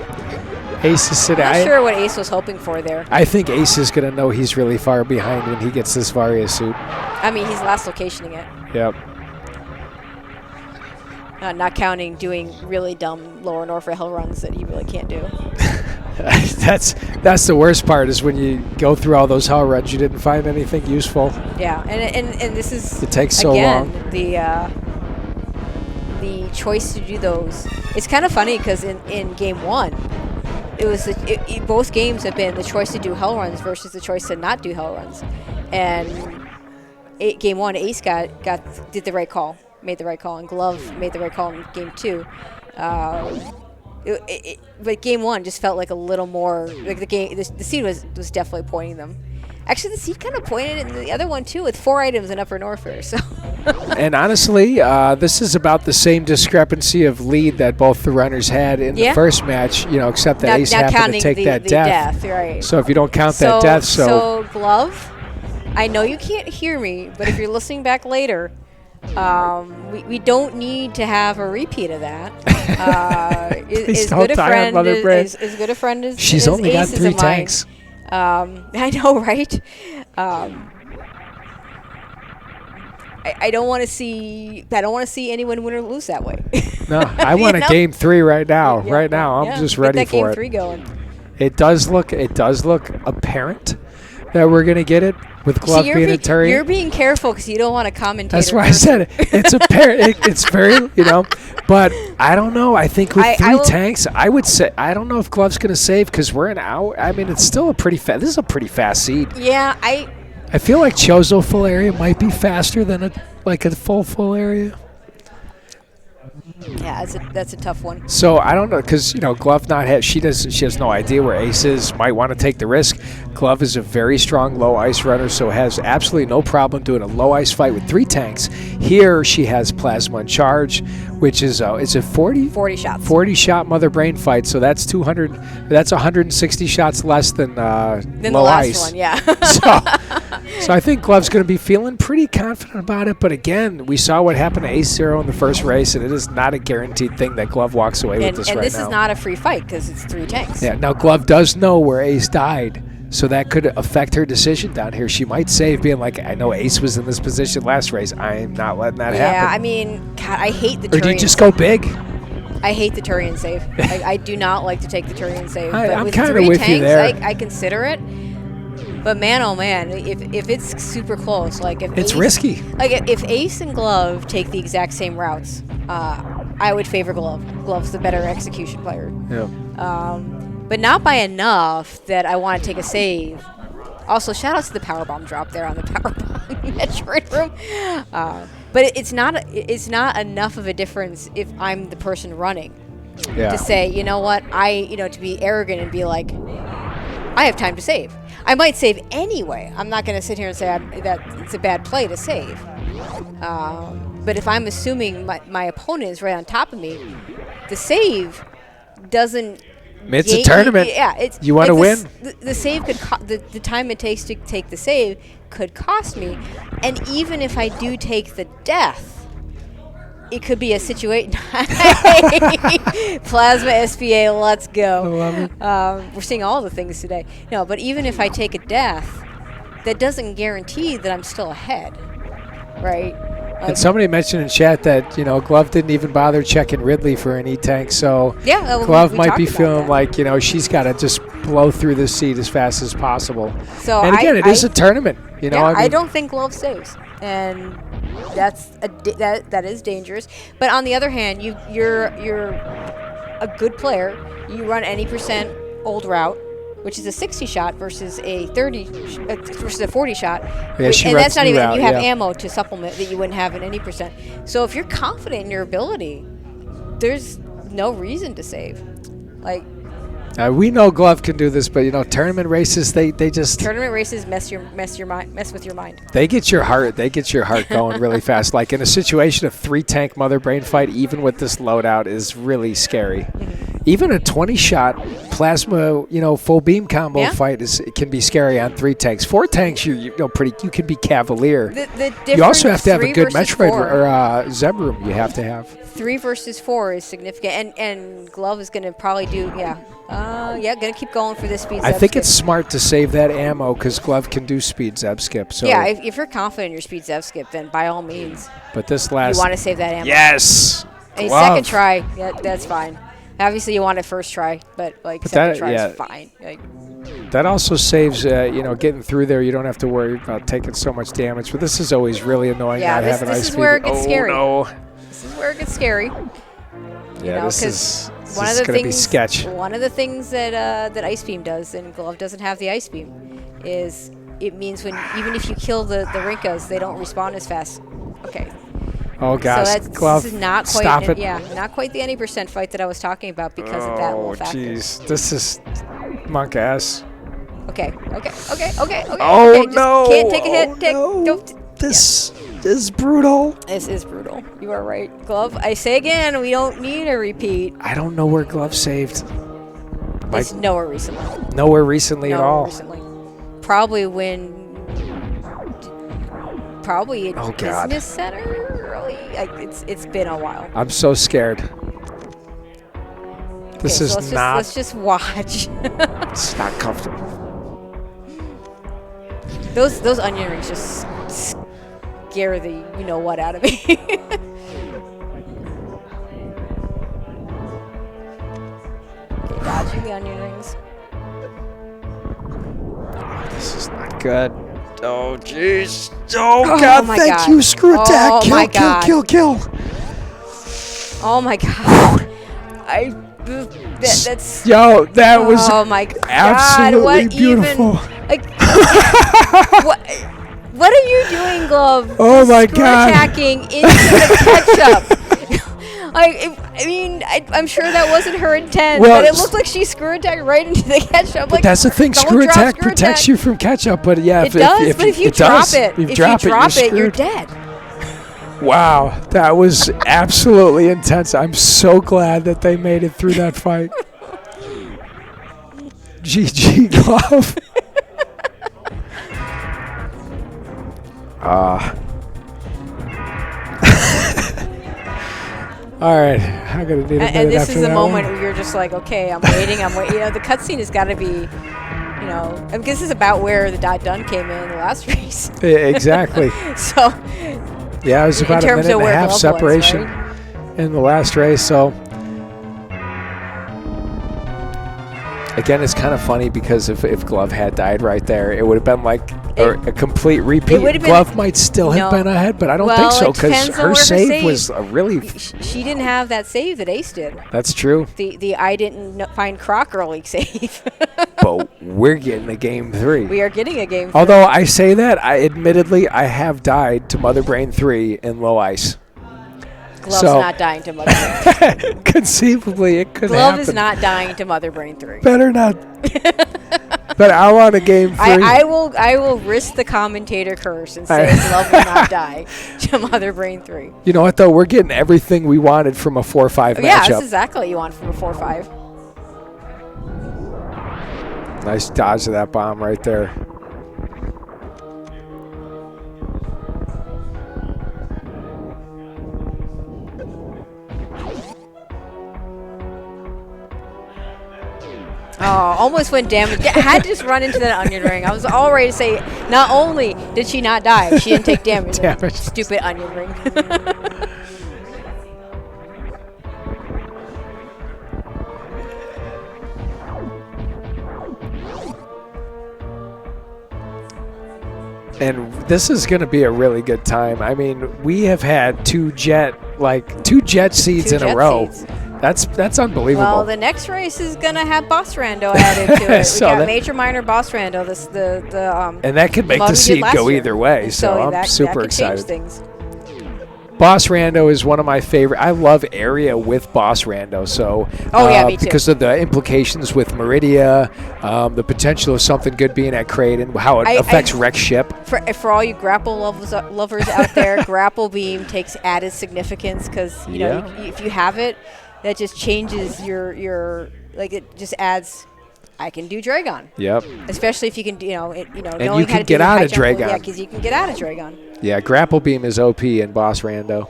Ace is sitting. I'm not sure what Ace was hoping for there. I think Ace is going to know he's really far behind when he gets this Varia suit. I mean, he's last locationing it. Yep. Not counting doing really dumb Lower Norfair Hell runs that you really can't do. That's the worst part is when you go through all those Hell runs, you didn't find anything useful. Yeah, and this is it takes so long. The choice to do those. It's kind of funny because in game 1, it was both games have been the choice to do Hell runs versus the choice to not do Hell runs, and game 1 Ace did the right call. Made the right call, and Glove made the right call in game 2. But game 1 just felt like a little more like the seed was definitely pointing them. Actually, the seed kind of pointed in the other one too, with 4 items in Upper Norfair. So. And honestly, this is about the same discrepancy of lead that both the runners had in the first match. You know, except that Ace happened to take that death. Right. So if you don't count that death, so Glove, I know you can't hear me, but if you're listening back later. We don't need to have a repeat of that. As good a friend as she's only got 3 tanks. I know, right? I don't want to see anyone win or lose that way. No, I want a game 3 right now. Right now, I'm just ready for it. Get that game 3 going. It does look apparent that we're gonna get it. With Glove being a Turian. You're being careful because you don't want to commentate. That's why I said it. It's apparent. It's very, you know. But I don't know. I think with 3 tanks, I would say I don't know if Glove's going to save because we're an hour. I mean, it's still a pretty fast. This is a pretty fast seed. Yeah, I feel like Chozo full area might be faster than a full area. Yeah, that's a tough one. So I don't know, because Glove she has no idea where Ace is. Might want to take the risk. Glove is a very strong low ice runner, so has absolutely no problem doing a low ice fight with 3 tanks. Here she has Plasma and Charge, which is it 40? 40 shots. 40 shot Mother Brain fight. So that's 200. That's 160 shots less than low the last ice. one, yeah. So I think Glove's going to be feeling pretty confident about it. But again, we saw what happened to AceZer0 in the first race, and it is not a guaranteed thing that Glove walks away with this right now. And this is not a free fight because it's 3 tanks. Yeah. Now Glove does know where Ace died, so that could affect her decision down here. She might save, being like, I know Ace was in this position last race. I am not letting that happen. Yeah, I mean, God, I hate the Turian. Or do you just go big? I hate the Turian save. I do not like to take the Turian save. I'm kind of with tanks, you there. I consider it. But man, oh man, if it's super close, like if it's Ace, risky. Like if Ace and Glove take the exact same routes, I would favor Glove. Glove's the better execution player. Yeah. But not by enough that I want to take a save. Also, shout out to the powerbomb drop there on the powerbomb Metroid room. But it's not enough of a difference if I'm the person running to say, you know what, to be arrogant and be like, I have time to save. I might save anyway. I'm not going to sit here and say that it's a bad play to save. But if I'm assuming my opponent is right on top of me, the save doesn't. It's a tournament. Yeah, you want to win. The save could the time it takes to take the save could cost me, and even if I do take the death, it could be a situation. Plasma SPA, let's go. I love it. We're seeing all the things today. No, but even if I take a death, that doesn't guarantee that I'm still ahead, right? And somebody mentioned in chat that Glove didn't even bother checking Ridley for an E-tank, so Glove might be feeling like she's got to just blow through this seat as fast as possible. So and again, it is a tournament. I don't think Glove saves, and that is dangerous. But on the other hand, you're a good player. You run any percent old route, which is a 60 shot versus a 40 shot. Yeah, and that's not even, route, you have ammo to supplement that you wouldn't have in any percent. So if you're confident in your ability, there's no reason to save. Like, we know Glove can do this, but tournament races, they just tournament races mess with your mind. They get your heart going really fast. Like in a situation of 3 tank Mother Brain fight, even with this loadout, is really scary. Even a 20-shot plasma, full beam combo fight can be scary on 3 tanks. 4 tanks, you can be cavalier. You also have to have a good Metroid or Zeb room. You have to have 3 versus 4 is significant, and Glove is going to probably do going to keep going for this speed. I think it's smart to save that ammo because Glove can do speed Zeb skip. So yeah, if you're confident in your speed Zeb skip, then by all means. But this last, you want to save that ammo. Yes. A second try, that's fine. Obviously, you want it first try, but second try is fine. That also saves, getting through there. You don't have to worry about taking so much damage. But this is always really annoying. Yeah, this is where it gets scary. No. This is where it gets scary. Yeah, this is going to be sketch. One of the things that Ice Beam does, and Glove doesn't have the Ice Beam, is it means even if you kill the Rinkas, they don't respawn as fast. Okay. Oh gosh, so Glove, this is not quite stop it. Yeah, not quite the any percent fight that I was talking about because of that little factor. Oh jeez, this is monk ass. Okay. Oh okay, no! Can't take a hit. This is brutal. This is brutal. You are right, Glove. I say again, we don't need a repeat. I don't know where Glove saved. It's nowhere recently. Nowhere recently at all. Recently. Probably when. Probably a business center. It's been a while. I'm so scared. This is not. Let's just watch. It's not comfortable. Those onion rings just scare the what out of me. Okay, dodging the onion rings. Oh, this is not good. Oh jeez. Oh God! Thank you. Screw attack. Oh my God. Kill. Oh my God. That's. Yo, that was. Oh my God. Absolutely What beautiful. Even, what? What are you doing, Glove? Oh my Screw God. attacking into the ketchup. I'm sure that wasn't her intent, Well, but it looked like she screw attacked right into the ketchup. Like, that's the thing. don't Screw drop attack screw protects attack. you from ketchup, but yeah, It does, but if you drop it, you're you're screwed. dead. Wow, that was absolutely intense. I'm so glad that they made it through that fight. GG, Glove. All right, I'm gonna need a minute And this after is the that moment one. where you're just like, okay, I'm waiting. The cutscene has got to be, and this is about where the done came in the last race. Exactly. So. Yeah, it was about a terms minute of and a where half Glove separation was, right? in the last race. So again, it's kind of funny because if Glove had died right there, it would have been like a complete repeat. Glove might still have been ahead, but I don't think so because her save was a really. She didn't have that save that Ace did. That's true. The I didn't find Croc early save. But we're getting a game 3. We are getting a game 3. Although I say that, admittedly I have died to Mother Brain 3 in low ice. Glove's not dying to Mother Brain 3. Conceivably, it could Glove happen. is not dying to Mother Brain 3. Better not. But I want a game 3. I will risk the commentator curse and say Glove will not die to Mother Brain 3. You know what, though? We're getting everything we wanted from a 4-5 matchup. Yeah, that's exactly what you want from a 4-5. Nice dodge of that bomb right there. Oh, almost went damage. Had to just run into that onion ring. I was all ready to say, not only did she not die, she didn't take damage. Stupid onion ring. And this is going to be a really good time. I mean, we have had two jet seeds in a row. Seeds. That's unbelievable. Well, the next race is gonna have boss rando added to it. So we got major, minor, boss rando. And that could make the seed go either way. So I'm super excited. Things. Boss rando is one of my favorite. I love area with boss rando. So me too. Because of the implications with Meridia, the potential of something good being at Crate and how it affects wreck ship. For all you grapple lovers out there, grapple beam takes added significance because if you have it. That just changes your it just adds. I can do Dragon. Yep. Especially if you can, and knowing you how can to get out of Dragon. Yeah, because you can get out of Dragon. Yeah, grapple beam is OP in boss rando.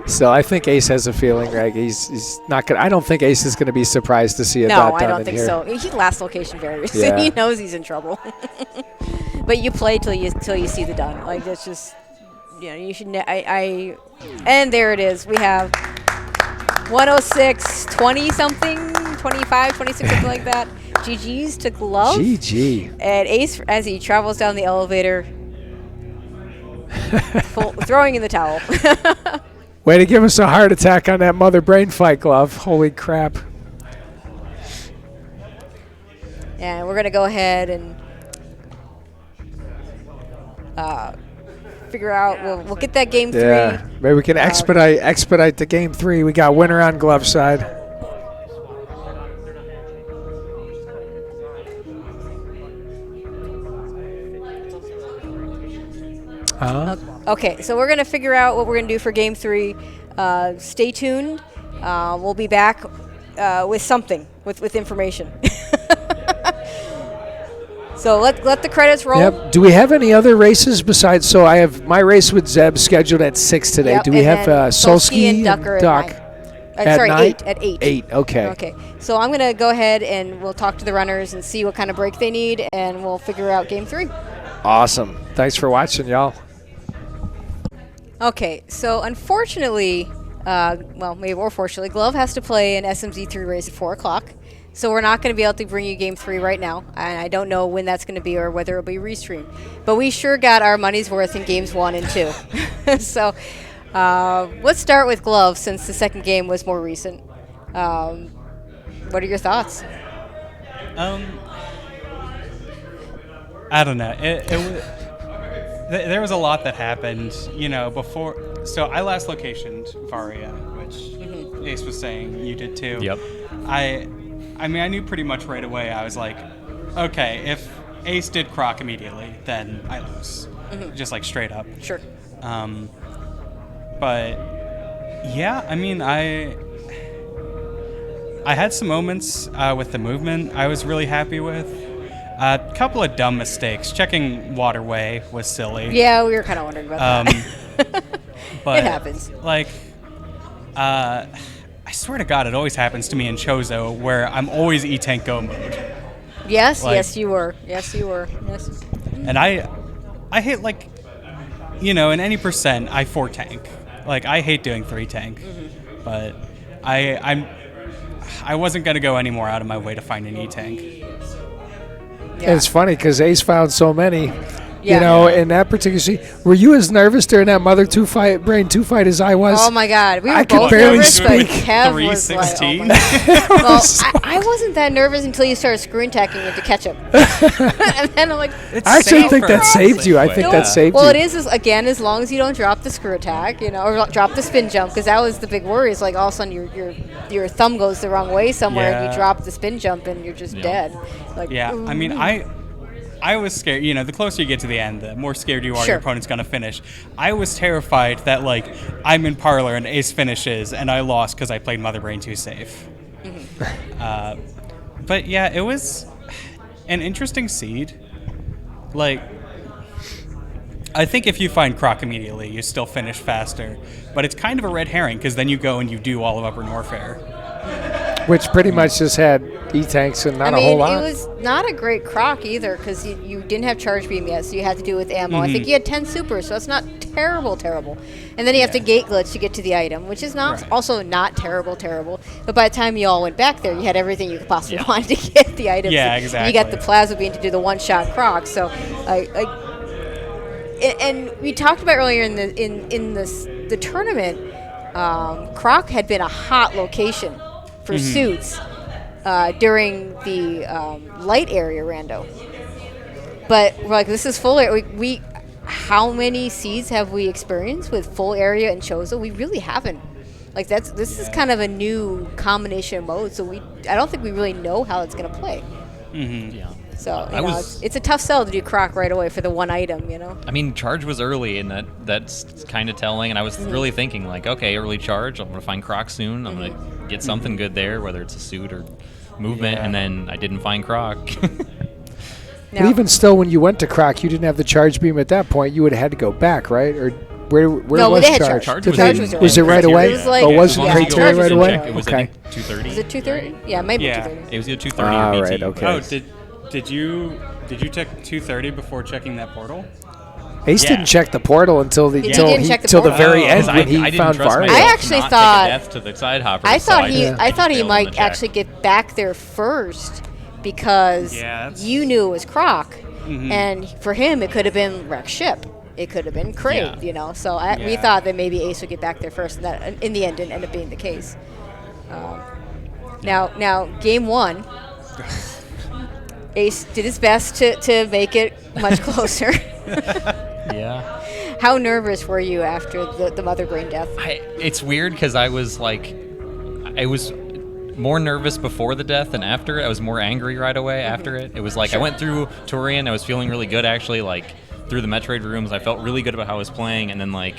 So I think Ace has a feeling, right? He's not gonna. I don't think Ace is gonna be surprised to see it. No, I don't think so. He last location various. Yeah. He knows he's in trouble. But you play till you see the done. Like that's just. You should. And there it is. We have 106, 20 something, 25, 26, something like that. GG's to Glove. GG. And Ace, as he travels down the elevator, throwing in the towel. Way to give us a heart attack on that Mother Brain fight, Glove. Holy crap. And we're going to go ahead and figure out. We'll get that game 3. Yeah, maybe we can expedite the game 3. We got winner on Glove side. Okay, so we're gonna figure out what we're gonna do for game 3. Stay tuned. We'll be back with something, with information. So let the credits roll. Yep. Do we have any other races besides? So I have my race with Zeb scheduled at 6 today. Yep, do we have Solsky and Duck at 8 at 8. 8. Okay. Okay. So I'm gonna go ahead and we'll talk to the runners and see what kind of break they need, and we'll figure out game 3. Awesome. Thanks for watching, y'all. Okay. So unfortunately, maybe or fortunately, Glove has to play an SMZ3 race at 4 o'clock. So we're not going to be able to bring you game 3 right now. And I don't know when that's going to be or whether it'll be restreamed. But we sure got our money's worth in games 1 and 2. So let's start with Glove since the second game was more recent. What are your thoughts? I don't know. There was a lot that happened, before. So I last locationed Varia, which Ace was saying you did too. Yep. I mean, I knew pretty much right away. I was like, okay, if Ace did Croc immediately, then I lose. Just like straight up. Sure. But yeah, I mean, I had some moments with the movement I was really happy with. A couple of dumb mistakes. Checking waterway was silly. Yeah, we were kind of wondering about that. But it happens. Like, I swear to God, it always happens to me in Chozo where I'm always E-Tank Go mode. Yes, Like- yes, you were. Yes. And I hate, like, in any percent, I 4-tank. Like, I hate doing 3-tank. But I wasn't going to go any more out of my way to find an E-Tank. Yeah. It's funny because Ace found so many. Yeah. In that particular scene, were you as nervous during that Brain 2 fight as I was? Oh my God, we were I could both barely nervous, but speak. Kev was like, oh 316. my God. Well, I wasn't that nervous until you started screen tacking into ketchup, and then I'm like, I actually think safer. that saved you. I think No. that saved well, you. it is again as long as you don't drop the screw attack, or drop the spin jump, because that was the big worry. Is like all of a sudden your thumb goes the wrong way somewhere, and Yeah. you drop the spin jump, and you're just dead. Like, Yeah, I mean, I was scared. The closer you get to the end, the more scared you are Sure. your opponent's going to finish. I was terrified that, like, I'm in parlor and Ace finishes, and I lost because I played Mother Brain too safe. But, yeah, it was an interesting seed. Like, I think if you find Croc immediately, you still finish faster. But it's kind of a red herring, because then you go and you do all of Upper Norfair. Which pretty much just had E-tanks and not I a whole mean, lot. it was not a great Croc either, because you didn't have charge beam yet, so you had to do it with ammo. I think you had 10 supers, so it's not terrible. And then you have to gate glitch to get to the item, which is not Right. also not terrible. But by the time you all went back there, you had everything you could possibly want to get the items. Yeah, You exactly. got the plasma beam to do the one-shot Croc. So, and we talked about earlier in the tournament, Croc had been a hot location for suits during the light area rando. But we're like, this is full area. We how many seeds have we experienced with full area and Chozo? We really haven't. Like this is kind of a new combination of modes, so I don't think we really know how it's gonna play. Yeah. So it's a tough sell to do Croc right away for the one item, I mean, charge was early, and that's kind of telling. And I was really thinking, like, okay, early charge. I'm gonna find Croc soon. I'm gonna get something good there, whether it's a suit or movement. And then I didn't find Croc. Now, But even still, when you went to Croc, you didn't have the charge beam at that point. You would have had to go back, right? Or where No, was they had charge? charge. Did Charge they- was was it right early. away? It was like- oh, was yeah, it charge criteria was right in away? check. It was Okay. I think 230. is it 230? Yeah, maybe Yeah. 230. It was either 230 Ah, or BT. right, okay. Oh, did you check 230 before checking that portal? Ace Yeah. didn't check the portal until the He till didn't he check the till the portal. very end 'Cause when he I didn't found trust Varia. myself I to actually not thought- take a death to the side hopper. I thought he failed might on the actually check. get back there first because Yeah, that's- you knew it was Croc, and for him it could have been Wreck Ship, it could have been Crave, Yeah. So we Yeah. thought that maybe Ace would get back there first, and that in the end didn't end up being the case. Now game one, Ace did his best to make it much closer. Yeah. How nervous were you after the Mother Brain death? It's weird because I was more nervous before the death than after it. I was more angry right away after it. It was like I went through Turian. I was feeling really good actually, like through the Metroid rooms. I felt really good about how I was playing, and then like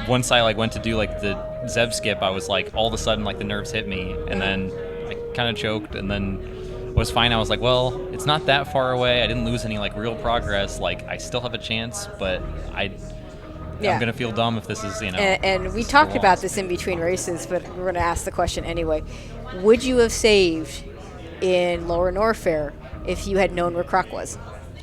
once I went to do like the Zev skip, I was like all of a sudden like the nerves hit me, and then I kind of choked, and then it was fine. I was like, well, it's not that far away. I didn't lose any like real progress. Like I still have a chance, but I'm gonna feel dumb if this is And we this is talked a about loss. this in between races, but we're going to ask the question anyway. Would you have saved in Lower Norfair if you had known where Croc was?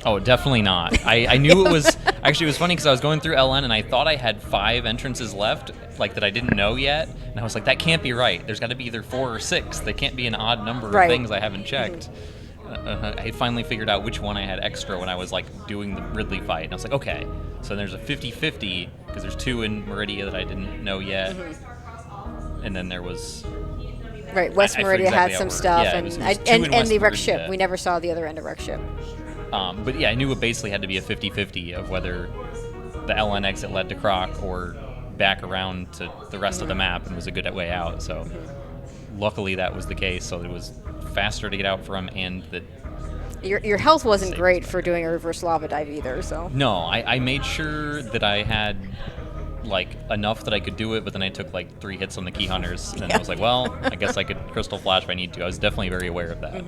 Oh, definitely not. I knew it was actually it was funny because I was going through LN and I thought I had 5 entrances left, like that I didn't know yet, and I was like, that can't be right. There's got to be either 4 or 6. They can't be an odd number Right. of things I haven't checked. I had finally figured out which one I had extra when I was like doing the Ridley fight, and I was like, okay, so there's a 50-50 because there's 2 in Meridia that I didn't know yet, and then there was. Right, West I forget Meridia exactly had how some it worked. stuff, Yeah, it and was 2 in and the West Wreck Ship. Meridia. We never saw the other end of Wreck Ship. But yeah, I knew it basically had to be a 50-50 of whether the LN exit led to Croc or back around to the rest of the map and was a good way out. So luckily that was the case. So it was faster to get out from, and that Your health wasn't great for doing a reverse lava dive either, so. no, I made sure that I had like enough that I could do it, but then I took like 3 hits on the key hunters, and I was like, well, I guess I could crystal flash if I need to. I was definitely very aware of that.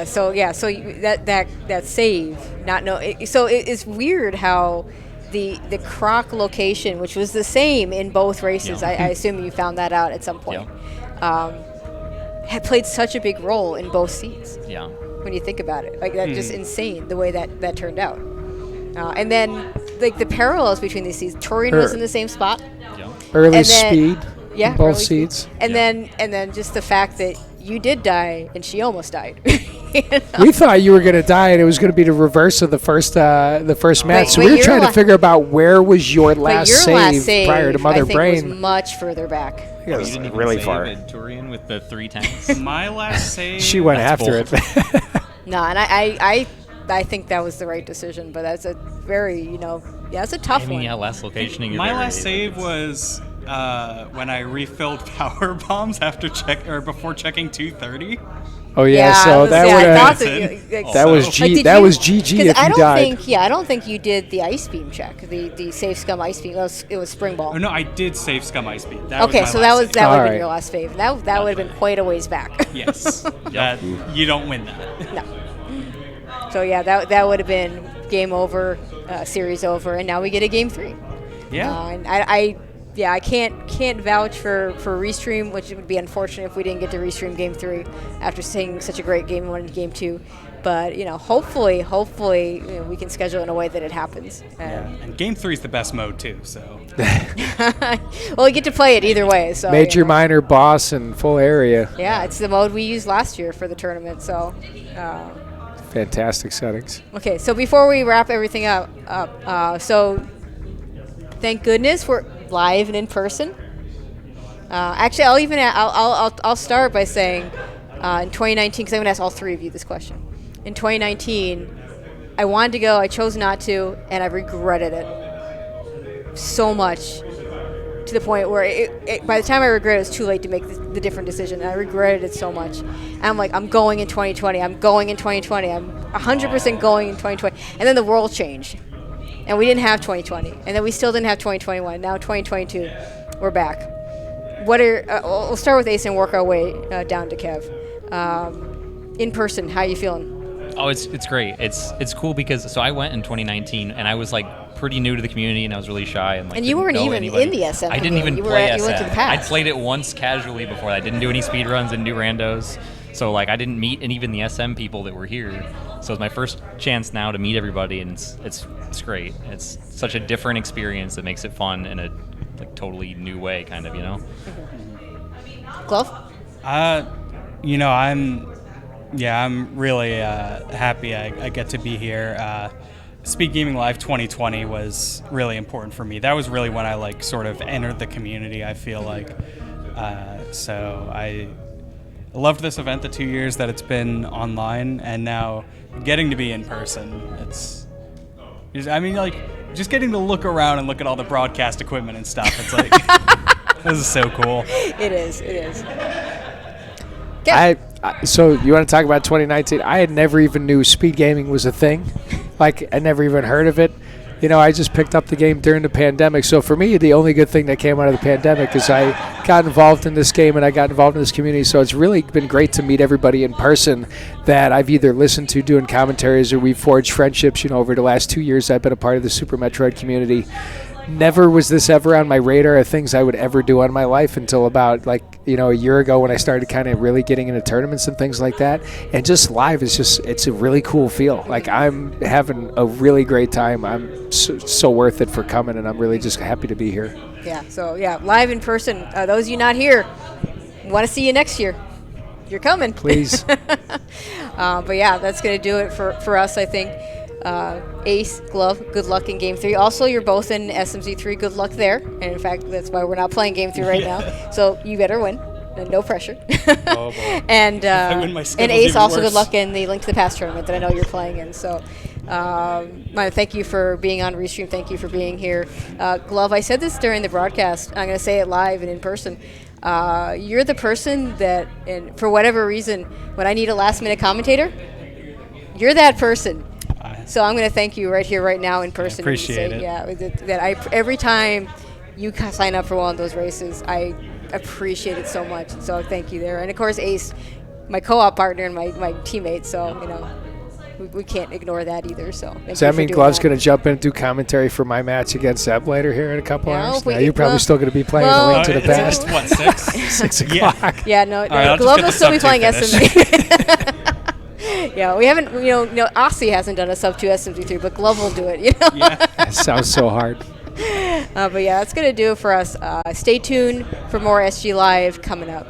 So that save, it's weird how the Croc location, which was the same in both races, Yeah. I assume you found that out at some point, had played such a big role in both seeds. Yeah. When you think about it, like that's just insane the way that turned out. And then like the parallels between these seeds, Torian was in the same spot. Yeah. Early And then- speed. Yeah, in both early speed. seeds. And then just the fact that you did die and she almost died. You know? We thought you were going to die, and it was going to be the reverse of the first match. So but we were your trying to figure out where was your But last your save, last save prior to Mother I think Brain. was much further back. It You was didn't even really save far. at Turian with the 3 tanks. My last save. She went That's after bold. it. No, and I think that was the right decision, but that's a very, it's a tough I mean, one. yeah, last location. My last save was when I refilled power bombs before checking 230. Oh yeah, so that I would thought have. that, That was Like, G. did That you- was GG 'cause if I you don't died. I don't think you did the ice beam check, the safe scum ice beam. It was spring ball. Oh no, I did save Scum Ice Beam. That Okay, was so my that last was save. that would have been Alright. your last fave. That would have been quite a ways back. Yes. You don't win that. No. So yeah, that would have been game over, series over, and now we get a game 3. Yeah. And I can't vouch for restream, which would be unfortunate if we didn't get to restream game 3 after seeing such a great game 1 and game 2. But hopefully we can schedule it in a way that it happens. And game 3 is the best mode too. So Well, we get to play it either way. So Major, minor, boss, and full area. Yeah, it's the mode we used last year for the tournament. So. Fantastic settings. Okay, so before we wrap everything up, so thank goodness we're live and in person. Actually, I'll start by saying in 2019, because I'm going to ask all 3 of you this question. In 2019, I wanted to go, I chose not to, and I regretted it so much to the point where by the time I regret it, it was too late to make the different decision. And I regretted it so much. And I'm like, I'm going in 2020. I'm going in 2020. I'm 100% going in 2020. And then the world changed. And we didn't have 2020. And then we still didn't have 2021. Now 2022, we're back. We'll start with Ace and work our way down to Kev. In person, how you feeling? Oh, it's great. It's cool because I went in 2019 and I was like pretty new to the community and I was really shy and like. And you didn't weren't know even anybody. in the SM. I didn't even You play you SM. went to the I past. played it once casually before. I didn't do any speed runs, didn't do randos, so like I didn't meet even the SM people that were here. So it's my first chance now to meet everybody, and it's great. It's such a different experience that makes it fun in a like totally new way, kind of, Glove? I'm really happy I get to be here. SpeedGaming Live 2020 was really important for me. That was really when I like sort of entered the community, I feel like. So I loved this event the 2 years that it's been online, and now getting to be in person. Just getting to look around and look at all the broadcast equipment and stuff. It's like, this is so cool. It is. So you want to talk about 2019? I had never even knew speed gaming was a thing. Like, I never even heard of it. I just picked up the game during the pandemic. So for me, the only good thing that came out of the pandemic is I got involved in this game and I got involved in this community. So it's really been great to meet everybody in person that I've either listened to doing commentaries or we've forged friendships, over the last 2 years I've been a part of the Super Metroid community. Never was this ever on my radar of things I would ever do in my life until about a year ago when I started kind of really getting into tournaments and things like that. And just live is it's a really cool feel. Like, I'm having a really great time. I'm so worth it for coming, and I'm really just happy to be here. Yeah, so live in person. Those of you not here, want to see you next year. You're coming. Please. But yeah, that's going to do it for us, I think. Ace, Glove, good luck in Game 3. Also, you're both in SMZ3. Good luck there. And in fact, that's why we're not playing Game 3 right now. So you better win. No pressure. Oh, boy. And I win, my and schedule's Ace, even also worse. good luck in the Link to the Past tournament that I know you're playing in. So, thank you for being on Restream. Thank you for being here. Glove, I said this during the broadcast. I'm going to say it live and in person. You're the person that, and for whatever reason, when I need a last-minute commentator, you're that person. So I'm going to thank you right here, right now, in person. Appreciate it. Yeah, every time you sign up for one of those races, I appreciate it so much. So thank you there. And of course, Ace, my co-op partner and my teammate. So we can't ignore that either. So does that mean Glove's going to jump in and do commentary for my match against Zeb later here in a couple hours? Now you're probably still going to be playing the Link to the Past. What, 6? 6 o'clock. Yeah, no, right, Glove will still be sub playing 2 SMZ. Yeah, we haven't, Aussie hasn't done a sub 2 SMZ3, but Glove will do it, Yeah. That sounds so hard. But yeah, that's going to do it for us. Stay tuned for more SG Live coming up.